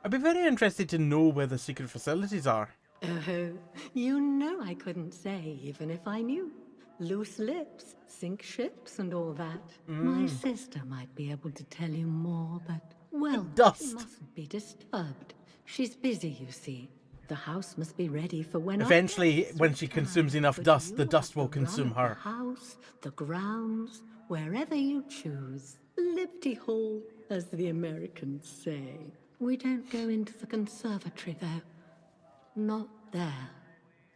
I'd be very interested to know where the secret facilities are. Oh, you know I couldn't say, even if I knew. Loose lips, sink ships, and all that. My sister might be able to tell you more, but, well, she mustn't be disturbed. She's busy, you see. The house must be ready for when... Eventually, when she consumes enough dust, the dust will consume her. The house, the grounds, wherever you choose. Liberty Hall, as the Americans say. We don't go into the conservatory, though. Not there.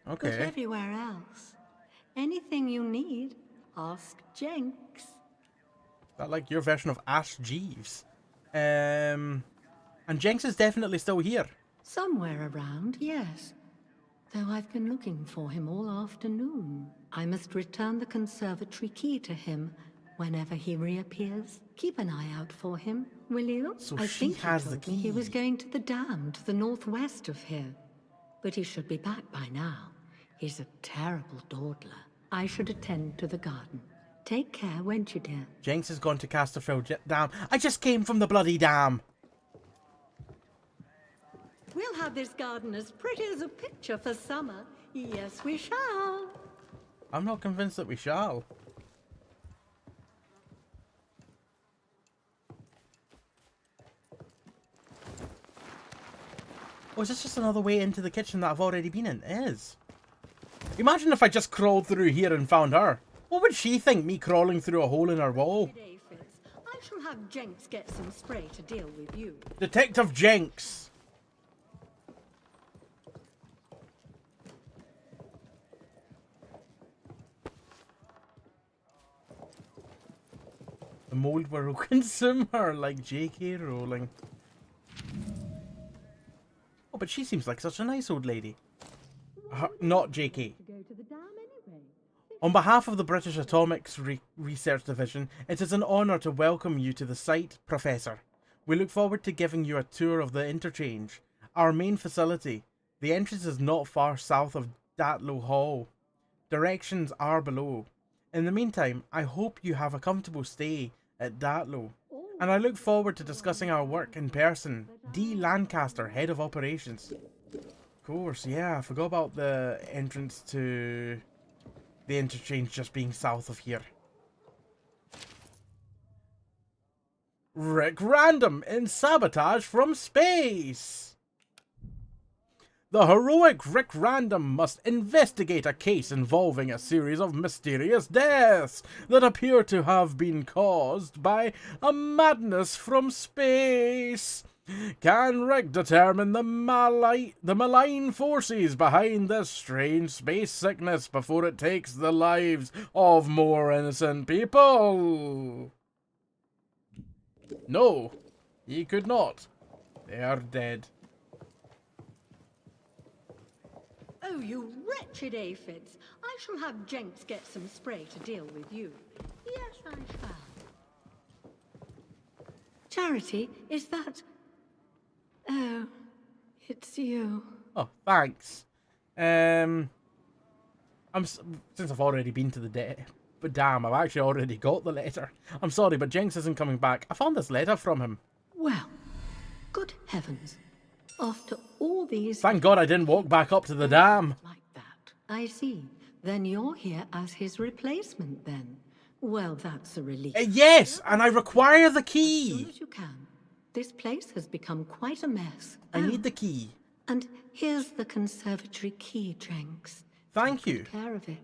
Okay. But everywhere else. Anything you need, ask Jenks. That like your version of Ask Jeeves. And Jenks is definitely still here. Somewhere around, yes. Though I've been looking for him all afternoon. I must return the conservatory key to him whenever he reappears. Keep an eye out for him, will you? So I she think has he the told me key. he was going to the dam to the northwest of here. But he should be back by now. He's a terrible dawdler. I should attend to the garden. Take care, won't you, dear? Jenks has gone to Casterfield Dam. I just came from the bloody dam. We'll have this garden as pretty as a picture for summer. Yes, we shall. I'm not convinced that we shall. Oh, is this just another way into the kitchen that I've already been in? It is. Imagine if I just crawled through here and found her. What would she think, me crawling through a hole in her wall? I shall have Jenks get some spray to deal with you. Detective Jenks. The mold will consume her like J.K. Rowling. Oh, but she seems like such a nice old lady. Not J.K. On behalf of the British Atomics Research Division, it is an honour to welcome you to the site, Professor. We look forward to giving you a tour of the interchange, our main facility. The entrance is not far south of Datlow Hall. Directions are below. In the meantime, I hope you have a comfortable stay at Datlow, and I look forward to discussing our work in person. D. Lancaster, Head of Operations. Of course, yeah, I forgot about the entrance to the interchange just being south of here. Rick Random in Sabotage from Space! The heroic Rick Random must investigate a case involving a series of mysterious deaths that appear to have been caused by a madness from space. Can Rick determine the malign forces behind this strange space sickness before it takes the lives of more innocent people? No, he could not. They are dead. Oh, you wretched aphids. I shall have Jenks get some spray to deal with you. Yes, I shall. Charity, is that... Oh, it's you. Oh, thanks. Since I've already been to the dam, I've actually already got the letter. I'm sorry, but Jenks isn't coming back. I found this letter from him. Well, good heavens. After all these... Thank God I didn't walk back up to the dam. Like that. I see. Then you're here as his replacement, then. Well, that's a relief. Yes, and I require the As key. soon as you can. This place has become quite a mess. I need the key. And here's the conservatory key, Jenks. Thank you. Take care of it.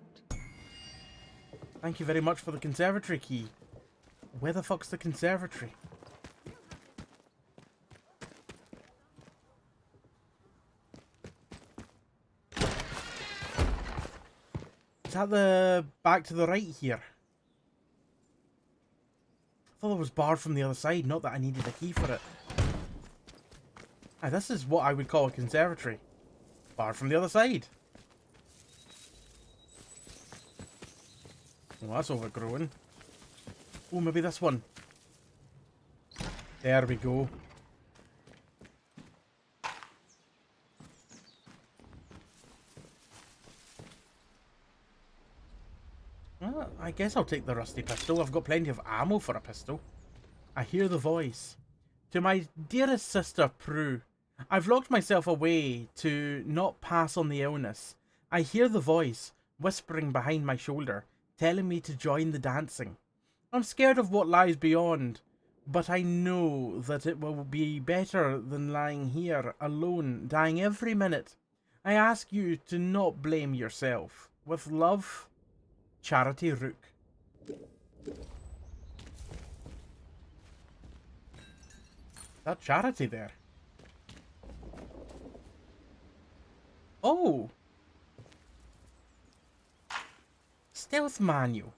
Thank you very much for the conservatory key. Where the fuck's the conservatory? Is that the back to the right here? thought it was barred from the other side, not that I needed a key for it. Aye, this is what I would call a conservatory. Barred from the other side. Well, that's overgrown. Oh, maybe this one. There we go. Well, I guess I'll take the rusty pistol. I've got plenty of ammo for a pistol. I hear the voice. To my dearest sister, Prue. I've locked myself away to not pass on the illness. I hear the voice, whispering behind my shoulder, telling me to join the dancing. I'm scared of what lies beyond, but I know that it will be better than lying here, alone, dying every minute. I ask you to not blame yourself. With love, Charity Rook. That Charity there? Oh! Stealth manual.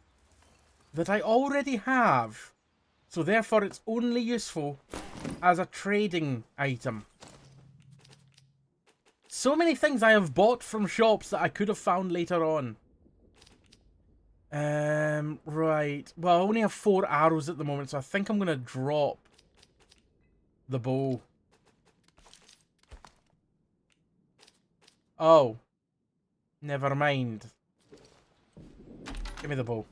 That I already have. So therefore it's only useful as a trading item. So many things I have bought from shops that I could have found later on. Right. Well, I only have 4 arrows at the moment, so I think I'm going to drop the bow. Oh. Never mind. Give me the bow.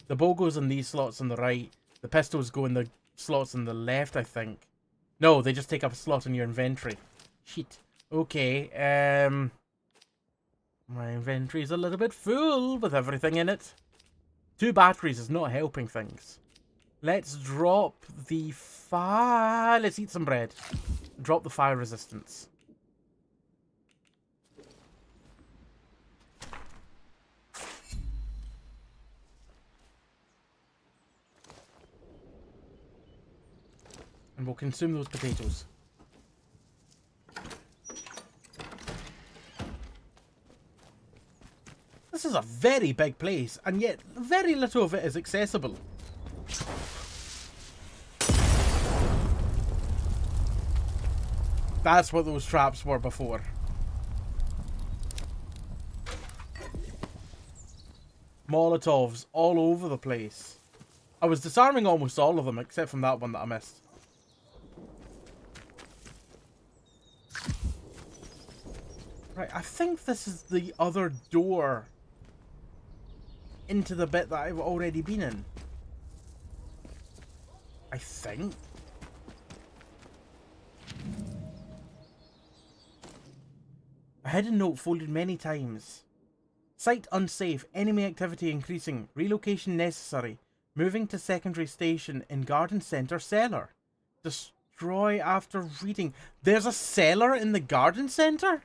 The bow goes in these slots on the right. The pistols go in the slots on the left, I think. No, they just take up a slot in your inventory. Shit. Okay, my inventory's a little bit full with everything in it. 2 batteries is not helping things. Let's drop the fire. Let's eat some bread. Drop the fire resistance. And we'll consume those potatoes. This is a very big place, and yet very little of it is accessible. That's what those traps were before. Molotovs all over the place. I was disarming almost all of them, except from that one that I missed. Right, I think this is the other door into the bit that I've already been in. I think. A hidden note folded many times. Site unsafe, enemy activity increasing, relocation necessary, moving to secondary station in garden center cellar. Destroy after reading. There's a cellar in the garden center?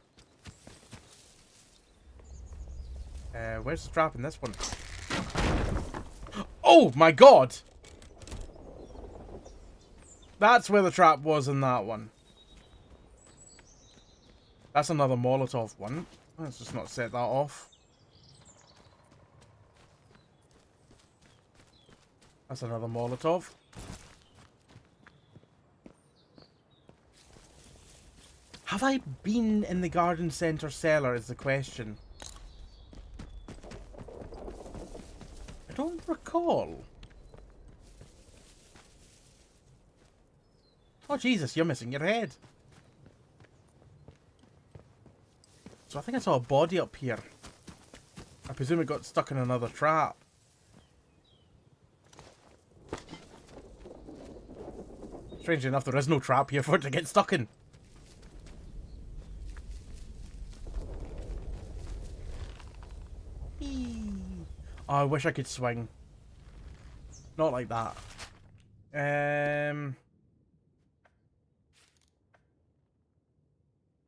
Where's the trap in this one? Oh my god! That's where the trap was in that one. That's another Molotov one. Let's just not set that off. That's another Molotov. Have I been in the garden center cellar is the question. I don't recall. Oh Jesus, you're missing your head. So I think I saw a body up here. I presume it got stuck in another trap. Strangely enough, there is no trap here for it to get stuck in. Oh, I wish I could swing. Not like that.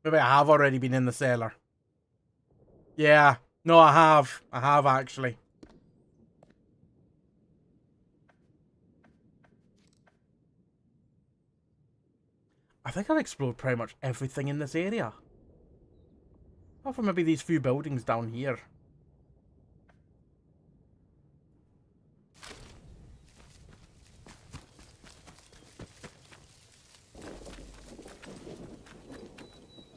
Maybe I have already been in the cellar. Yeah. No, I have. I have, actually. I think I've explored pretty much everything in this area. Apart from maybe these few buildings down here.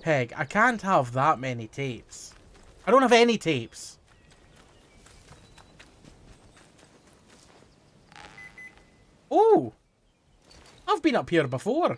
Peg, I can't have that many tapes. I don't have any tapes. Oh! I've been up here before.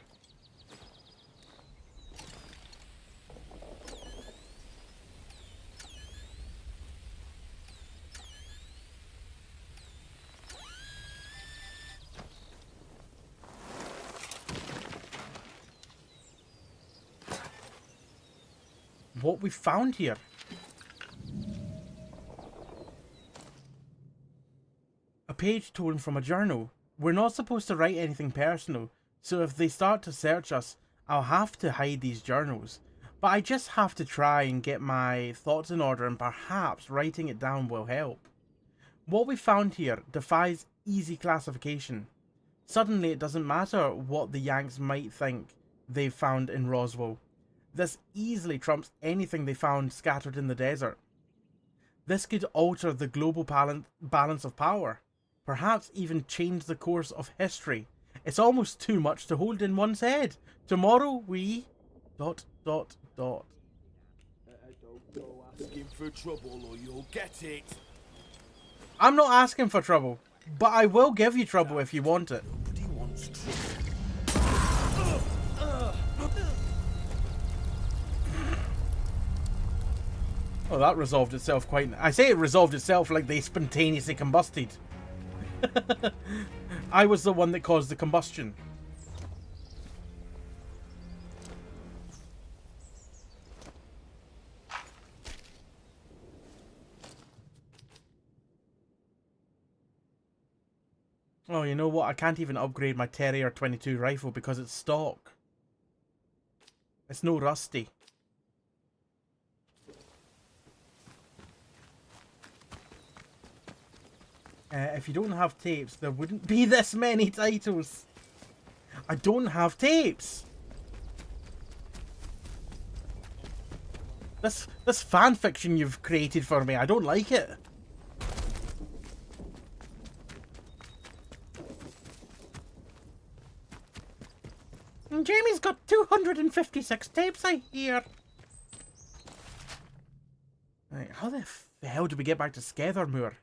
What we found here. A page torn from a journal. We're not supposed to write anything personal, so if they start to search us, I'll have to hide these journals. But I just have to try and get my thoughts in order, and perhaps writing it down will help. What we found here defies easy classification. Suddenly it doesn't matter what the Yanks might think they've found in Roswell. This easily trumps anything they found scattered in the desert. This could alter the global balance of power. Perhaps even change the course of history. It's almost too much to hold in one's head. Tomorrow we... ... Don't go asking for trouble or you'll get it. I'm not asking for trouble, but I will give you trouble if you want it. Nobody wants trouble. Oh, that resolved itself quite... I say it resolved itself like they spontaneously combusted. I was the one that caused the combustion. Oh, you know what? I can't even upgrade my Terrier 22 rifle because it's stock. It's no rusty. If you don't have tapes, there wouldn't be this many titles. I don't have tapes. This fan fiction you've created for me, I don't like it. And Jamie's got 256 tapes, I hear. Right, how the hell do we get back to Scathermoor?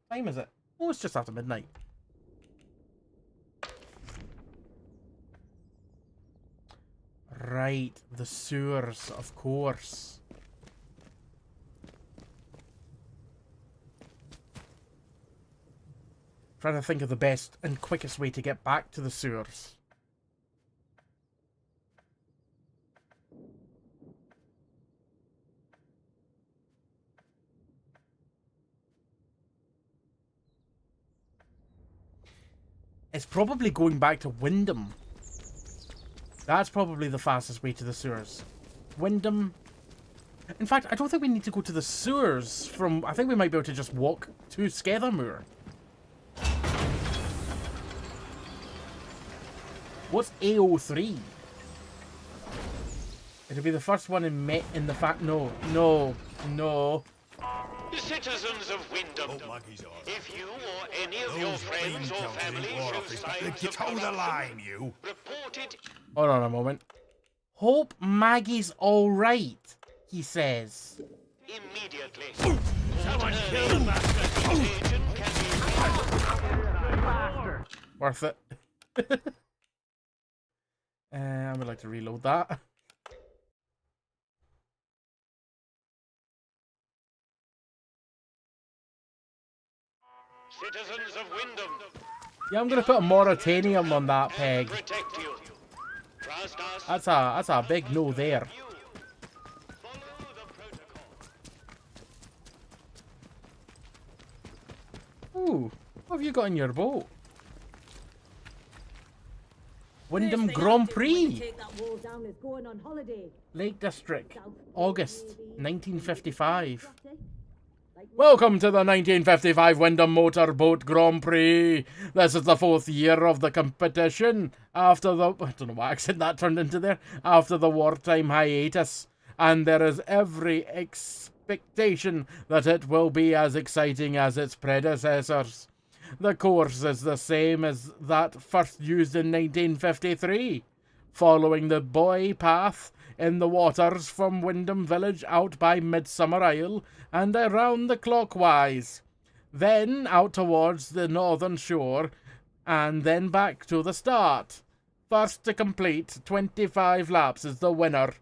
What time is it? Oh, it's just after midnight. Right, the sewers, of course. Trying to think of the best and quickest way to get back to the sewers. It's probably going back to Wyndham. That's probably the fastest way to the sewers. Wyndham. In fact, I don't think we need to go to the sewers from... I think we might be able to just walk to Scathermoor. What's AO3? It'll be the first one in the fact... No. Citizens of Wyndham, if you or any of your friends or family show signs of corruption, report it. Hold on a moment. Hope Maggie's alright, he says. Immediately. Someone kill the bastard. Agent can be... Worth it. I would like to reload that. Citizens of Wyndham. Yeah, I'm gonna put a moratorium on that, Peg. That's a big no there. Ooh, what have you got in your boat? Wyndham Grand Prix. Lake District, August 1955. Welcome to the 1955 Wyndham Motorboat Grand Prix. This is the 4th year of the competition after the... I don't know what accent that turned into there. After the wartime hiatus. And there is every expectation that it will be as exciting as its predecessors. The course is the same as that first used in 1953. following the buoy path in the waters from Wyndham Village out by Midsummer Isle and around the clockwise, then out towards the northern shore, and then back to the start. First to complete 25 laps is the winner.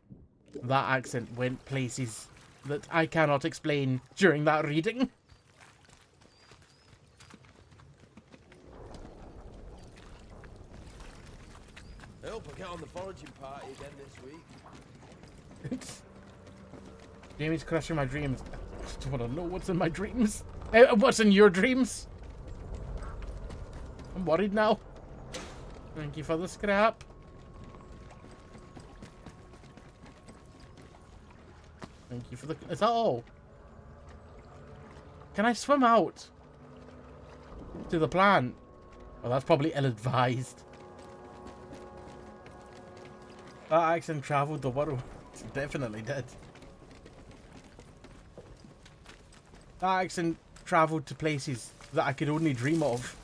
That accent went places that I cannot explain during that reading. I hope I get on the foraging party again this week. Jamie's crushing my dreams. I don't want to know what's in my dreams. What's in your dreams? I'm worried now. Thank you for the scrap. Thank you for the... Is that all? Can I swim out to the plant? Well, that's probably ill-advised. That accent travelled the world. It definitely did. That accent travelled to places that I could only dream of.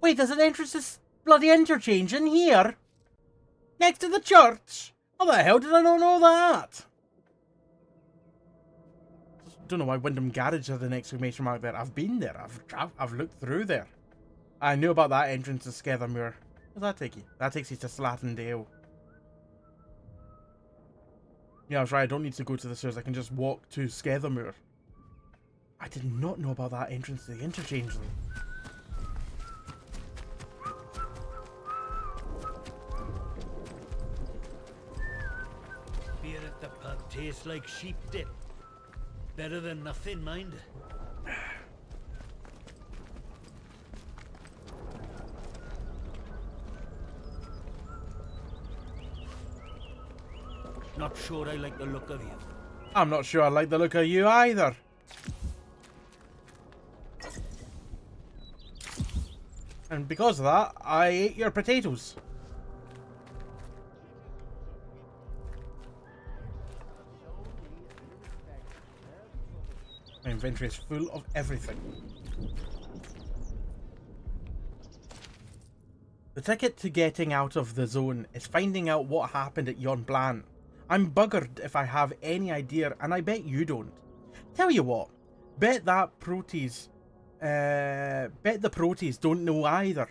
Wait, there's an entrance to this bloody interchange in here? Next to the church? How the hell did I not know that? Don't know why Wyndham Garage had an exclamation mark there. I've been there. I've looked through there. I knew about that entrance to Skethermuir. Where does that take you? That takes you to Slatondale. Yeah, I was right. I don't need to go to the stairs. I can just walk to Skethermuir. I did not know about that entrance to the interchange though. Beer at the pub tastes like sheep dip. Better than nothing, mind. Not sure I like the look of you. I'm not sure I like the look of you either. And because of that, I ate your potatoes. My inventory is full of everything. The ticket to getting out of the zone is finding out what happened at yon plant. I'm buggered if I have any idea, and I bet you don't. Tell you what, bet the Proteus don't know either.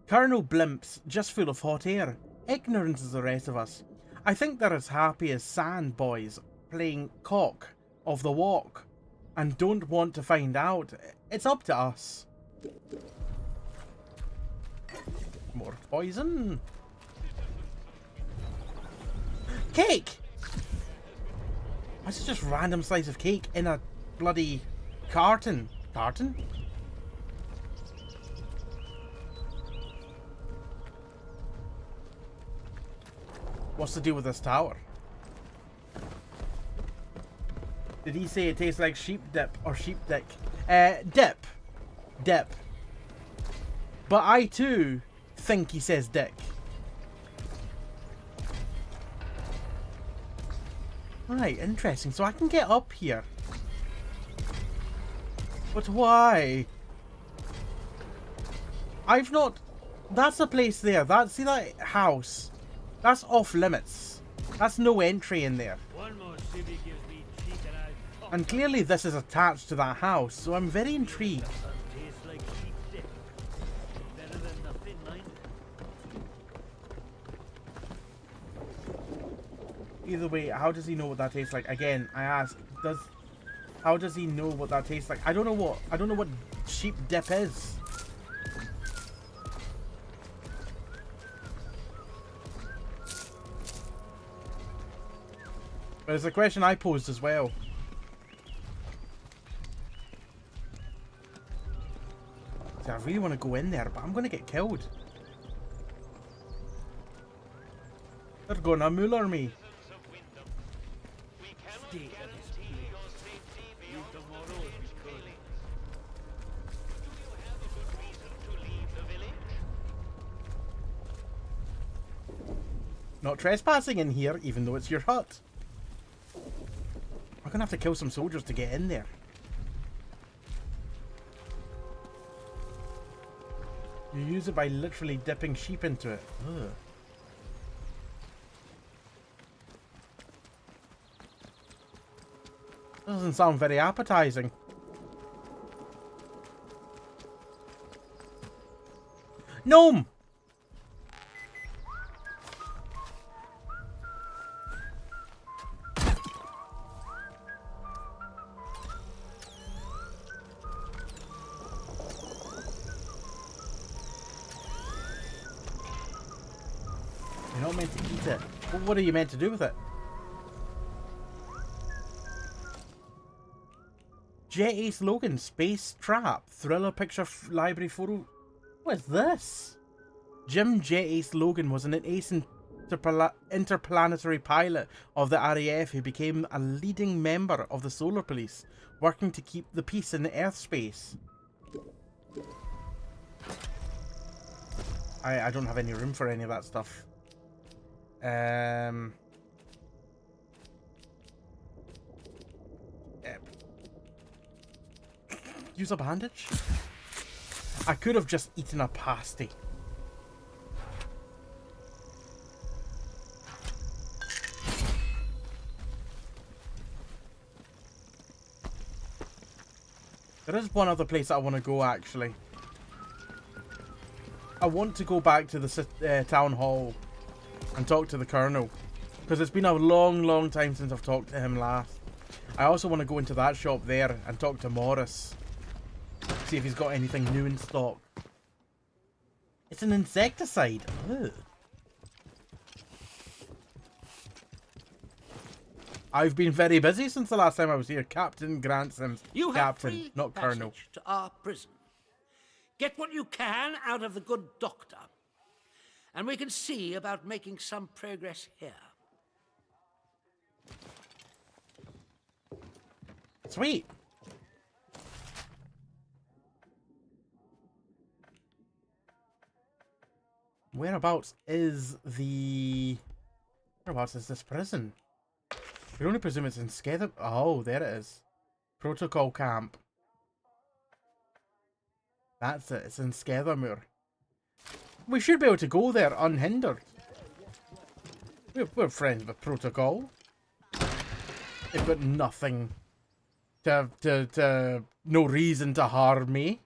Colonel Blimp's just full of hot air, ignorance as the rest of us. I think they're as happy as sand boys playing cock of the walk, and don't want to find out. It's up to us. More poison. Cake! What's just random slice of cake in a bloody carton? Carton? What's the deal with this tower? Did he say it tastes like sheep dip or sheep dick? Dip. Dip. But I too think he says dick. Right, interesting. So I can get up here. But why? I've not... That's a place there. See that house? That's off limits. That's no entry in there. One more civvy gives me cheek and I'll... And clearly this is attached to that house, so I'm very intrigued. Tastes like sheep dip. Better than nothing, mind. Either way, how does he know what that tastes like? Again, I ask, how does he know what that tastes like? I don't know what sheep dip is. But it's a question I posed as well. See, I really want to go in there, but I'm going to get killed. They're going to Muller me. Not trespassing in here, even though it's your hut. We're going to have to kill some soldiers to get in there. You use it by literally dipping sheep into it. Ugh. Doesn't sound very appetizing. Gnome! You're not meant to eat it. Well, what are you meant to do with it? Jet Ace Logan, Space Trap, Thriller Picture Library Photo. What is this? Jim Jet Ace Logan was an ace interplanetary pilot of the RAF who became a leading member of the Solar Police, working to keep the peace in the Earth space. I don't have any room for any of that stuff. Use a bandage? I could have just eaten a pasty. There is one other place I want to go, actually. I want to go back to the town hall and talk to the colonel, because it's been a long time since I've talked to him last. I also want to go into that shop there and talk to Morris, see if he's got anything new in stock. It's an insecticide. Ugh. I've been very busy since the last time I was here. Captain Grant Sims. You have Captain, free not Colonel. passage to our prison. Get what you can out of the good doctor, and we can see about making some progress here. Sweet. Whereabouts is this prison? We only presume it's in Skether. Oh, there it is. Protocol camp. That's it. It's in Skethermoor. We should be able to go there unhindered. We're friends with Protocol. They've got nothing no reason to harm me.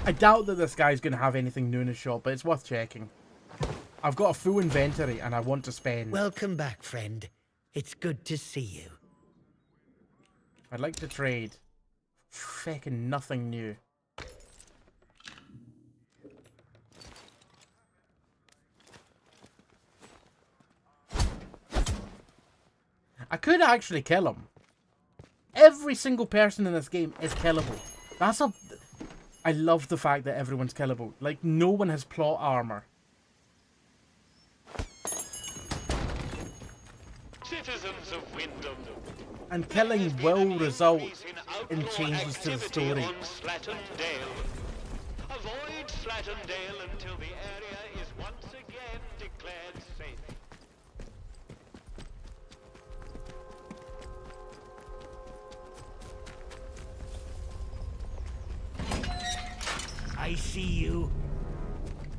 I doubt that this guy's going to have anything new in his shop, but it's worth checking. I've got a full inventory and I want to spend. Welcome back, friend. It's good to see you. I'd like to trade. Feckin' nothing new. I could actually kill him. Every single person in this game is killable. I love the fact that everyone's killable. Like, no one has plot armor. Citizens of Wyndham. And killing will result in changes to the story. On Slattern Dale. Avoid Slattern Dale until the area is once again declared safe. I see you.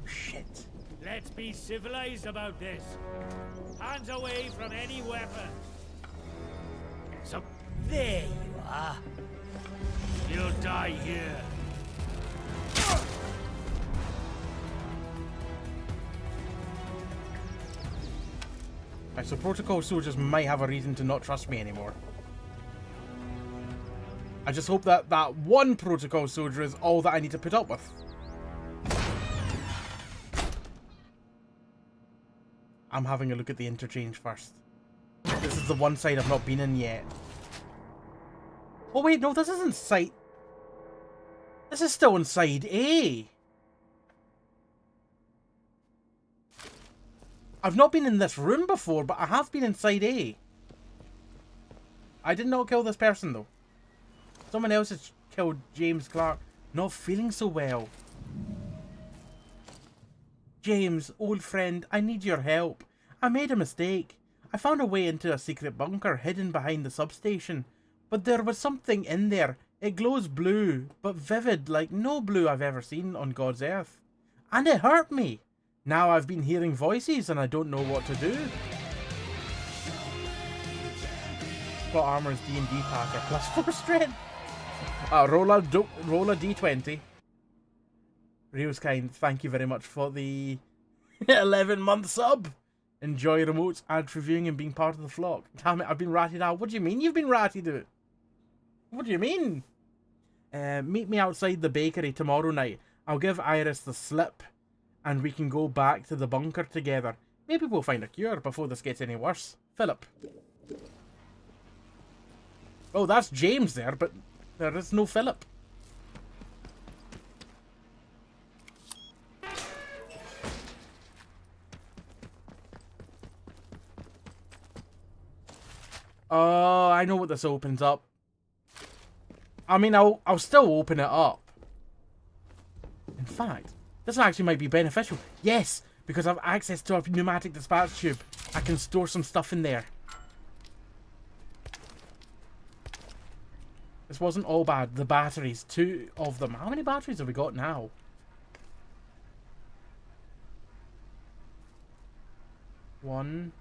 Shit. Let's be civilized about this. Hands away from any weapons. So, there you are. You'll die here. Right, so Protocol soldiers might have a reason to not trust me anymore. I just hope that that one Protocol soldier is all that I need to put up with. I'm having a look at the interchange first. is the one side I've not been in yet. Oh wait, no, this isn't side... This is still in side A. I've not been in this room before, but I have been in side A. I did not kill this person, though. Someone else has killed James Clark. Not feeling so well. James, old friend, I need your help. I made a mistake. I found a way into a secret bunker hidden behind the substation. But there was something in there. It glows blue, but vivid like no blue I've ever seen on God's earth. And it hurt me. Now I've been hearing voices and I don't know what to do. What armor's D&D packer? +4 strength. Roll a d20. Real's kind, thank you very much for the 11-month sub. Enjoy remotes, ad reviewing, and being part of the flock. Damn it, I've been ratted out. What do you mean you've been ratted out? What do you mean? Meet me outside the bakery tomorrow night. I'll give Iris the slip, and we can go back to the bunker together. Maybe we'll find a cure before this gets any worse. Philip. Oh, that's James there, but there is no Philip. Oh, I know what this opens up. I mean, I'll still open it up. In fact, this actually might be beneficial. Yes, because I have access to a pneumatic dispatch tube. I can store some stuff in there. This wasn't all bad. The batteries, 2 of them. How many batteries have we got now? One,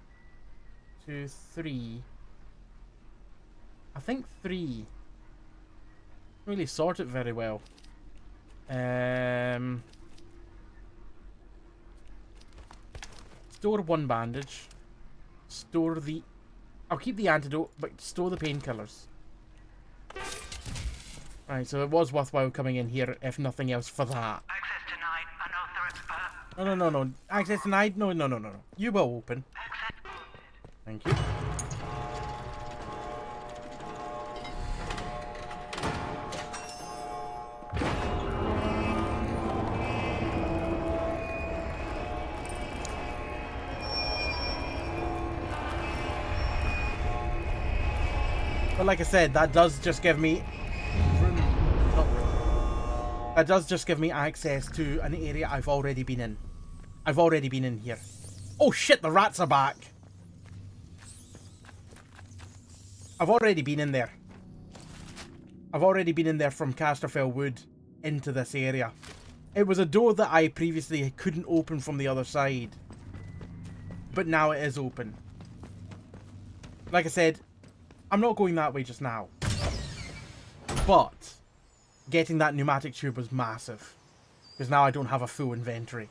2, 3. I think 3. Really sort it very well. Store 1 bandage. Store the... I'll keep the antidote, but store the painkillers. Right, so it was worthwhile coming in here, if nothing else, for that. Access denied. No. Access denied? No. You will open. Thank you. But like I said, that does just give me... That does just give me access to an area I've already been in. I've already been in here. Oh shit, the rats are back! I've already been in there. I've already been in there from Casterfell Wood into this area. It was a door that I previously couldn't open from the other side. But now it is open. Like I said, I'm not going that way just now. But getting that pneumatic tube was massive. Because now I don't have a full inventory.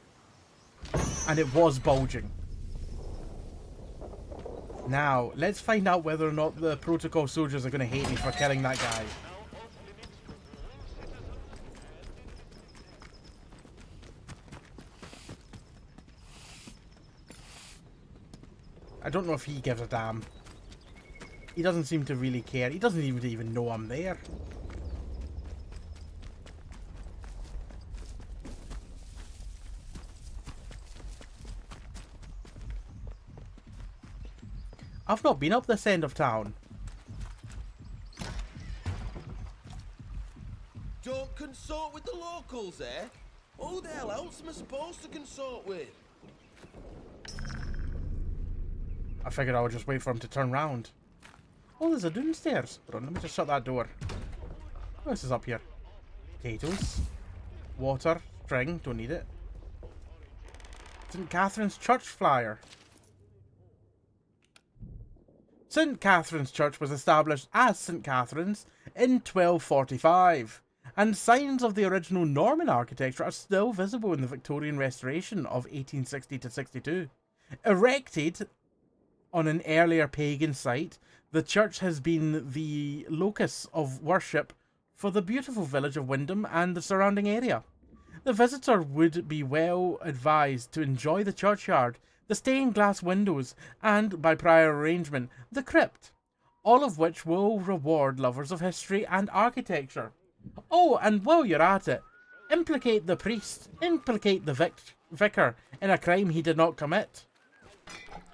And it was bulging. Now, let's find out whether or not the protocol soldiers are going to hate me for killing that guy. I don't know if he gives a damn. He doesn't seem to really care. He doesn't even know I'm there. I've not been up this end of town. Don't consort with the locals, eh? Who the hell else am I supposed to consort with? I figured I would just wait for him to turn round. Oh, there's a downstairs. Hold on, let me just shut that door. What else is up here? Potatoes. Water. String. Don't need it. St. Catherine's Church flyer. St. Catherine's Church was established as St. Catherine's in 1245, and signs of the original Norman architecture are still visible in the Victorian restoration of 1860 to 62. Erected on an earlier pagan site, the church has been the locus of worship for the beautiful village of Windham and the surrounding area. The visitor would be well advised to enjoy the churchyard, the stained glass windows, and, by prior arrangement, the crypt, all of which will reward lovers of history and architecture. Oh, and while you're at it, implicate the priest, implicate the vicar in a crime he did not commit.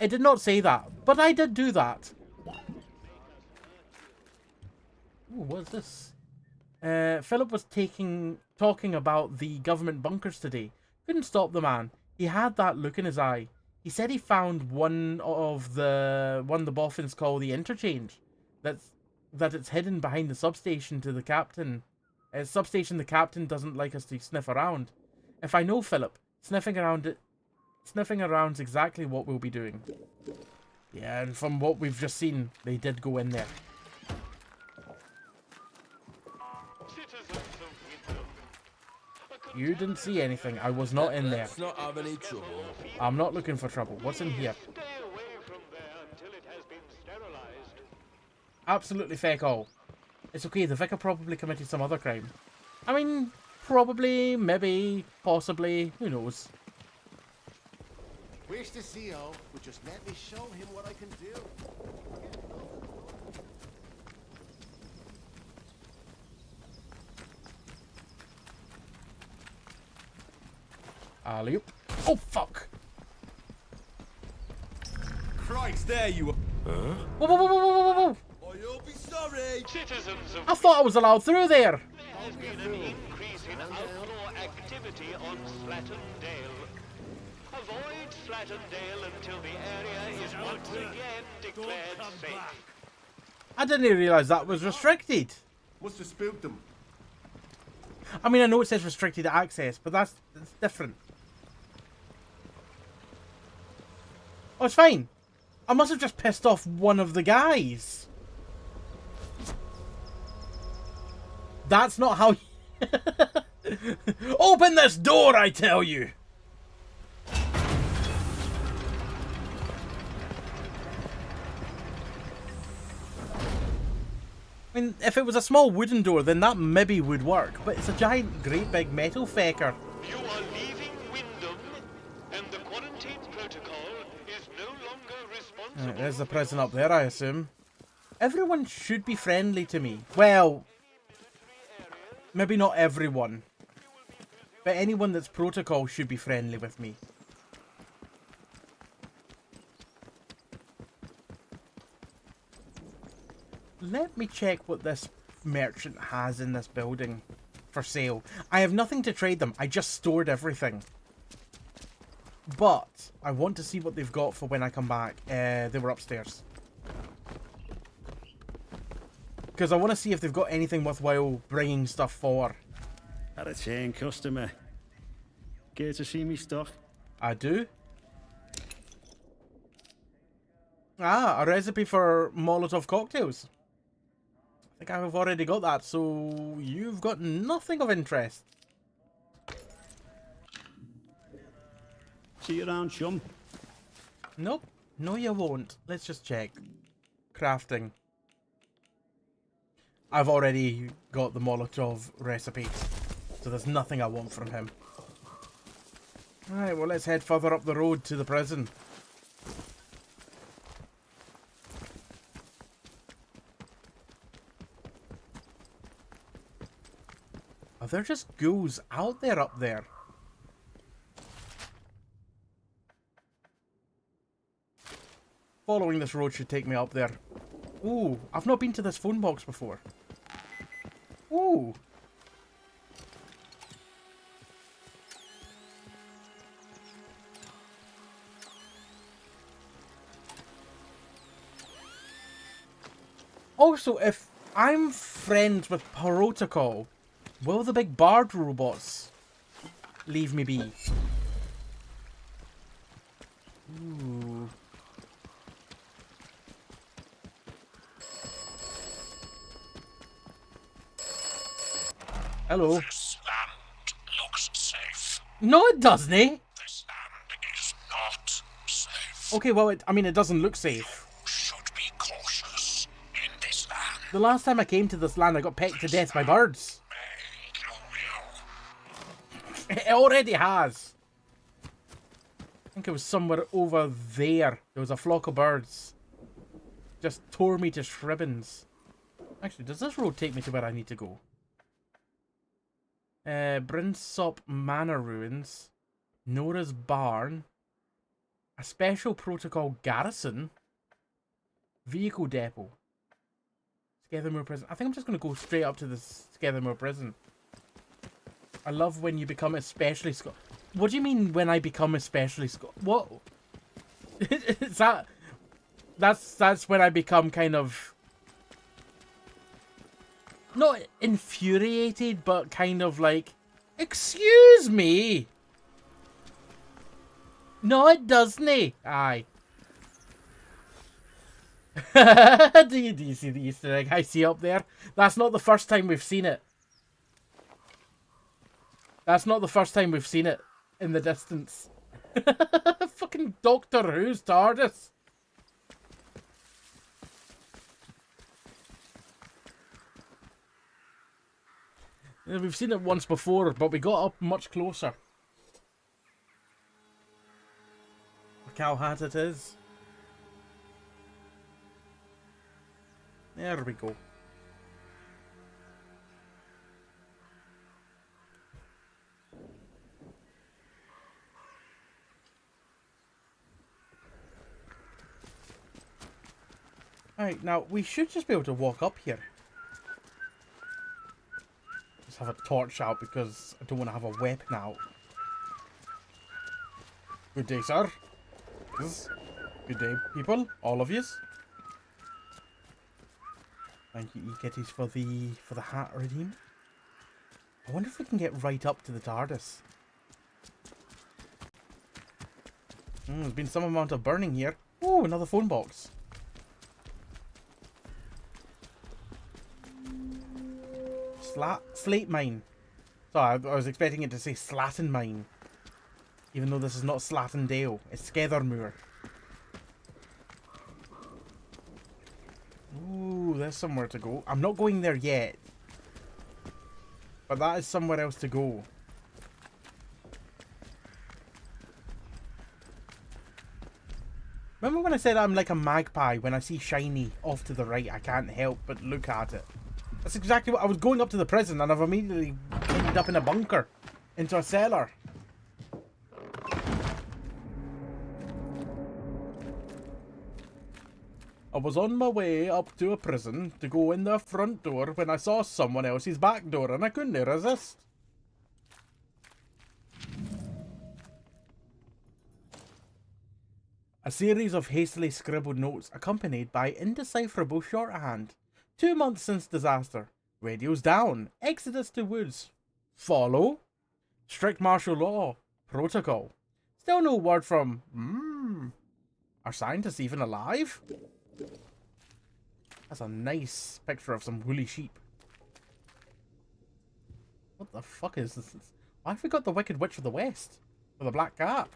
It did not say that, but I did do that. Ooh, what's this? Philip was talking about the government bunkers today. Couldn't stop the man. He had that look in his eye. He said he found one the boffins call the interchange. That it's hidden behind the substation to the captain. Substation the captain doesn't like us to sniff around. If I know Philip, sniffing around's exactly what we'll be doing. Yeah, and from what we've just seen, they did go in there. You didn't see anything. I was not in there. Let's not have any trouble. I'm not looking for trouble. What's in here? Absolutely feck all. It's okay, the vicar probably committed some other crime. I mean, probably, maybe, possibly, who knows. Wish to see you, but just let me show him what I can do. Alley-oop. Oh, fuck! Christ, there you are. Whoa, whoa, whoa, whoa, whoa, whoa, whoa! Oh, you'll be sorry. Citizens of I thought I was allowed through there! There has been an increase in outlaw activity on Slattern Dale. Avoid Slattern Dale until the area is once again declared safe. I didn't realise that was restricted. Must have spooked them. I mean, I know it says restricted access, but that's different. Oh, it's fine. I must have just pissed off one of the guys. That's not how... Open this door, I tell you! I mean, if it was a small wooden door, then that maybe would work. But it's a giant, great big metal fecker. You are leaving Wyndham, and the quarantine protocol is no longer responsible. There's the prison up there, I assume. Everyone should be friendly to me. Well, maybe not everyone. But anyone that's protocol should be friendly with me. Let me check what this merchant has in this building for sale. I have nothing to trade them. I just stored everything. But I want to see what they've got for when I come back. They were upstairs. Because I want to see if they've got anything worthwhile bringing stuff for. Had a chain customer. Care to see me stock? I do. Ah, a recipe for Molotov cocktails. I think I've already got that, so you've got nothing of interest. See you around, chum. Nope. No, you won't. Let's just check. Crafting. I've already got the Molotov recipe, so there's nothing I want from him. Alright, well, let's head further up the road to the prison. Are there just ghouls out there up there? Following this road should take me up there. Ooh, I've not been to this phone box before. Ooh. Also, if I'm friends with Protocol, will the big bard robots leave me be? Ooh. Hello. This land looks safe. No, it doesn't, eh? This land is not safe. Okay, well, I mean, it doesn't look safe. You should be cautious in this land. The last time I came to this land, I got pecked to death by birds. It already has. think it was somewhere over there. There was a flock of birds. Just tore me to shribbins. Actually, does this road take me to where I need to go? Brinsop Manor Ruins. Nora's Barn. A Special Protocol Garrison. Vehicle Depot. Skethermoor Prison. I think I'm just going to go straight up to the Skethermoor Prison. I love when you become especially Scot. What do you mean when I become especially Scot? What? Is that... That's when I become kind of... Not infuriated, but kind of like... Excuse me! No, it doesn't. Aye. do you see the Easter egg I see up there? That's not the first time we've seen it. That's not the first time we've seen it in the distance. Fucking Doctor Who's TARDIS. Yeah, we've seen it once before, but we got up much closer. A cow hat it is. There we go. Alright, now we should just be able to walk up here. Just have a torch out because I don't want to have a weapon out. Good day, sir. Good day, people. All of yous. Thank you, e-kitties, for the hat redeem. I wonder if we can get right up to the TARDIS. There's been some amount of burning here. Oh, another phone box. Slate mine. Sorry, I was expecting it to say Slatin mine. Even though this is not Slatindale. It's Skethermoor. Ooh, there's somewhere to go. I'm not going there yet. But that is somewhere else to go. Remember when I said I'm like a magpie? When I see shiny off to the right, I can't help but look at it. That's exactly what I was going up to the prison and I've immediately ended up in a bunker. Into a cellar. I was on my way up to a prison to go in the front door when I saw someone else's back door and I couldn't resist. A series of hastily scribbled notes accompanied by indecipherable shorthand. 2 months since disaster. Radios down. Exodus to woods. Follow. Strict martial law. Protocol. Still no word from... Are scientists even alive? That's a nice picture of some woolly sheep. What the fuck is this? Why have we got the Wicked Witch of the West? With a black cat?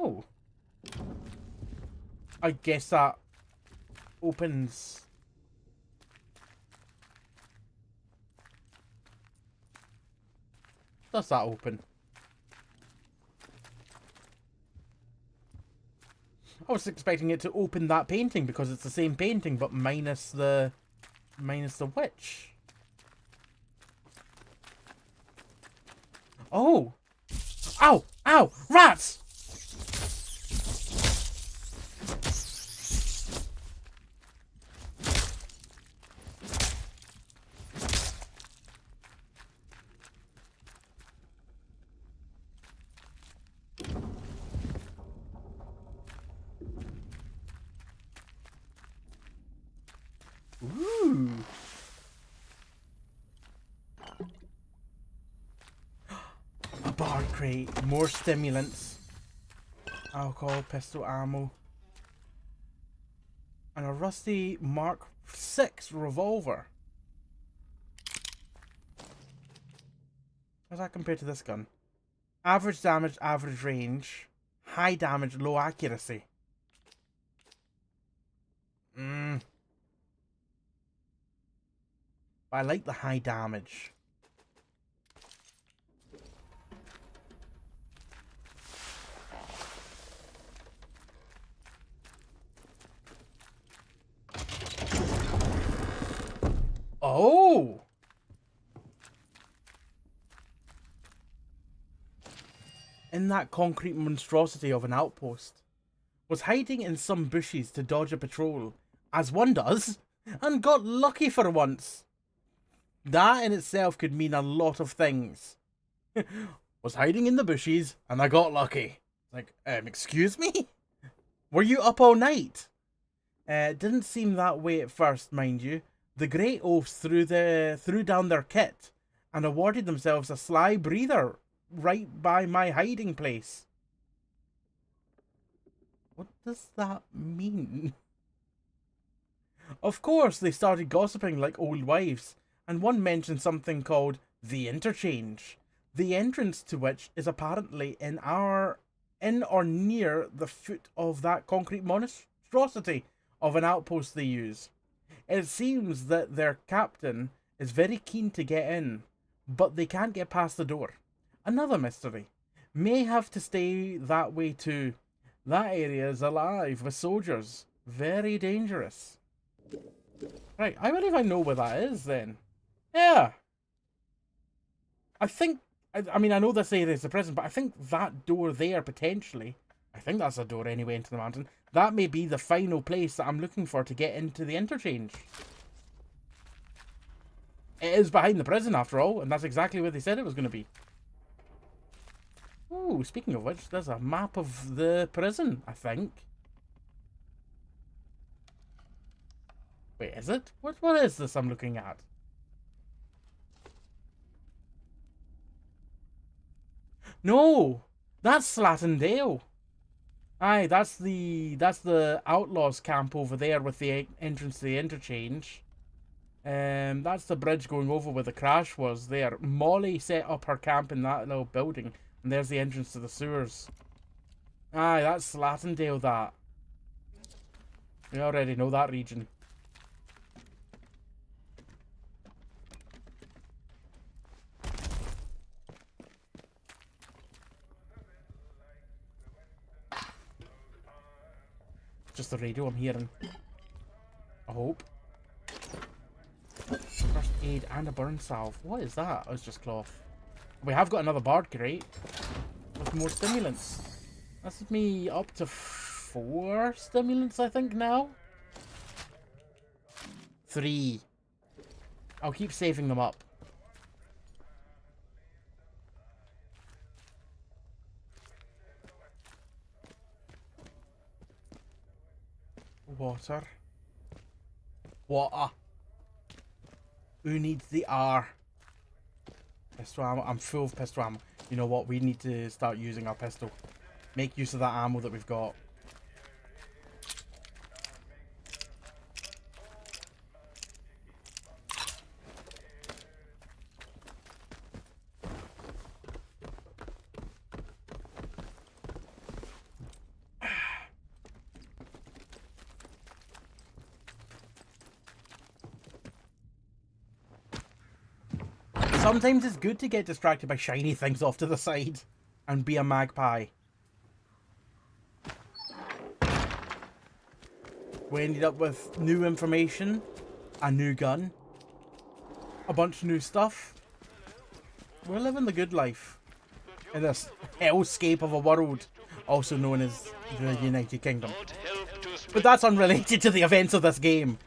Oh. I guess that opens... Does that open? I was expecting it to open that painting because it's the same painting but minus the witch. Oh! Ow! Ow! Rats! Ooh. A bar crate, more stimulants, alcohol, pistol ammo, and a rusty Mark 6 revolver. How does that compare to this gun? Average damage, average range, high damage, low accuracy. But I like the high damage. Oh! In that concrete monstrosity of an outpost was hiding in some bushes to dodge a patrol, as one does, and got lucky for once. That in itself could mean a lot of things. Was hiding in the bushes, and I got lucky. Like, excuse me? Were you up all night? Didn't seem that way at first, mind you. The great oafs threw down their kit and awarded themselves a sly breather right by my hiding place. What does that mean? Of course, they started gossiping like old wives, and one mentioned something called the interchange, the entrance to which is apparently in or near the foot of that concrete monstrosity of an outpost they use. It seems that their captain is very keen to get in, but they can't get past the door. Another mystery. May have to stay that way too. That area is alive with soldiers. Very dangerous. Right, I believe I know where that is then. Yeah. I think, I mean, I know this area is the prison, but I think that door there potentially, I think that's a door anyway into the mountain, that may be the final place that I'm looking for to get into the interchange. It is behind the prison after all, and that's exactly where they said it was going to be. Ooh, speaking of which, there's a map of the prison, I think. Wait, is it? What is this I'm looking at? No! That's Slattendale! Aye, that's the outlaws camp over there with the entrance to the interchange. That's the bridge going over where the crash was there. Molly set up her camp in that little building. And there's the entrance to the sewers. Aye, that's Slattendale, that. We already know that region. Just the radio I'm hearing. I hope. First aid and a burn salve. What is that? Oh, it's just cloth. We have got another bard crate with more stimulants. That's me up to 4 stimulants, I think, now. 3. I'll keep saving them up. Water. Water. Who needs the R? Pistol ammo. I'm full of pistol ammo. You know what? We need to start using our pistol. Make use of that ammo that we've got. Sometimes it's good to get distracted by shiny things off to the side and be a magpie. We ended up with new information, a new gun, a bunch of new stuff. We're living the good life in this hellscape of a world, also known as the United Kingdom. But that's unrelated to the events of this game.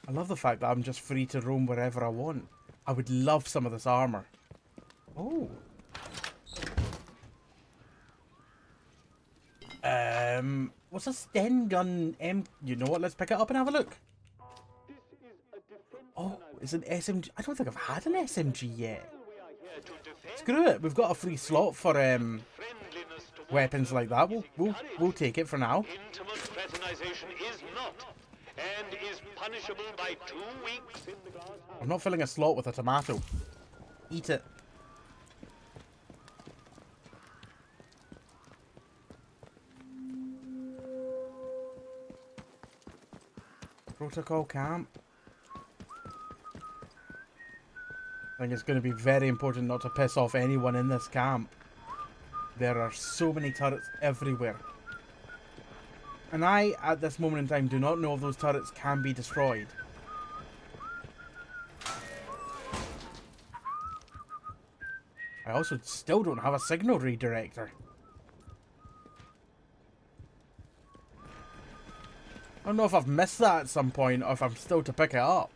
I love the fact that I'm just free to roam wherever I want. I would love some of this armor. Oh. What's a Sten gun? You know what? Let's pick it up and have a look. Oh, it's an SMG. I don't think I've had an SMG yet. Screw it. We've got a free slot for weapons like that. We'll take it for now. Intimate fraternization is not and is punishable by 2 weeks in the glass house. I'm not filling a slot with a tomato. Eat it. Protocol camp. I think it's going to be very important not to piss off anyone in this camp. There are so many turrets everywhere. And I, at this moment in time, do not know if those turrets can be destroyed. I also still don't have a signal redirector. I don't know if I've missed that at some point or if I'm still to pick it up.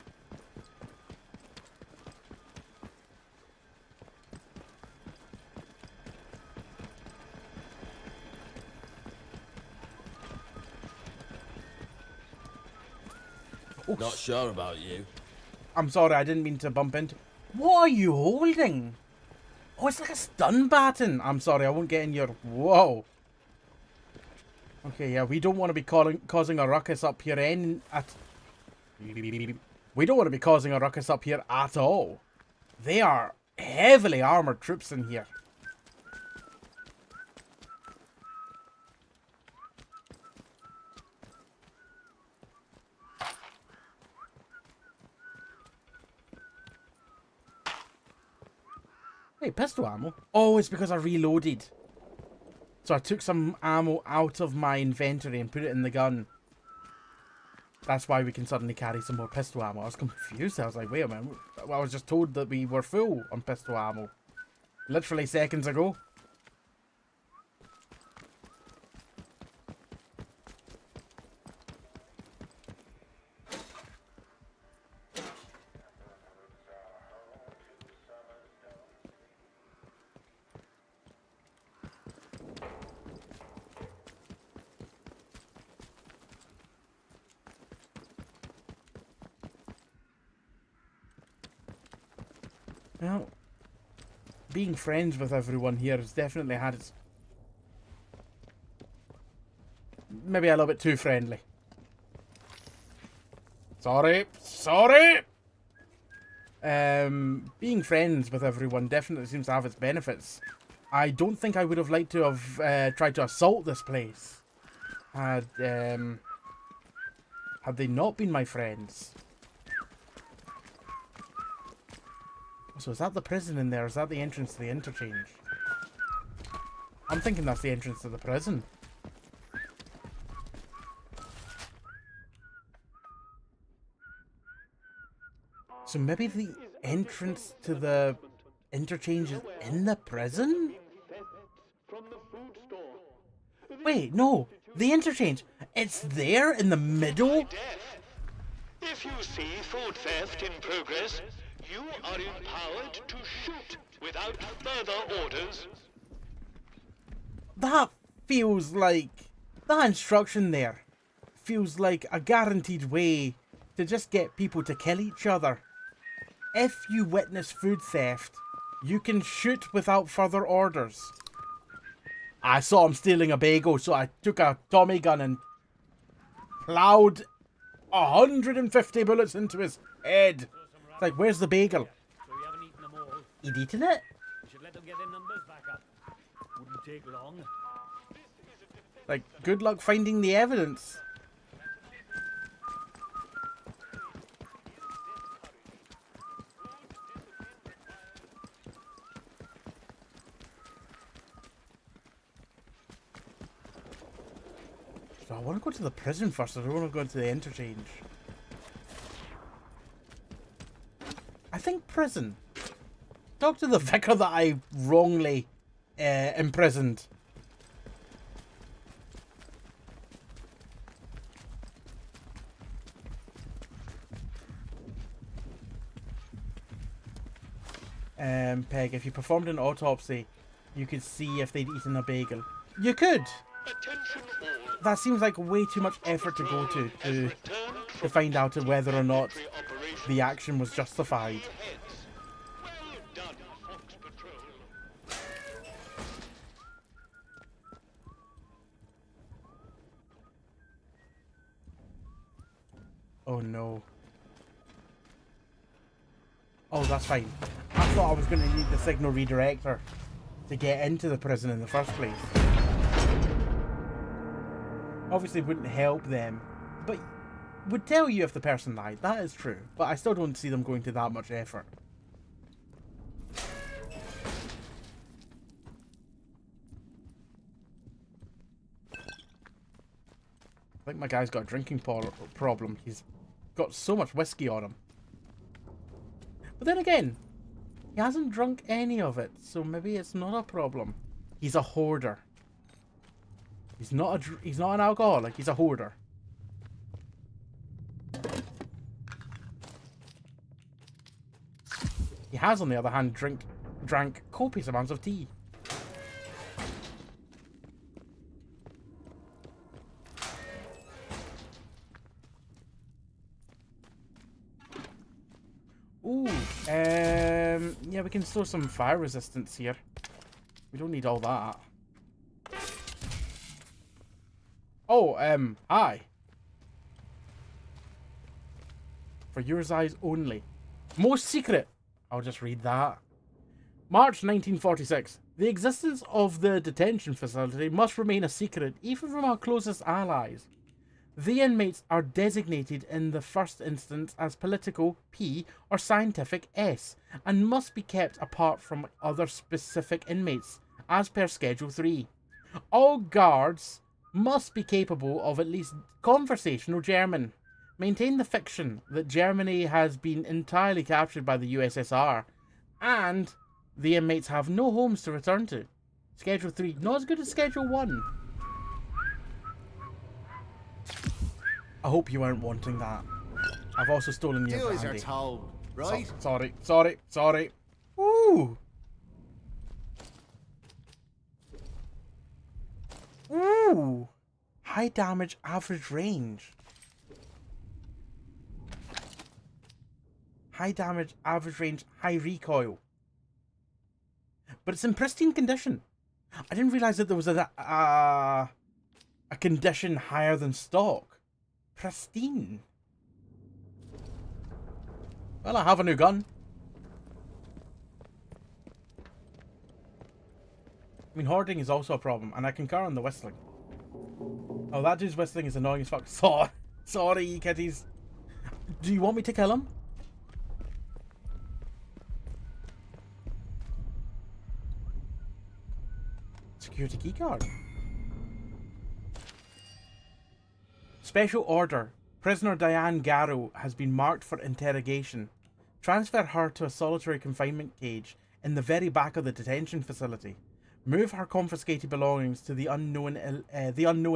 Not sure about you. I'm sorry, I didn't mean to bump into... What are you holding? Oh, it's like a stun baton. I'm sorry, I won't get in your... Whoa. Okay, yeah, we don't want to be causing a ruckus up here We don't want to be causing a ruckus up here at all. They are heavily armored troops in here. Hey, pistol ammo. Oh, it's because I reloaded. So I took some ammo out of my inventory and put it in the gun. That's why we can suddenly carry some more pistol ammo. I was confused. I was like, wait a minute. Well, I was just told that we were full on pistol ammo. Literally seconds ago. Well, being friends with everyone here has definitely had its... Maybe a little bit too friendly. Sorry. Being friends with everyone definitely seems to have its benefits. I don't think I would have liked to have tried to assault this place had they not been my friends. So is that the prison in there? Is that the entrance to the interchange? I'm thinking that's the entrance to the prison. So maybe the entrance to the interchange is in the prison? Wait, no. The interchange. It's there in the middle? If you see food theft in progress, you are empowered to shoot without further orders. That feels like... That instruction there feels like a guaranteed way to just get people to kill each other. If you witness food theft, you can shoot without further orders. I saw him stealing a bagel, so I took a Tommy gun and plowed 150 bullets into his head. It's like, where's the bagel? So we haven't eaten them all. He'd eaten it? We should let them get their numbers back up. Wouldn't take long. Like, good luck finding the evidence. So I want to go to the prison first. I don't want to go into the interchange. I think prison. Talk to the vicar that I wrongly imprisoned. Peg, if you performed an autopsy, you could see if they'd eaten a bagel. You could! That seems like way too much effort to go to find out whether or not the action was justified. Oh no. Oh, that's fine. I thought I was going to need the signal redirector to get into the prison in the first place. Obviously wouldn't help them, but would tell you if the person died. That is true, but I still don't see them going to that much effort. I think my guy's got a drinking problem. He's got so much whiskey on him. But then again, he hasn't drunk any of it, so maybe it's not a problem. He's a hoarder. He's not an alcoholic, he's a hoarder. He has, on the other hand, drank copious amounts of tea. Ooh, yeah, we can store some fire resistance here. We don't need all that. Oh, hi. For yours eyes only. Most secret. I'll just read that. March 1946. The existence of the detention facility must remain a secret, even from our closest allies. The inmates are designated in the first instance as political, P, or scientific, S, and must be kept apart from other specific inmates, as per Schedule 3. All guards must be capable of at least conversational German. Maintain the fiction that Germany has been entirely captured by the USSR, and the inmates have no homes to return to. Schedule 3, not as good as Schedule 1. I hope you aren't wanting that. I've also stolen your Do as brandy. you're told, right? Sorry. Ooh! Ooh! High damage, average range. High damage, average range, high recoil. But it's in pristine condition. I didn't realise that there was a condition higher than stock. Pristine. Well, I have a new gun. I mean, hoarding is also a problem, and I concur on the whistling. Oh, that dude's whistling is annoying as fuck. Sorry, kitties. Do you want me to kill him? Security keycard. Special order. Prisoner Diane Garrow has been marked for interrogation. Transfer her to a solitary confinement cage in the very back of the detention facility. Move her confiscated belongings to the unknown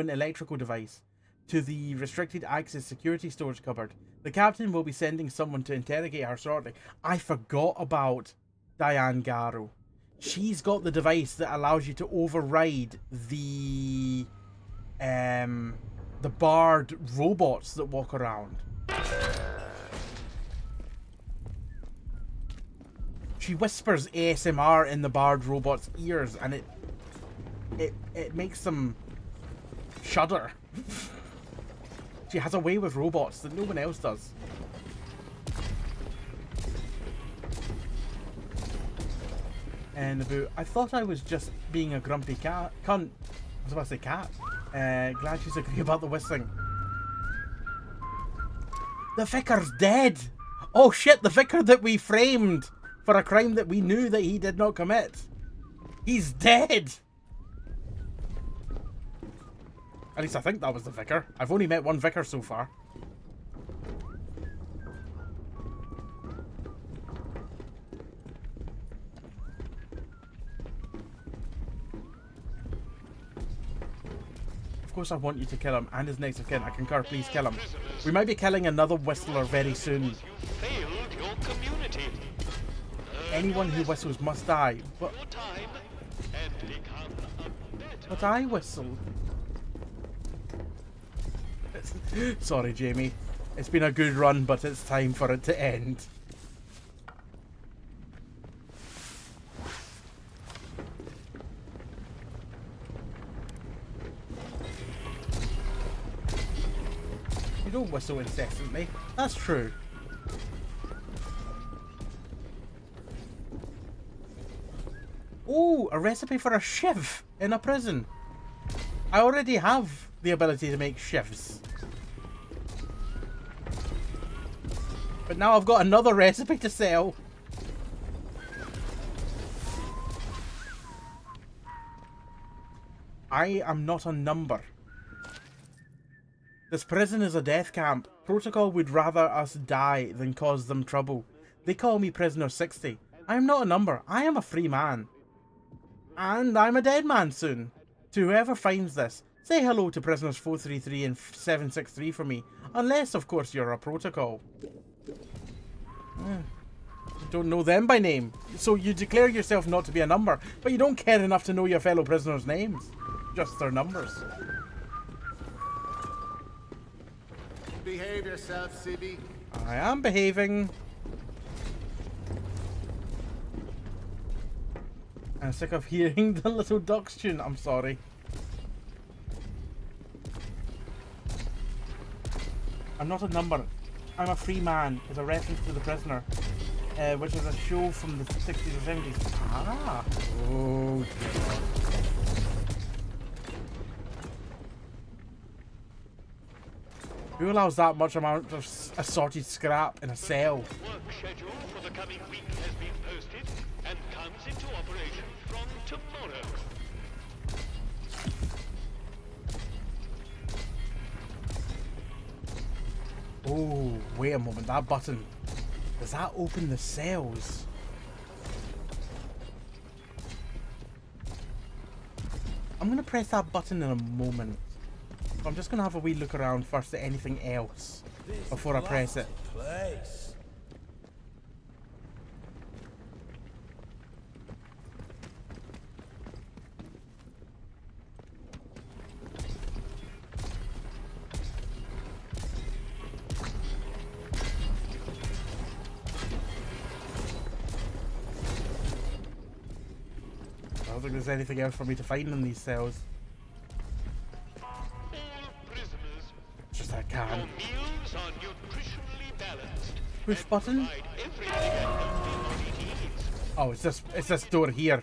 electrical device to the restricted access security storage cupboard. The captain will be sending someone to interrogate her shortly. I forgot about Diane Garrow. She's got the device that allows you to override the barred robots that walk around. She whispers ASMR in the barred robot's ears, and it makes them shudder. She has a way with robots that no one else does. And about, I thought I was just being a grumpy cunt. I was about to say cat. Glad she's agree about the whistling. The vicar's dead! Oh shit, the vicar that we framed for a crime that we knew that he did not commit. He's dead! At least I think that was the vicar. I've only met one vicar so far. Of course I want you to kill him and his next of kin. I concur, please kill him. We might be killing another whistler very soon. Anyone who whistles must die, but I whistle. Sorry, Jamie. It's been a good run, but it's time for it to end. You don't whistle incessantly. That's true. Oh, a recipe for a shiv in a prison. I already have the ability to make shivs. But now I've got another recipe to sell. I am not a number. This prison is a death camp. Protocol would rather us die than cause them trouble. They call me Prisoner 60. I am not a number. I am a free man. And I'm a dead man soon. To whoever finds this, say hello to Prisoners 433 and 763 for me. Unless, of course, you're a protocol. You don't know them by name. So you declare yourself not to be a number, but you don't care enough to know your fellow prisoners' names. Just their numbers. Behave yourself, Sibby. I am behaving. I'm sick of hearing the little ducks tune. I'm sorry. I'm not a number. I'm a free man. Is a reference to The Prisoner, which is a show from the 60s or 70s. Ah. Oh, God. Who allows that much amount of assorted scrap in a cell? Work schedule for the coming week has been posted and comes into operation from tomorrow. Oh, wait a moment. That button. Does that open the cells? I'm going to press that button in a moment. I'm just going to have a wee look around first at anything else before I press it. Place. I don't think there's anything else for me to find in these cells. Just I can. Your meals are nutritionally balanced. Push button. Oh, it's this door here.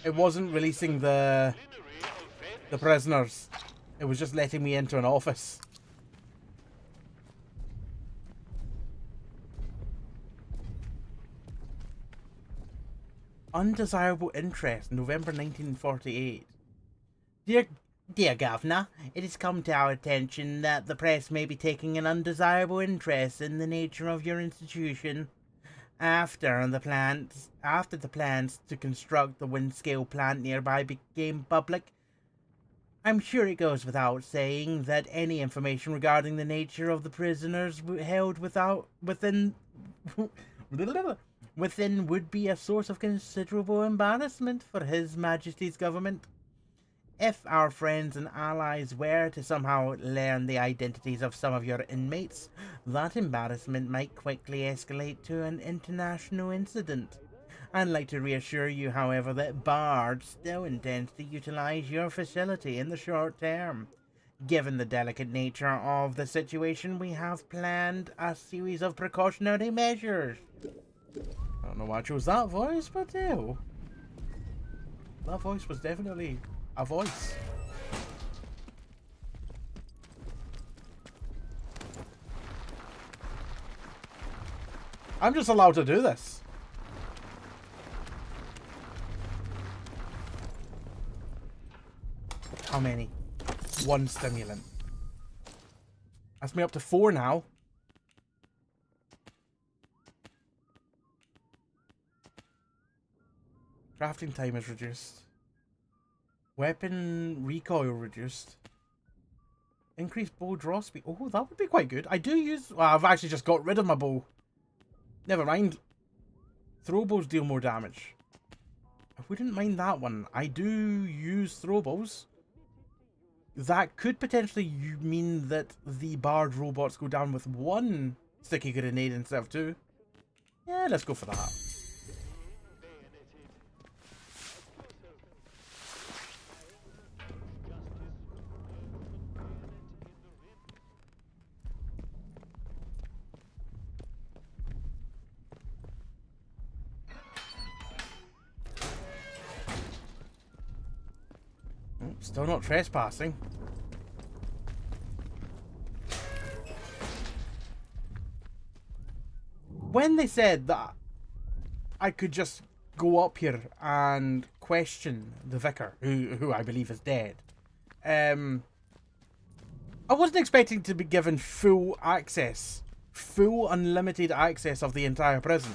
It wasn't releasing the prisoners. It was just letting me into an office. Undesirable interest, November 1948. Dear Governor, it has come to our attention that the press may be taking an undesirable interest in the nature of your institution. After the plans to construct the wind-scale plant nearby became public, I'm sure it goes without saying that any information regarding the nature of the prisoners held within would be a source of considerable embarrassment for His Majesty's government. If our friends and allies were to somehow learn the identities of some of your inmates, that embarrassment might quickly escalate to an international incident. I'd like to reassure you, however, that Bard still intends to utilize your facility in the short term. Given the delicate nature of the situation, we have planned a series of precautionary measures. I don't know why I chose that voice, but ew. That voice was definitely a voice. I'm just allowed to do this. How many? One stimulant. That's me up to 4 now. Crafting time is reduced. Weapon recoil reduced. Increased bow draw speed. Oh, that would be quite good. I do use... Well, I've actually just got rid of my bow. Never mind. Throw bows deal more damage. I wouldn't mind that one. I do use throw bows. That could potentially mean that the Bard robots go down with 1 sticky grenade instead of 2. Yeah, let's go for that. Still not trespassing. When they said that I could just go up here and question the vicar, who I believe is dead, I wasn't expecting to be given full access, full unlimited access of the entire prison.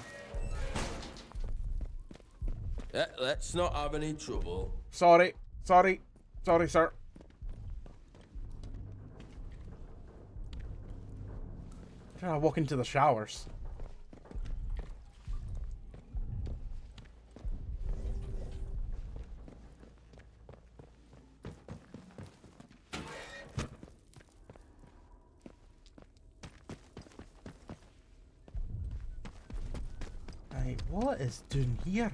Let's not have any trouble. Sorry, sorry, sorry, sir. I walk into the showers. Right, what is doing here?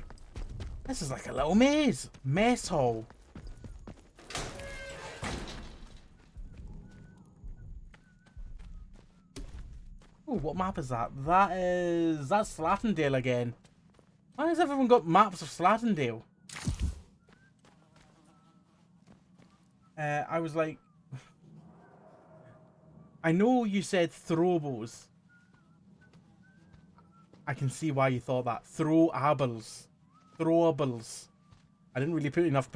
This is like a little maze. Mess hall. Oh, what map is that? That's Slatendale again. Why has everyone got maps of Slatendale? I was like... I know you said throwables. I can see why you thought that. Throwables. Throwables. I didn't really put enough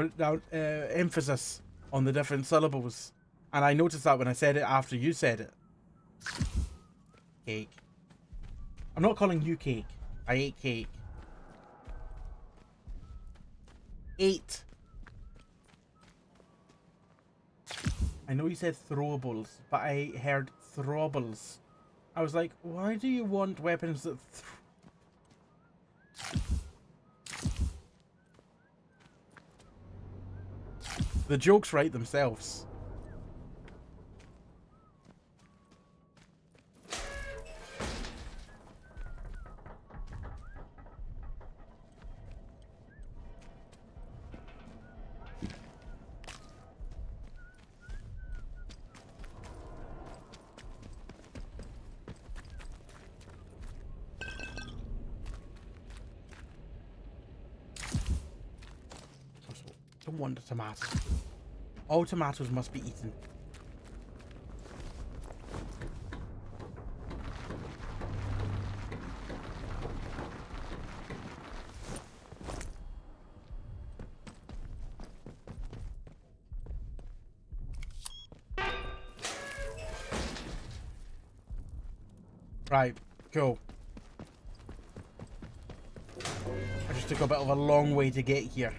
emphasis on the different syllables. And I noticed that when I said it after you said it. Cake. I'm not calling you cake. I ate cake. Ate. I know you said throwables, but I heard throwables. I was like, why do you want weapons that the jokes write themselves. Don't want a tomato. All tomatoes must be eaten. Right, cool. I just took a bit of a long way to get here.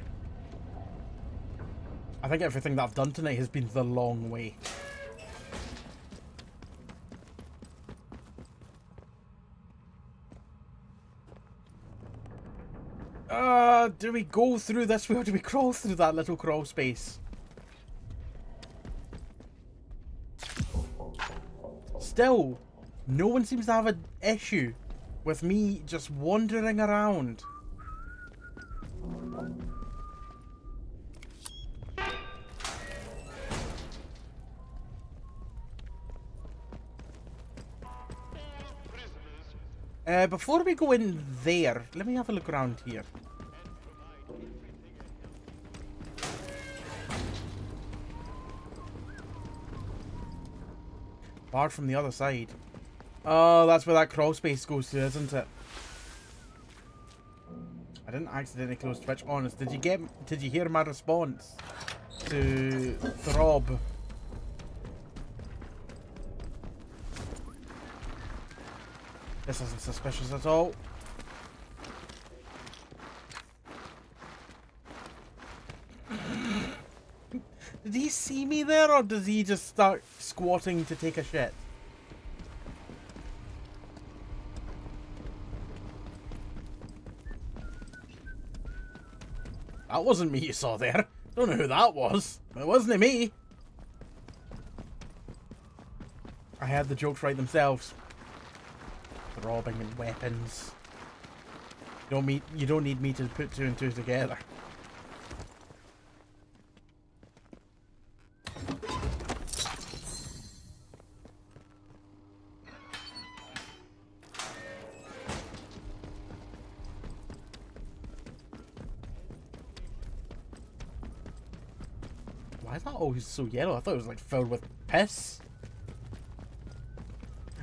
I think everything that I've done tonight has been the long way. Do we go through this way or do we crawl through that little crawl space? Still, no one seems to have an issue with me just wandering around. Before we go in there, let me have a look around here. Barred from the other side. Oh, that's where that crawl space goes to, isn't it? I didn't accidentally close Twitch. Honest, did you hear my response to Throb? This isn't suspicious at all. Did he see me there, or does he just start squatting to take a shit? That wasn't me you saw there. Don't know who that was. It wasn't me. I had the jokes right themselves. Robbing and weapons. You don't need me to put two and two together. Why is that always so yellow? I thought it was like filled with piss.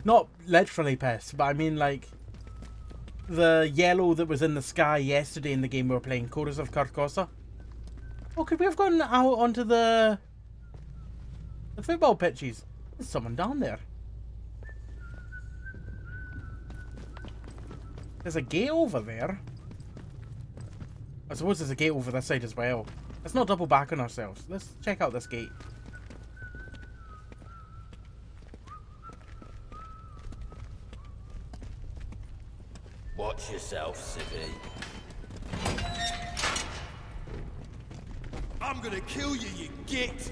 Not literally piss, but I mean like the yellow that was in the sky yesterday in the game we were playing, Chorus of Carcosa. Oh, could we have gone out onto the football pitches? There's someone down there. There's a gate over there. I suppose there's a gate over this side as well. Let's not double back on ourselves. Let's check out this gate. Watch yourself, civvy. I'm gonna kill you, you git!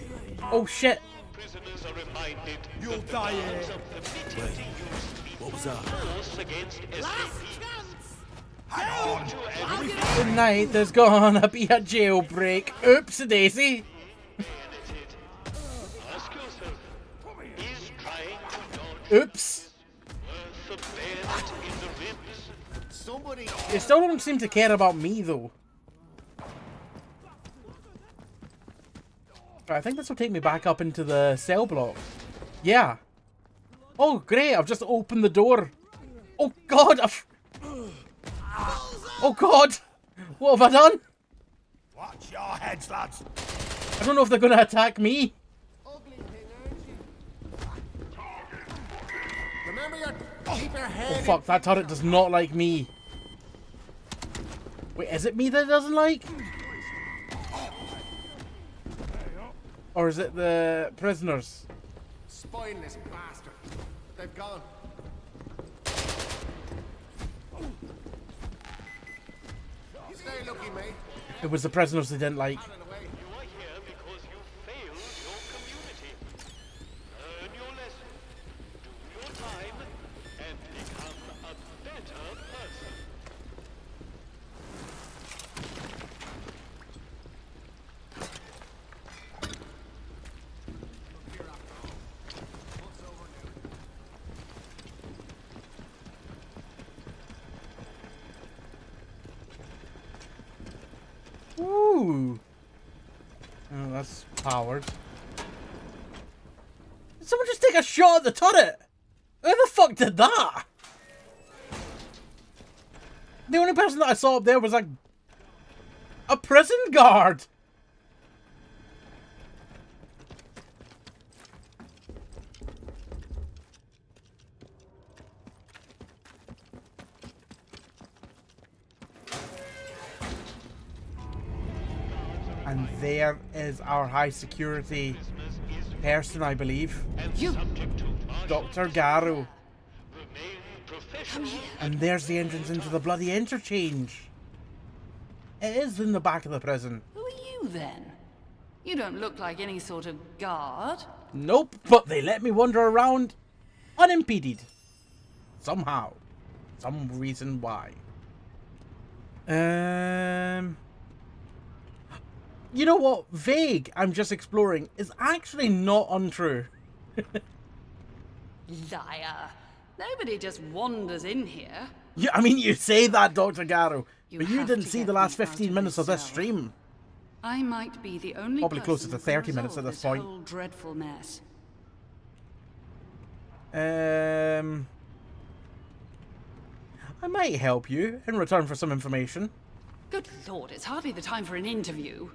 Oh shit! Prisoners are reminded You'll die here. Wait, what was that? Tonight there's gonna be a jailbreak. Oops, Daisy. Oops. They still don't seem to care about me though. Right, I think this will take me back up into the cell block. Yeah. Oh great, I've just opened the door. Oh god, oh god! What have I done? Watch your heads, lads. I don't know if they're going to attack me. Remember keep your Oh head. fuck, that turret does not like me. Wait, is it me that it doesn't like? Or is it the prisoners? Spineless bastard. They've gone. Stay looking, mate. It was the prisoners they didn't like. You are here because you failed your community. Learn your lesson, do your time, and become a better person. Ooh. Oh, that's powered. Did someone just take a shot at the turret? Who the fuck did that? The only person that I saw up there was like a prison guard. And there is our high security person, I believe. Dr. Garrow. And there's the entrance into the bloody interchange. It is in the back of the prison. Who are you then? You don't look like any sort of guard. Nope, but they let me wander around unimpeded. Somehow. Some reason why. You know what? Vague, I'm just exploring, is actually not untrue. Liar. Nobody just wanders in here. Yeah, I mean, you say that, Dr. Garrow, You but you have didn't to see get the me last out 15 of minutes of this this cell. stream. I might be the only Probably closer to person 30 who can minutes at resolve this point. Whole dreadful mess. I might help you in return for some information. Good lord, it's hardly the time for an interview.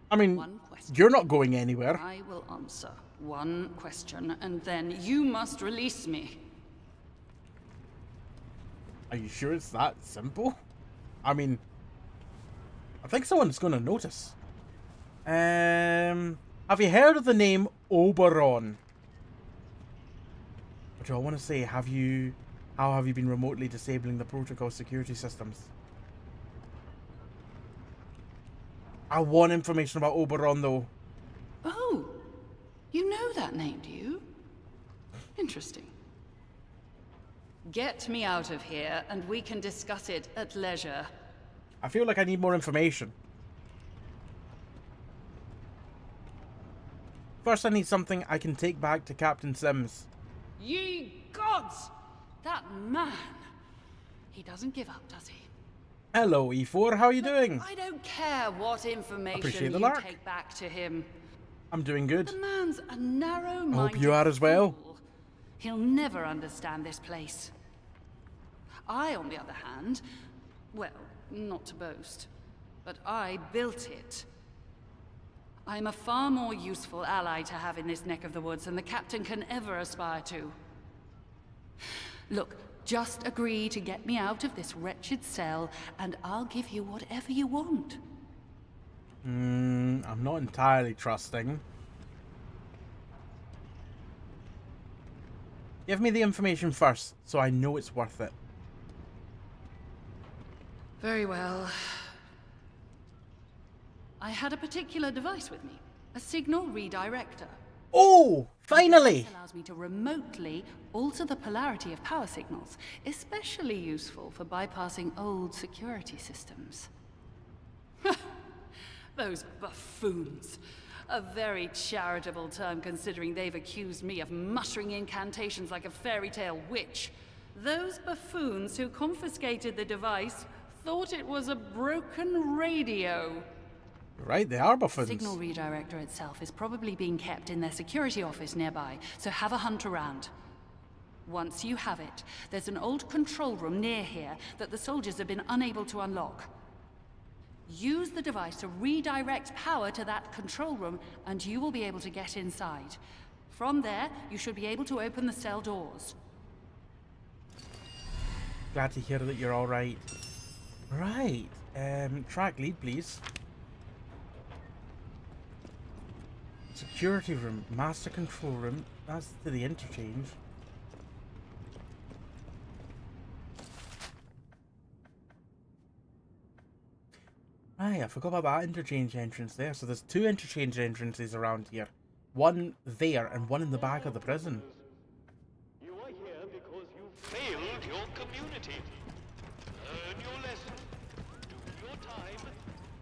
I mean, you're not going anywhere. I will answer one question, and then you must release me. Are you sure it's that simple? I mean, I think someone's going to notice. Have you heard of the name Oberon? Or do I want to say, how have you been remotely disabling the protocol security systems? I want information about Oberon, though. Oh, you know that name, do you? Interesting. Get me out of here, and we can discuss it at leisure. I feel like I need more information. First, I need something I can take back to Captain Sims. Ye gods! That man! He doesn't give up, does he? Hello, E4. How are you doing? I don't care what information Appreciate the you lark. take back to him. I'm doing good. The man's a narrow-minded I hope you are as well. fool. He'll never understand this place. I, on the other hand, well, not to boast, but I built it. I'm a far more useful ally to have in this neck of the woods than the captain can ever aspire to. Look, just agree to get me out of this wretched cell, and I'll give you whatever you want. I'm not entirely trusting. Give me the information first, so I know it's worth it. Very well. I had a particular device with me, a signal redirector. Oh, finally! This allows me to remotely alter the polarity of power signals, especially useful for bypassing old security systems. Those buffoons. A very charitable term considering they've accused me of muttering incantations like a fairy tale witch. Those buffoons who confiscated the device thought it was a broken radio. Right, they are buffoons. The signal redirector itself is probably being kept in their security office nearby, so have a hunt around. Once you have it, there's an old control room near here that the soldiers have been unable to unlock. Use the device to redirect power to that control room, and you will be able to get inside. From there, you should be able to open the cell doors. Glad to hear that you're all right. Right. Track lead, please. Security room, master control room. That's to the interchange. Right, I forgot about that interchange entrance there. So there's two interchange entrances around here. One there and one in the back of the prison. You are here because you failed your community. Learn your lesson, do your time,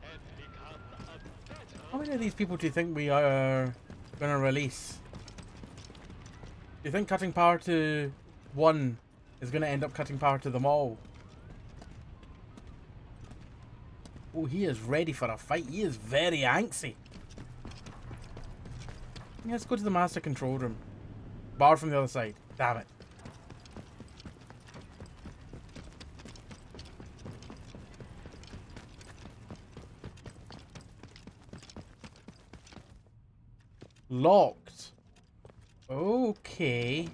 and become a better... How many of these people do you think we are going to release? Do you think cutting power to one is going to end up cutting power to them all? Oh, he is ready for a fight. He is very antsy. Yeah, let's go to the master control room. Bar from the other side. Damn it. Locked. Okay.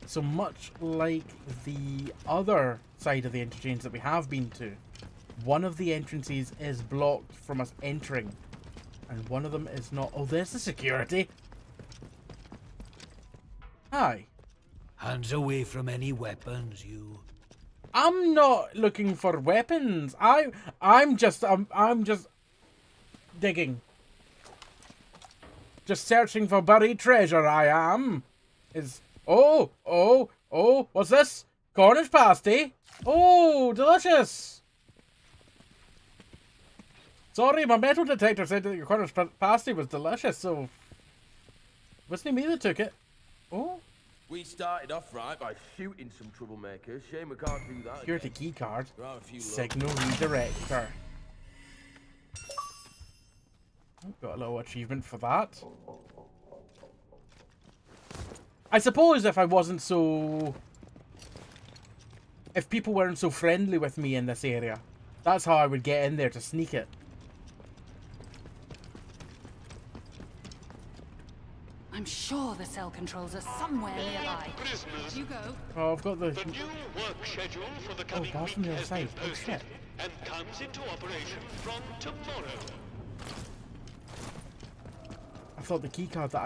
So much like the other side of the interchange that we have been to, one of the entrances is blocked from us entering, and one of them is not. Oh, there's the security. Hi. Hands away from any weapons, you. I'm not looking for weapons. I'm just digging. Just searching for buried treasure, I am. Oh, what's this? Cornish pasty? Oh, delicious. Sorry, my metal detector said that your Cornish pasty was delicious, so... Wasn't it me that took it? Oh. We started off right by shooting some troublemakers. Shame we can't do that. Security key card. There are a few Signal redirector. Got a little achievement for that. I suppose if I wasn't so... If people weren't so friendly with me in this area, that's how I would get in there to sneak it. I'm sure the cell controls are somewhere nearby. Prisoners. You go. Oh, I've got the... The new work schedule for the coming bar week from the other has side. been Oh, posted shit. and comes into operation from tomorrow. I thought the key card that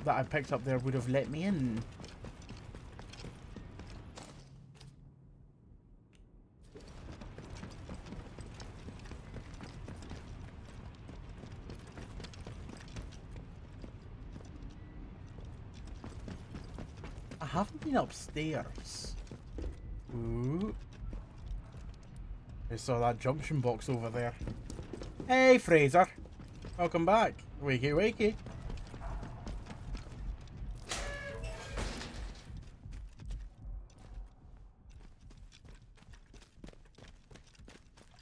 I picked up there would have let me in. I haven't been upstairs. Ooh. I saw that junction box over there. Hey, Fraser. Welcome back. Wakey, wakey.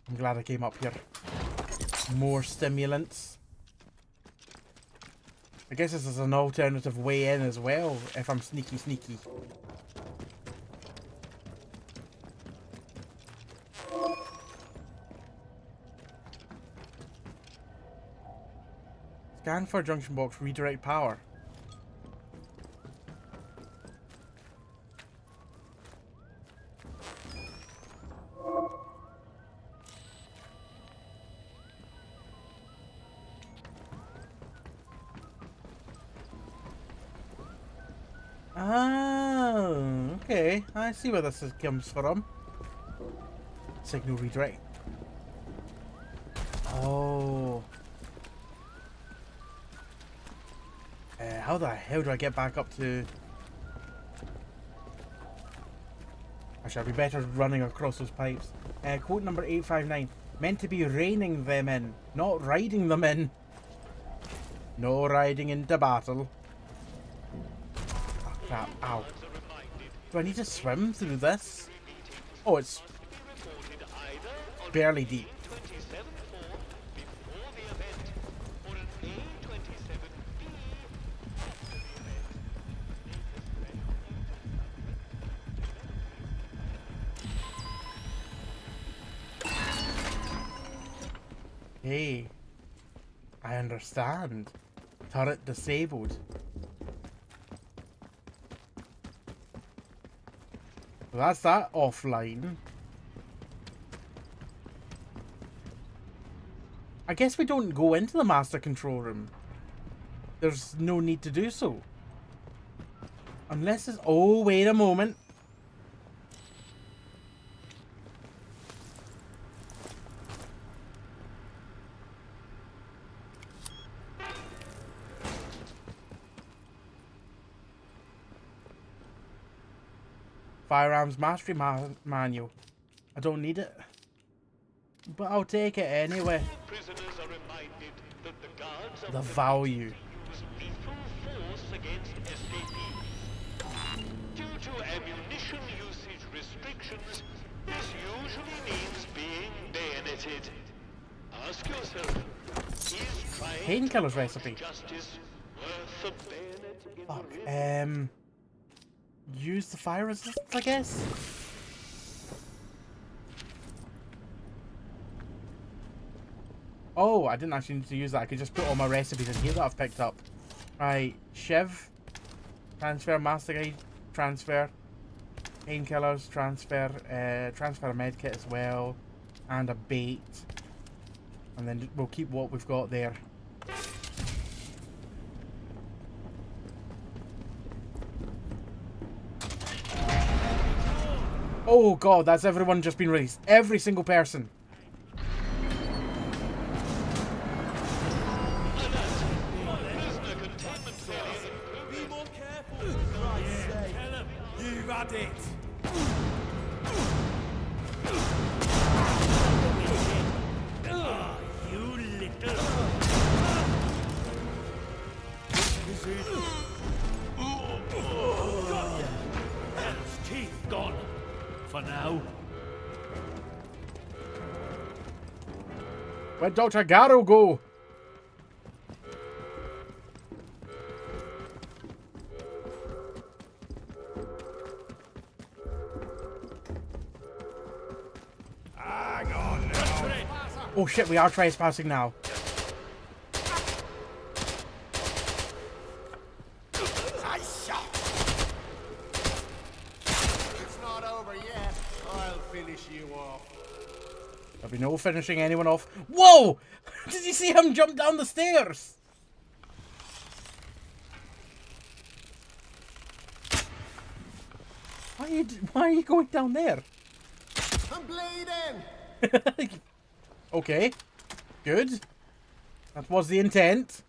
I'm glad I came up here. More stimulants. I guess this is an alternative way in as well, if I'm sneaky. Scan for junction box, redirect power. Oh, okay. I see where this comes from. Signal redirect. Oh. How the hell do I get back up to... Actually, I'd be better running across those pipes. Quote number 859. Meant to be reining them in, not riding them in. No riding into battle. Oh, crap. Ow. Do I need to swim through this? Oh, it's barely deep. Hey, I understand. Turret disabled. Well, that's that offline. I guess we don't go into the master control room. There's no need to do so. Unless it's... Oh, wait a moment. Firearms Mastery Manual. I don't need it. But I'll take it anyway. Prisoners are reminded that the guards are The value. use lethal force against escapees. Due to ammunition usage restrictions, this usually means being bayoneted. Ask yourself, is trying Painkillers recipe. justice worth a bayonet in Fuck. Use the fire resistance, I guess? Oh, I didn't actually need to use that. I could just put all my recipes in here that I've picked up. Right, Shiv. Transfer, Master Guide. Transfer. Painkillers, transfer. Transfer a medkit as well. And a bait. And then we'll keep what we've got there. Oh god, that's everyone just been released. Every single person. Be more careful, for Christ's sake. You've had it. You little... Is it? Got ya! Hell's teeth gone. For now. Where'd Dr. Garrow go? Hang on now. Oh shit, we are trespassing now. It's not over yet. I'll finish you off. There'll be no finishing anyone off. Whoa! Did you see him jump down the stairs? Why are you going down there? I'm bleeding. Okay. Good. That was the intent.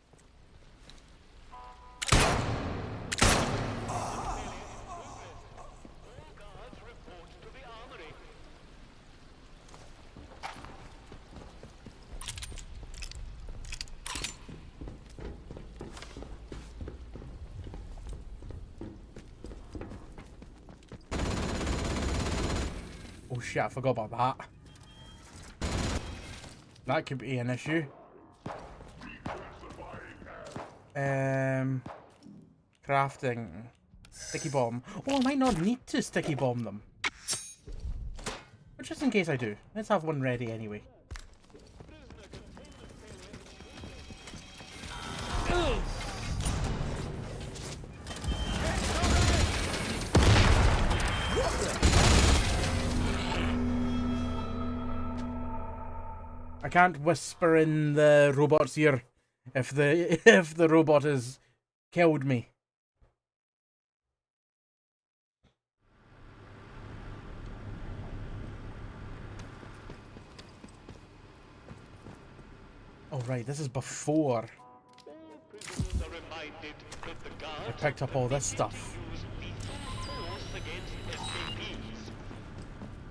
Oh shit, I forgot about that. That could be an issue. Crafting. Sticky bomb. Oh, I might not need to sticky bomb them. But just in case I do. Let's have one ready anyway. I can't whisper in the robot's ear if the robot has killed me. Oh right, this is before I picked up all this stuff.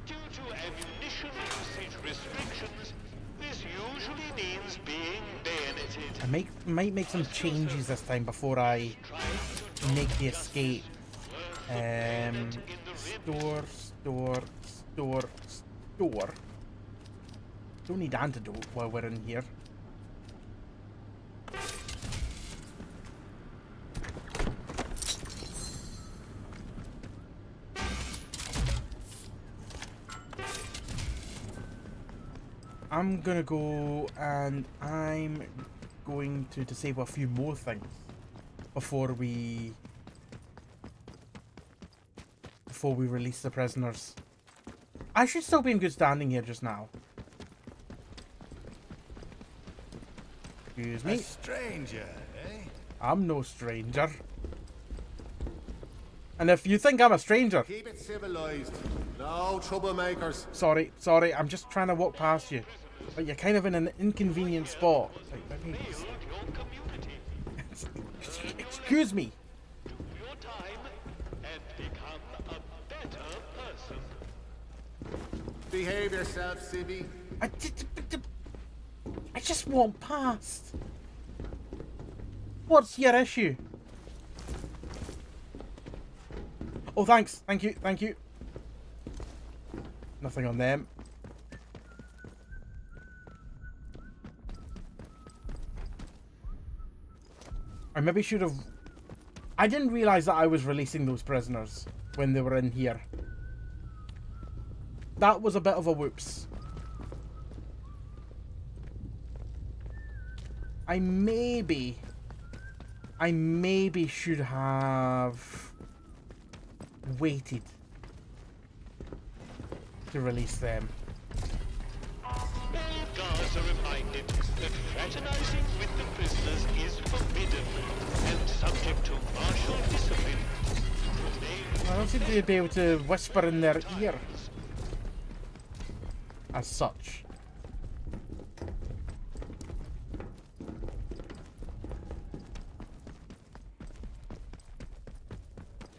Due to ammunition usage restrictions, this usually means being bayoneted. I might make some changes this time before I make the escape. Store. Don't need antidote while we're in here. I'm gonna go and I'm going to disable a few more things before we release the prisoners. I should still be in good standing here just now. Excuse me. A stranger, eh? I'm no stranger. And if you think I'm a stranger... Keep it civilized. No troublemakers. Sorry, I'm just trying to walk past you. But you're kind of in an inconvenient spot. Like, let me... Excuse me. Your time and become a better person. Behave yourself, Sibby. I just want past. What's your issue? Oh, thanks. Thank you. Nothing on them. I maybe should have... I didn't realize that I was releasing those prisoners when they were in here. That was a bit of a whoops. I maybe should have waited to release them. All guards are reminded that fraternizing with the prisoners is forbidden and subject to martial discipline. I don't seem to be able to whisper in their ear as such.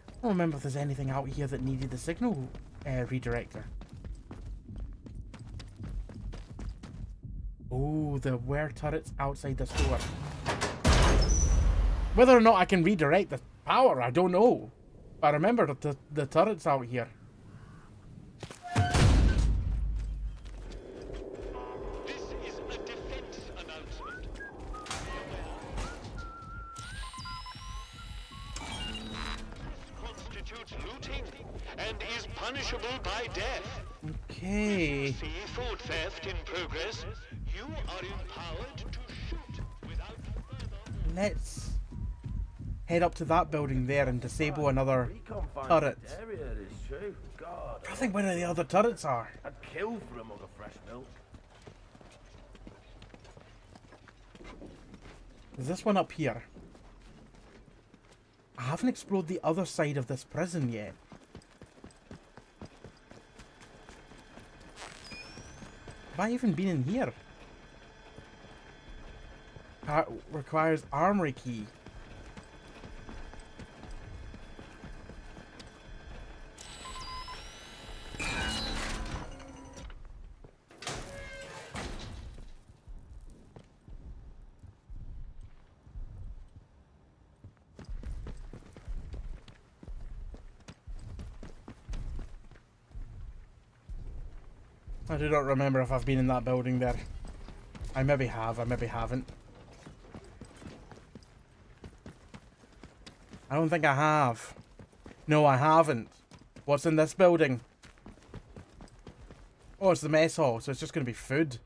I don't remember if there's anything out here that needed the signal redirector. Oh, there were turrets outside the store. Whether or not I can redirect the power, I don't know. But I remember that the turret's out here. This is a defense announcement. Constitutes looting and is punishable by death. Okay. See food theft in progress. You are empowered to shoot without further... Let's head up to that building there and disable another turret. I think where the other turrets are. I'd kill for a mug of fresh milk. Is this one up here? I haven't explored the other side of this prison yet. Have I even been in here? Requires armory key. I do not remember if I've been in that building there. I maybe have, I maybe haven't. I don't think I have. No, I haven't. What's in this building? Oh, it's the mess hall, so it's just going to be food.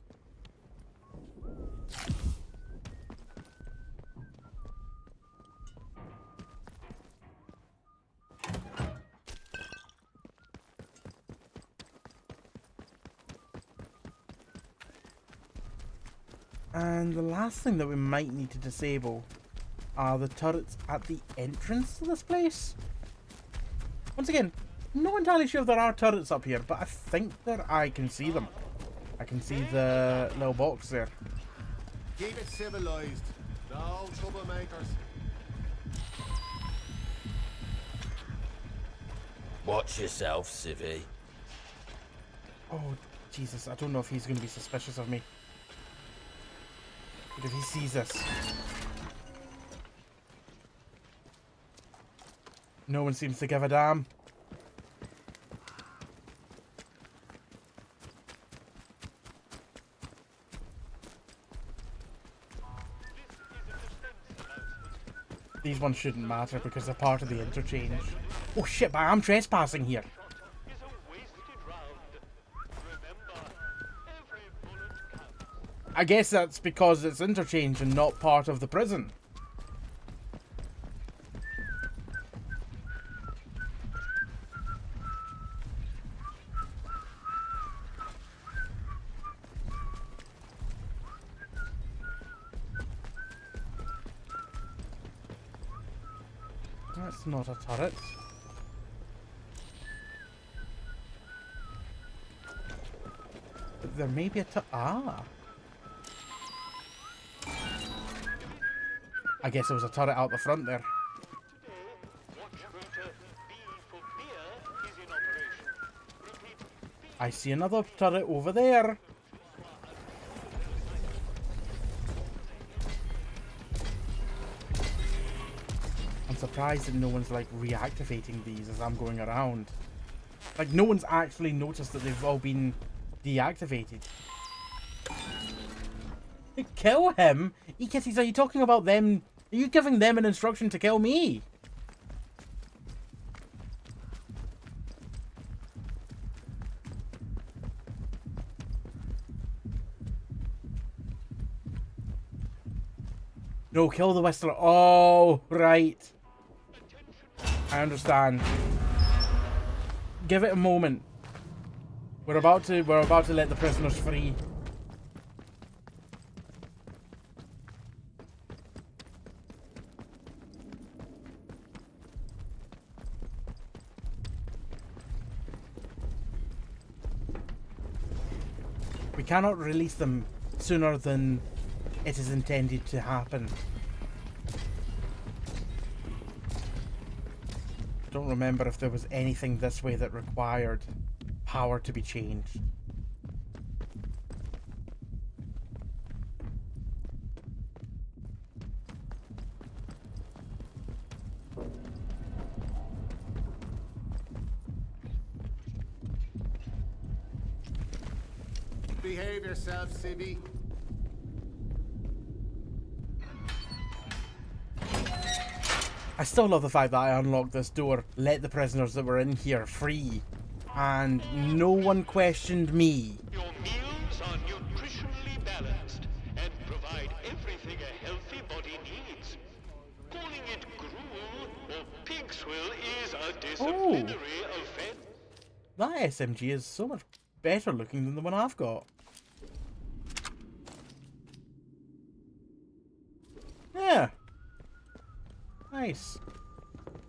And the last thing that we might need to disable are the turrets at the entrance to this place. Once again, not entirely sure if there are turrets up here, but I think that I can see them. I can see the little box there. Keep it civilized. No troublemakers. Watch yourself, Civvy. Oh, Jesus. I don't know if he's going to be suspicious of me. But if he sees this. No one seems to give a damn. These ones shouldn't matter because they're part of the interchange. Oh shit, but I'm trespassing here. I guess that's because it's interchange and not part of the prison. That's not a turret. But there may be a ah. I guess there was a turret out the front there. I see another turret over there. I'm surprised that no one's like reactivating these as I'm going around. Like no one's actually noticed that they've all been deactivated. Kill him? Ikitties, are you talking about them? Are you giving them an instruction to kill me? No, kill the Whistler. Oh, right. I understand. Give it a moment. We're about to let the prisoners free. We cannot release them sooner than it is intended to happen. I don't remember if there was anything this way that required power to be changed. Behave yourself, Civvy. I still love the fact that I unlocked this door, let the prisoners that were in here free, and no one questioned me. Your meals are nutritionally balanced and provide everything a healthy body needs. Calling it gruel or pig swill is a disciplinary offense. That SMG is so much better looking than the one I've got. Yeah. Nice.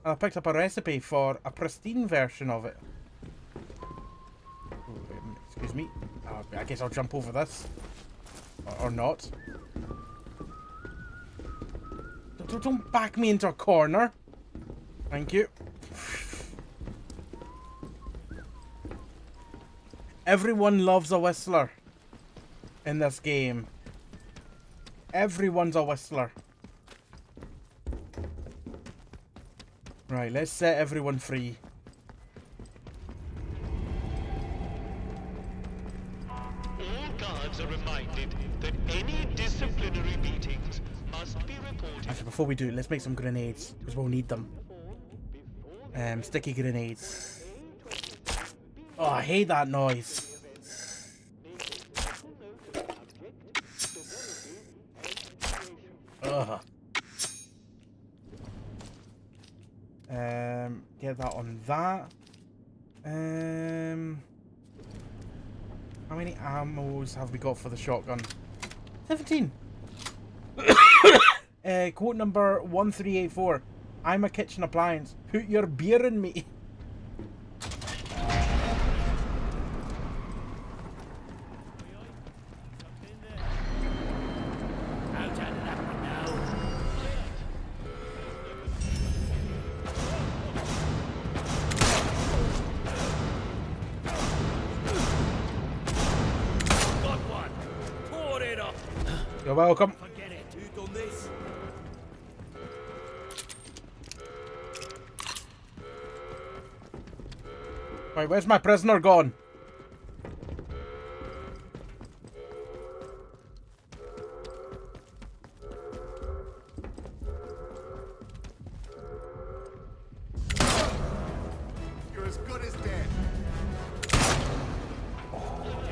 And I picked up a recipe for a pristine version of it. Excuse me. I guess I'll jump over this. Or not. Don't back me into a corner. Thank you. Everyone loves a Whistler in this game. Everyone's a Whistler. Right, let's set everyone free. All guards are reminded that any disciplinary meetings must be reported. Actually, before we do, let's make some grenades, because we'll need them. Sticky grenades. Oh, I hate that noise. Ugh. Get that on that. How many ammos have we got for the shotgun? 17. Quote number 1384. I'm a kitchen appliance. Put your beer in me. You're welcome. Forget it. Who done this? Wait, where's my prisoner gone? You're as good as dead.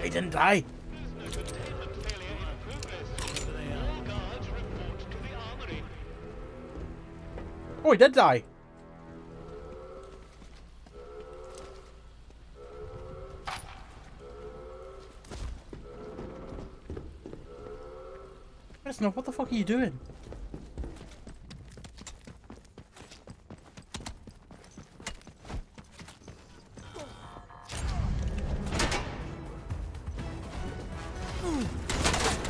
He didn't die. Oh, he did die. Listen, what the fuck are you doing?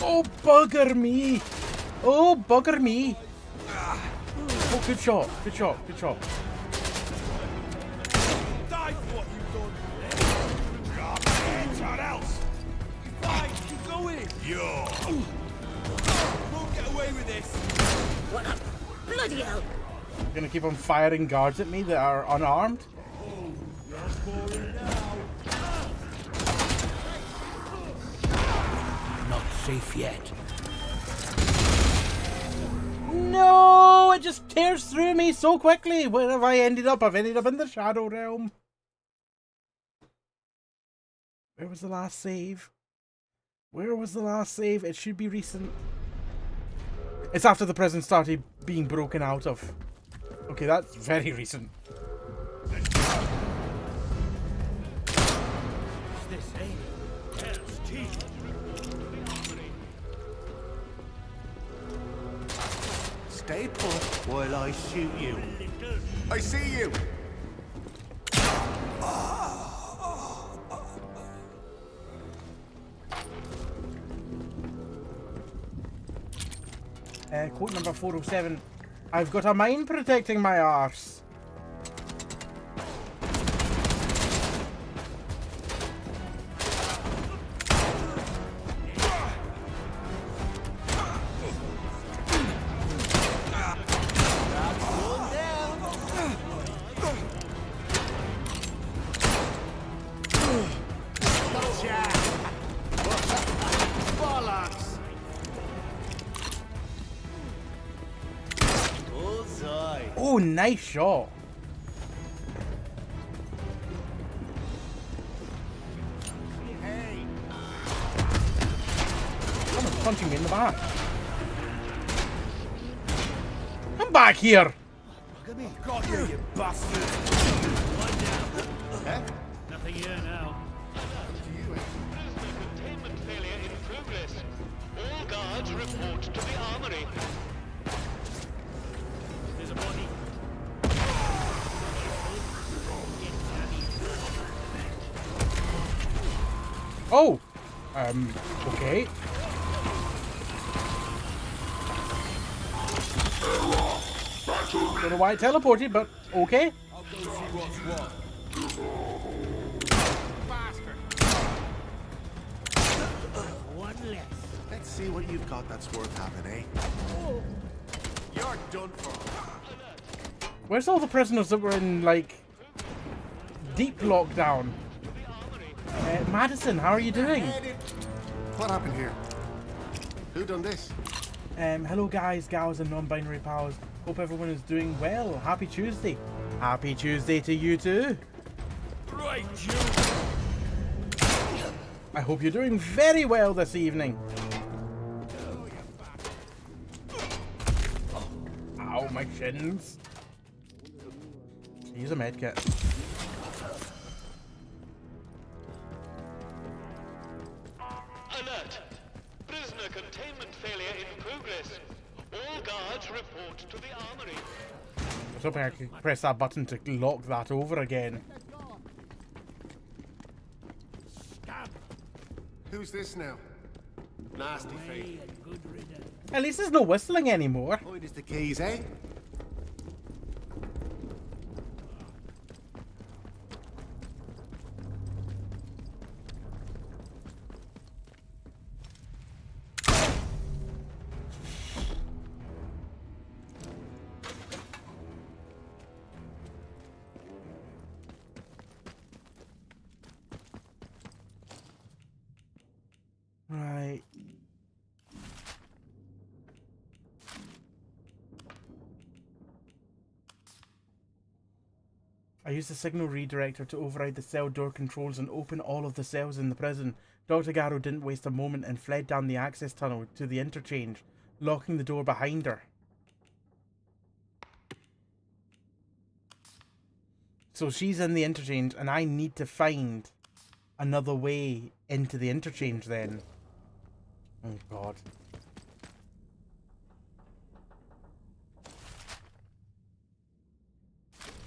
Oh, bugger me. Oh, bugger me. Oh, good shot. Good shot. Good shot. Die for what you've done. What else? Fine, keep going. Won't get away with this. What a bloody hell! You're gonna keep on firing guards at me that are unarmed? Not safe yet. No, it just tears through me so quickly. Where have I ended up? I've ended up in the Shadow Realm. Where was the last save? Where was the last save? It should be recent. It's after the prison started being broken out of. Okay, that's very recent. This ain't Hell's Teeth. Stay put while I shoot you. I see you. Quote number 407. I've got a mine protecting my arse. Oh, nice shot. Someone's punching me in the back. Come back here. Got you, you bastard. One down. Nothing here now. Containment failure in progress. All guards report to the armory. There's a body. Oh. Okay. Don't know why it teleported, but okay. I'll go see what's what. One less. Let's see what you've got that's worth having, eh? Oh. You're done for. Where's all the prisoners that were in, like, deep lockdown? Madison, how are you doing? What happened here? Who done this? Hello guys, gals and non-binary pals. Hope everyone is doing well. Happy Tuesday. Happy Tuesday to you too. Right, you. I hope you're doing very well this evening. Ow, my shins. Use a medkit. Alert! Prisoner containment failure in progress. All guards report to the armory. I was hoping I could press that button to lock that over again. Who's this now? Nasty fate. At least there's no whistling anymore. Point is the keys, eh? Right. I used the signal redirector to override the cell door controls and open all of the cells in the prison. Dr. Garrow didn't waste a moment and fled down the access tunnel to the interchange, locking the door behind her. So she's in the interchange and I need to find another way into the interchange then. Oh god.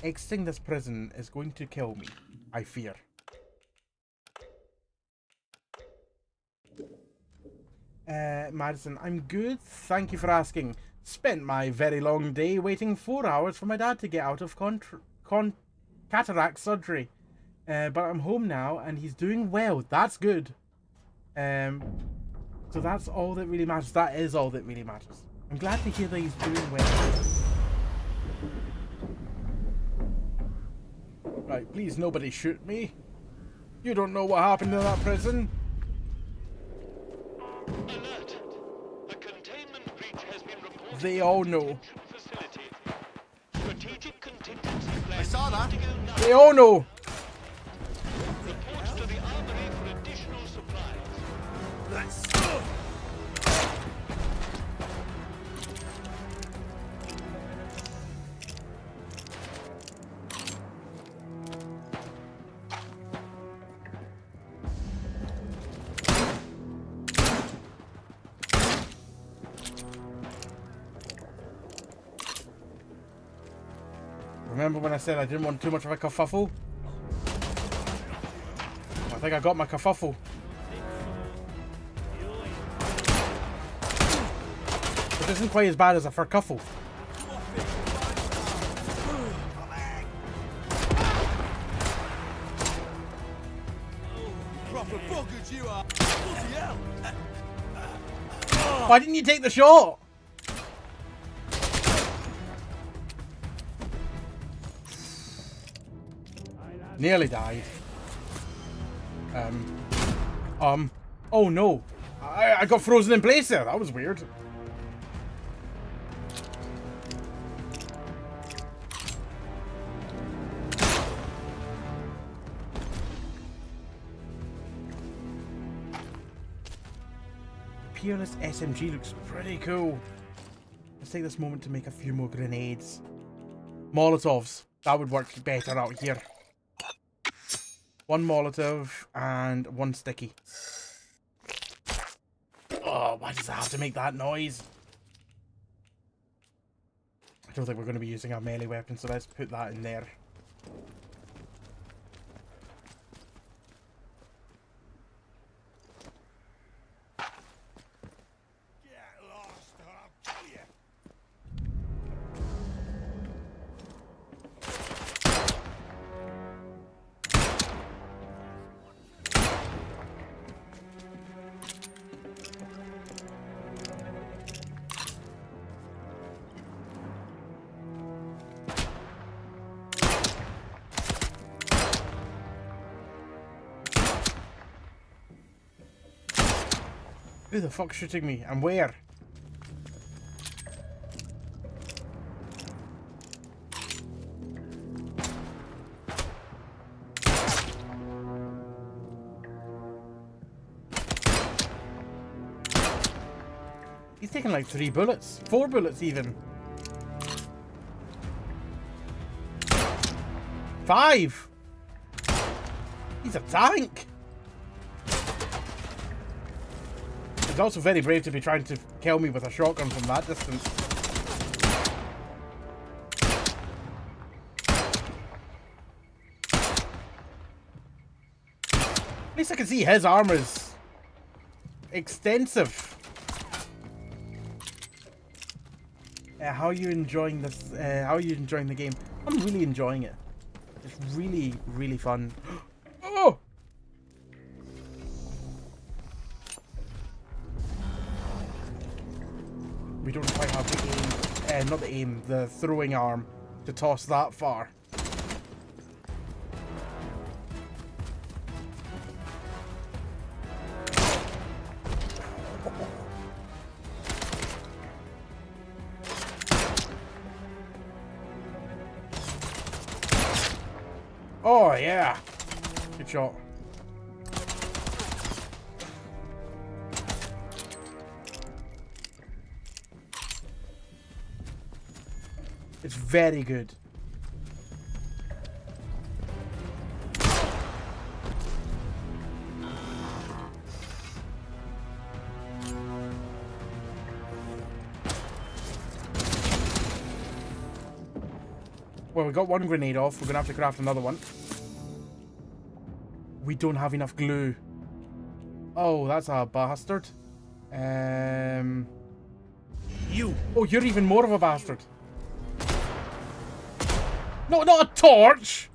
Exiting this prison is going to kill me, I fear. Madison, I'm good. Thank you for asking. Spent my very long day waiting 4 hours for my dad to get out of cataract surgery. But I'm home now and he's doing well. That's good. So that's all that really matters. That is all that really matters. I'm glad to hear that he's doing well. Right, please nobody shoot me. You don't know what happened in that prison. Alert! A containment breach has been reported. They all know. Facility. Strategic contingency plan. I saw that. They all know. Reports to the armory for additional supplies. Let's Remember when I said I didn't want too much of a kerfuffle? I think I got my kerfuffle. It isn't quite as bad as a furcuffle. proper buggers you are. Bloody hell. Why didn't you take the shot? Nearly died. Oh no. I got frozen in place there. That was weird. The Peerless SMG looks pretty cool. Let's take this moment to make a few more grenades. Molotovs. That would work better out here. One Molotov and one sticky. Oh, why does it have to make that noise? I don't think we're going to be using our melee weapon, so let's put that in there. Who the fuck's shooting me? And where? He's taking like 3 bullets. 4 bullets even. 5! He's a tank! He's also very brave to be trying to kill me with a shotgun from that distance. At least I can see his armor's extensive. How are you enjoying this? How are you enjoying the game? I'm really enjoying it. It's really, really fun. Oh! We don't quite have the aim, not the aim, the throwing arm to toss that far. Oh, yeah. Good shot. It's very good. Well, we got one grenade off. We're gonna have to craft another one. We don't have enough glue. Oh, that's a bastard. You. Oh, you're even more of a bastard. No, not a torch!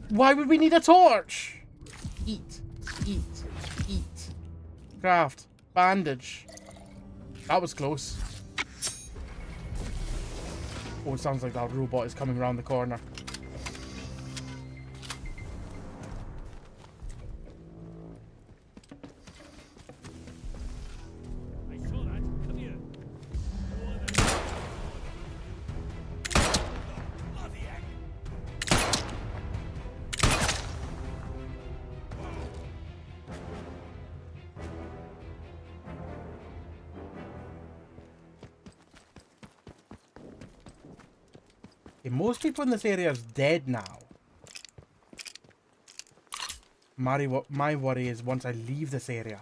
Why would we need a torch? Eat. Eat. Eat. Craft. Bandage. That was close. Oh, it sounds like that robot is coming around the corner. Most people in this area are dead now. My worry is once I leave this area,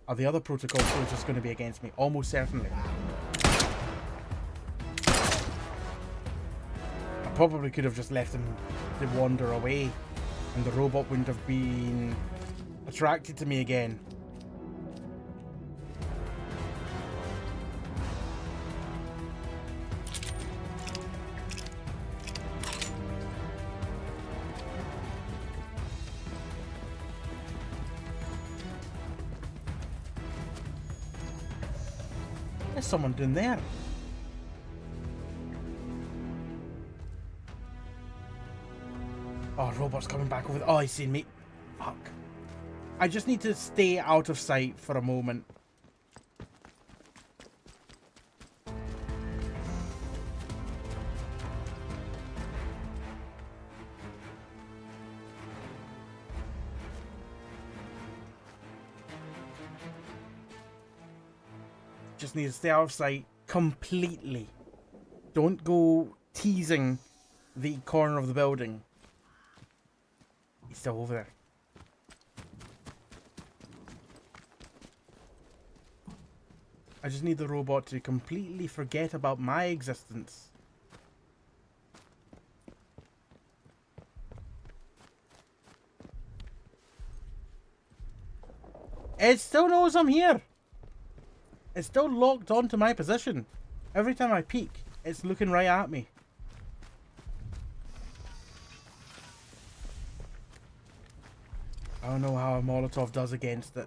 are the other protocol soldiers going to be against me? Almost certainly. I probably could have just left them to wander away and the robot wouldn't have been attracted to me again. There's someone down there. Oh, robot's coming back over. Oh, he's seen me. Fuck. I just need to stay out of sight for a moment. Just need to stay out of sight completely. Don't go teasing the corner of the building. He's still over there. I just need the robot to completely forget about my existence. It still knows I'm here. It's still locked onto my position. Every time I peek, it's looking right at me. I don't know how a Molotov does against it.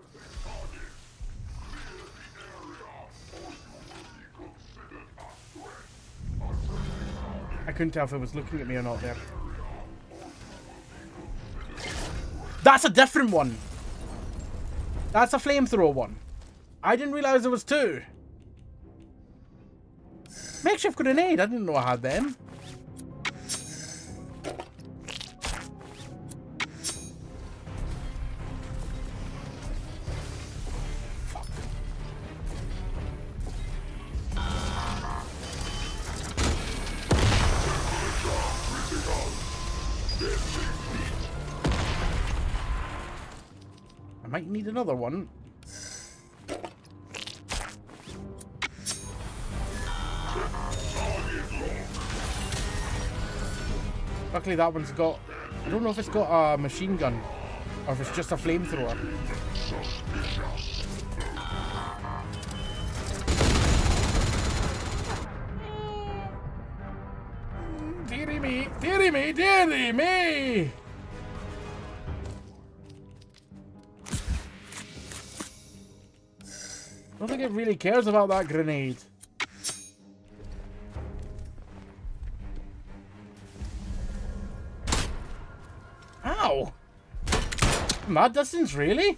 I couldn't tell if it was looking at me or not there. That's a different one! That's a flamethrower one. I didn't realize there was 2. Makeshift grenade. I didn't know I had them. Fuck. might need another one. Luckily that one's got... I don't know if it's got a machine gun or if it's just a flamethrower. Dearie me, dearie me, dearie me! I don't think it really cares about that grenade. Ow! Mad distance, really?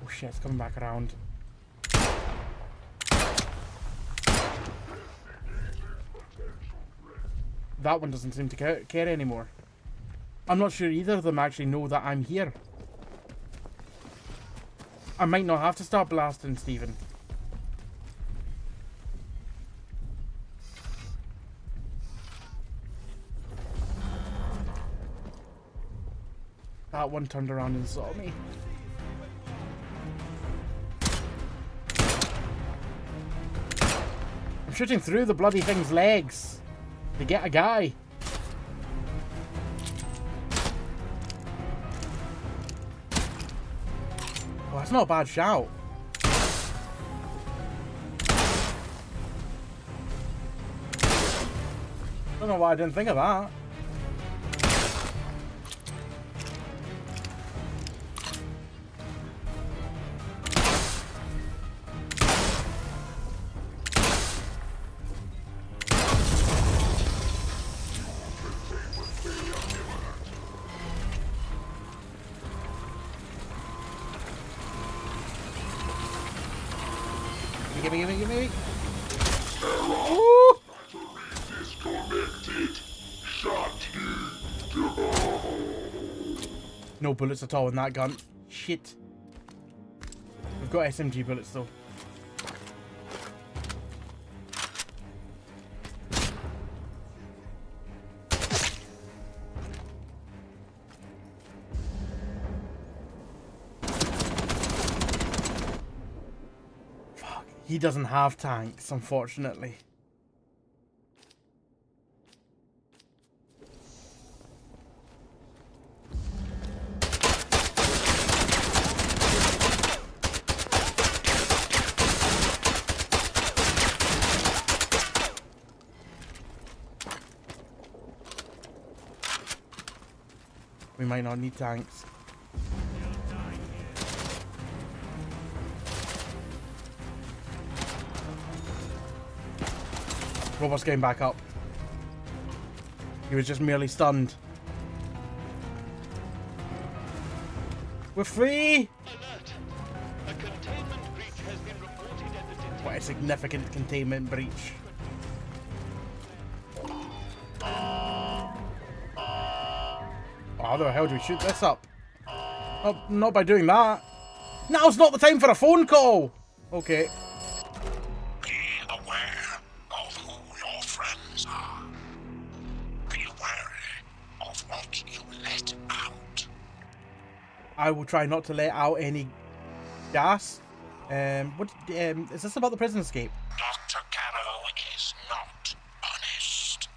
Oh shit, it's coming back around. That one doesn't seem to care anymore. I'm not sure either of them actually know that I'm here. I might not have to start blasting Stephen. That one turned around and saw me. I'm shooting through the bloody thing's legs to get a guy. Oh, that's not a bad shout. Don't know why I didn't think of that. Give me. Ooh. No bullets at all in that gun. Shit. We've got SMG bullets though. He doesn't have tanks, unfortunately. We might not need tanks. Robot's getting back up. He was just merely stunned. We're free! Alert! A containment breach has been reported at the detention. What a significant containment breach. How the hell do we shoot this up? Oh, not by doing that. Now's not the time for a phone call! Okay. I will try not to let out any gas. Is this about the prison escape? Dr. Garrow is not honest.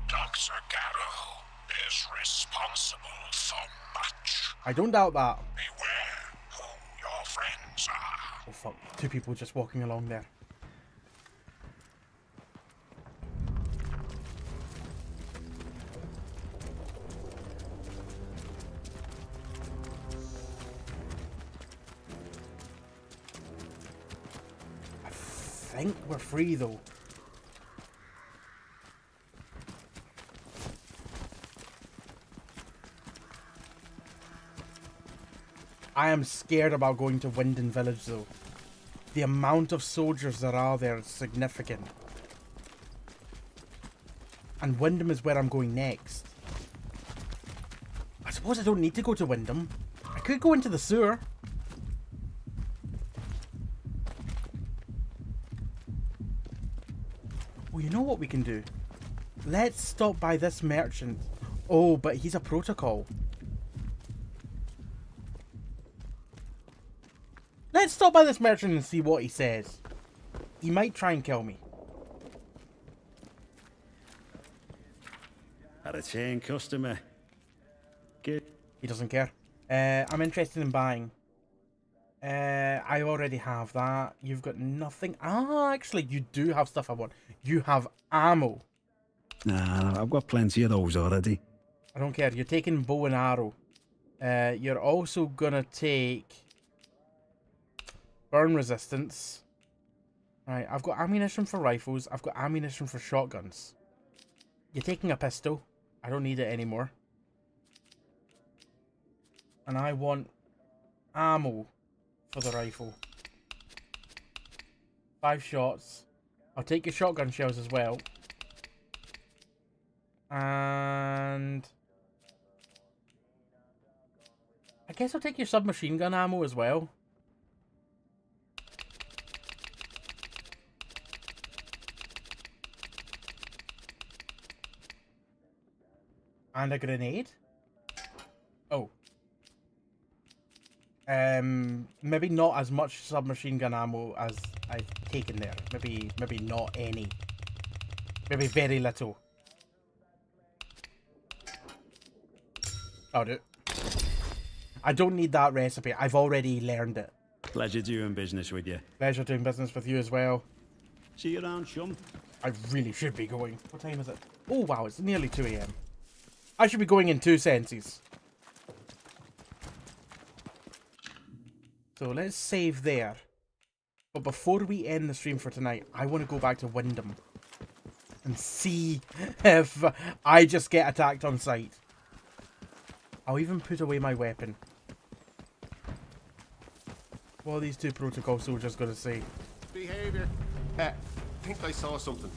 Dr. Garrow is responsible for much. I don't doubt that. Beware who your friends are. Oh fuck, two people just walking along there. I think we're free though. I am scared about going to Winden Village though. The amount of soldiers that are there is significant. And Windham is where I'm going next. I suppose I don't need to go to Windham. I could go into the sewer. know what we can do? Let's stop by this merchant. Oh, but he's a protocol. Let's stop by this merchant and see what he says. He might try and kill me. Had a chain customer. Good. He doesn't care. I'm interested in buying. I already have that. You've got nothing. Ah, actually, you do have stuff I want. You have ammo. Nah, I've got plenty of those already. I don't care. You're taking bow and arrow. You're also gonna take burn resistance. Right, I've got ammunition for rifles. I've got ammunition for shotguns. You're taking a pistol. I don't need it anymore. And I want ammo for the rifle. 5 shots. I'll take your shotgun shells as well. And I guess I'll take your submachine gun ammo as well. And a grenade. Oh. Maybe not as much submachine gun ammo as I've taken there. Maybe not any. Maybe very little. I'll do it. I don't need that recipe. I've already learned it. Pleasure doing business with you. Pleasure doing business with you as well. See you around, chum. I really should be going. What time is it? Oh wow, it's nearly 2 AM. I should be going in 2 senses. So let's save there. But before we end the stream for tonight, I want to go back to Wyndham and see if I just get attacked on sight. I'll even put away my weapon. What are these 2 protocol soldiers going to say? Behavior. Think I saw something.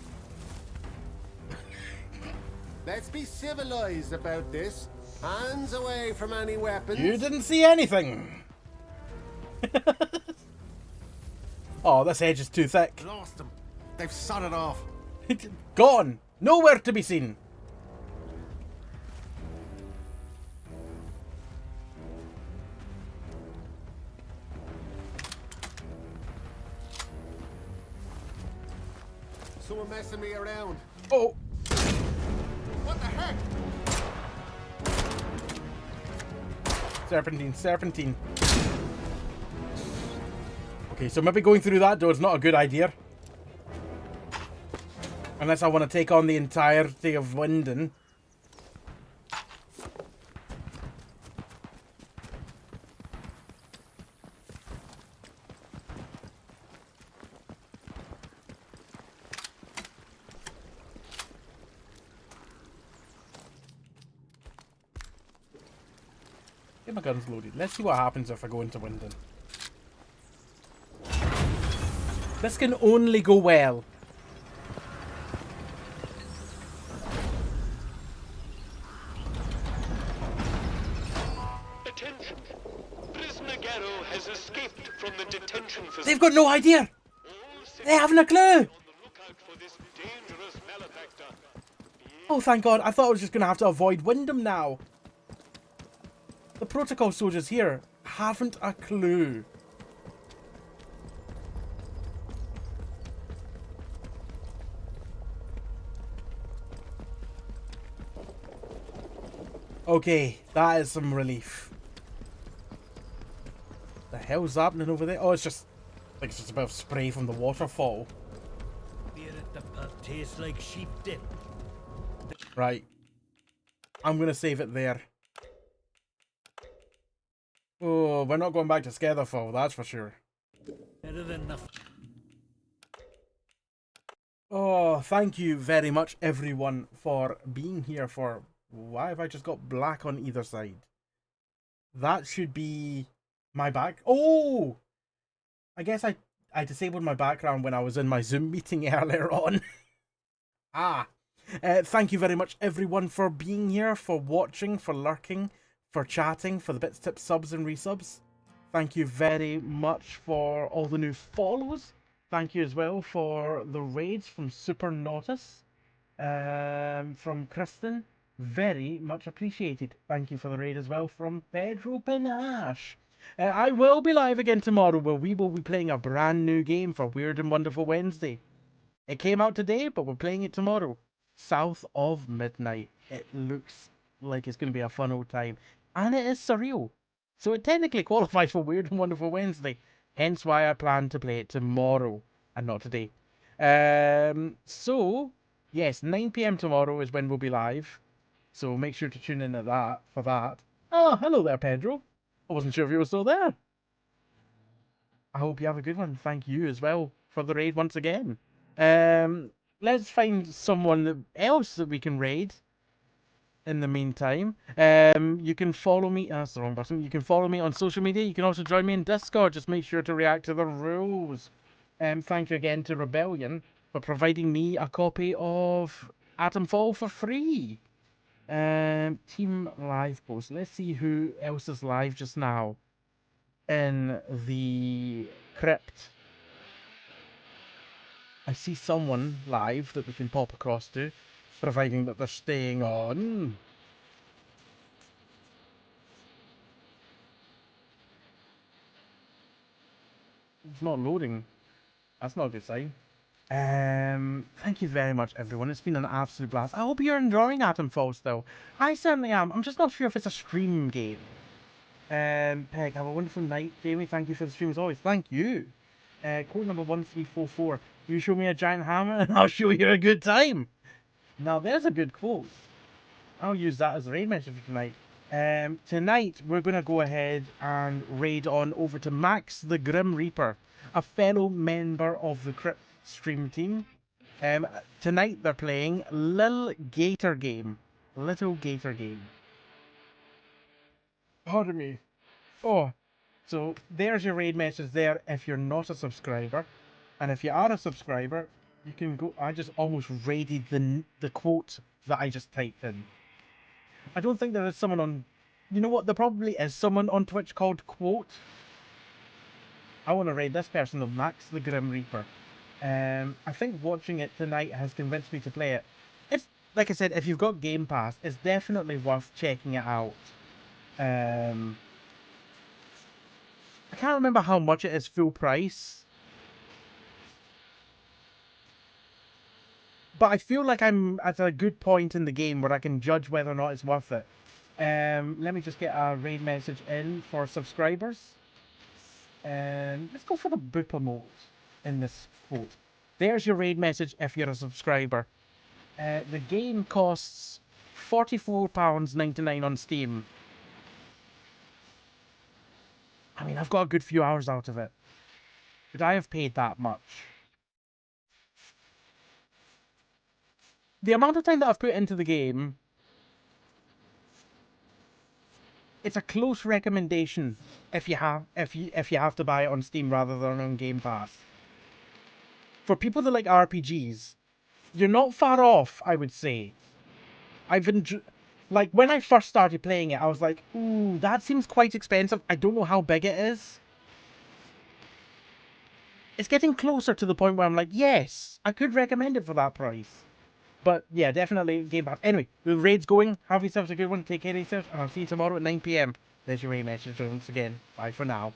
Let's be civilized about this. Hands away from any weapons. You didn't see anything. Oh, this edge is too thick. Lost them. They've sodded off. Gone. Nowhere to be seen. Someone messing me around. Oh. What the heck? Serpentine, serpentine. Okay, so maybe going through that door is not a good idea. Unless I want to take on the entirety of Wyndham. Get my guns loaded. Let's see what happens if I go into Wyndham. This can only go well. Attention! Prisoner Garrow has escaped from the detention facility. They've got no idea! They haven't a clue! Oh, thank God. I thought I was just going to have to avoid Wyndham now. The protocol soldiers here haven't a clue. Okay, that is some relief. The hell's happening over there? Oh, it's just like it's just a bit of spray from the waterfall. Beer at the pub tastes like sheep dip. Right. I'm gonna save it there. Oh, we're not going back to Skeetherfall, that's for sure. Better than nothing. Oh, thank you very much, everyone, for being here for... Why have I just got black on either side? That should be my back. Oh! I guess I disabled my background when I was in my Zoom meeting earlier on. Thank you very much, everyone, for being here, for watching, for lurking, for chatting, for the bits, tips, subs, and resubs. Thank you very much for all the new follows. Thank you as well for the raids from Super Nautus, from Kristen. Very much appreciated. Thank you for the raid as well from Pedro Panache. I will be live again tomorrow where we will be playing a brand new game for Weird and Wonderful Wednesday. It came out today, but we're playing it tomorrow. South of Midnight. It looks like it's going to be a fun old time. And it is surreal. So it technically qualifies for Weird and Wonderful Wednesday. Hence why I plan to play it tomorrow and not today. So, yes, 9 PM tomorrow is when we'll be live. So make sure to tune in at that for that. Oh, hello there, Pedro. I wasn't sure if you were still there. I hope you have a good one. Thank you as well for the raid once again. Let's find someone else that we can raid. In the meantime, you can follow me. That's the wrong button. You can follow me on social media. You can also join me in Discord. Just make sure to react to the rules. Thank you again to Rebellion for providing me a copy of Atomfall for free. Team live post. Let's see who else is live just now in the crypt. I see someone live that we can pop across to, providing that they're staying on. It's not loading. That's not a good sign. Thank you very much, everyone. It's been an absolute blast. I hope you're enjoying Atomfall still. I certainly am. I'm just not sure if it's a stream game. Peg, have a wonderful night. Jamie, thank you for the stream as always. Thank you. Code number 1344. You show me a giant hammer and I'll show you a good time. Now, there's a good quote. I'll use that as a raid message for tonight. Tonight, we're going to go ahead and raid on over to Max the Grim Reaper, a fellow member of the Crypt stream team. Tonight, they're playing Little Gator Game. Pardon me. Oh, so there's your raid message there if you're not a subscriber. And if you are a subscriber, you can go... I just almost raided the quote that I just typed in. I don't think there is someone on... You know what? There probably is someone on Twitch called Quote. I want to raid this person of Max the Grim Reaper. I think watching it tonight has convinced me to play it. It's, like I said, if you've got Game Pass, it's definitely worth checking it out. I can't remember how much it is full price. But I feel like I'm at a good point in the game where I can judge whether or not it's worth it. Let me just get a raid message in for subscribers. Let's go for the Booper mode in this quote. There's your raid message if you're a subscriber. The game costs £44.99 on Steam. I mean, I've got a good few hours out of it. Could I have paid that much? The amount of time that I've put into the game, it's a close recommendation if you have to buy it on Steam rather than on Game Pass. For people that like RPGs, you're not far off, I would say. Like, when I first started playing it, I was like, ooh, that seems quite expensive. I don't know how big it is. It's getting closer to the point where I'm like, yes, I could recommend it for that price. But yeah, definitely Game Pass. Anyway, the raid's going. Have yourselves a good one. Take care of yourselves. And I'll see you tomorrow at 9 PM. There's your raid message once again. Bye for now.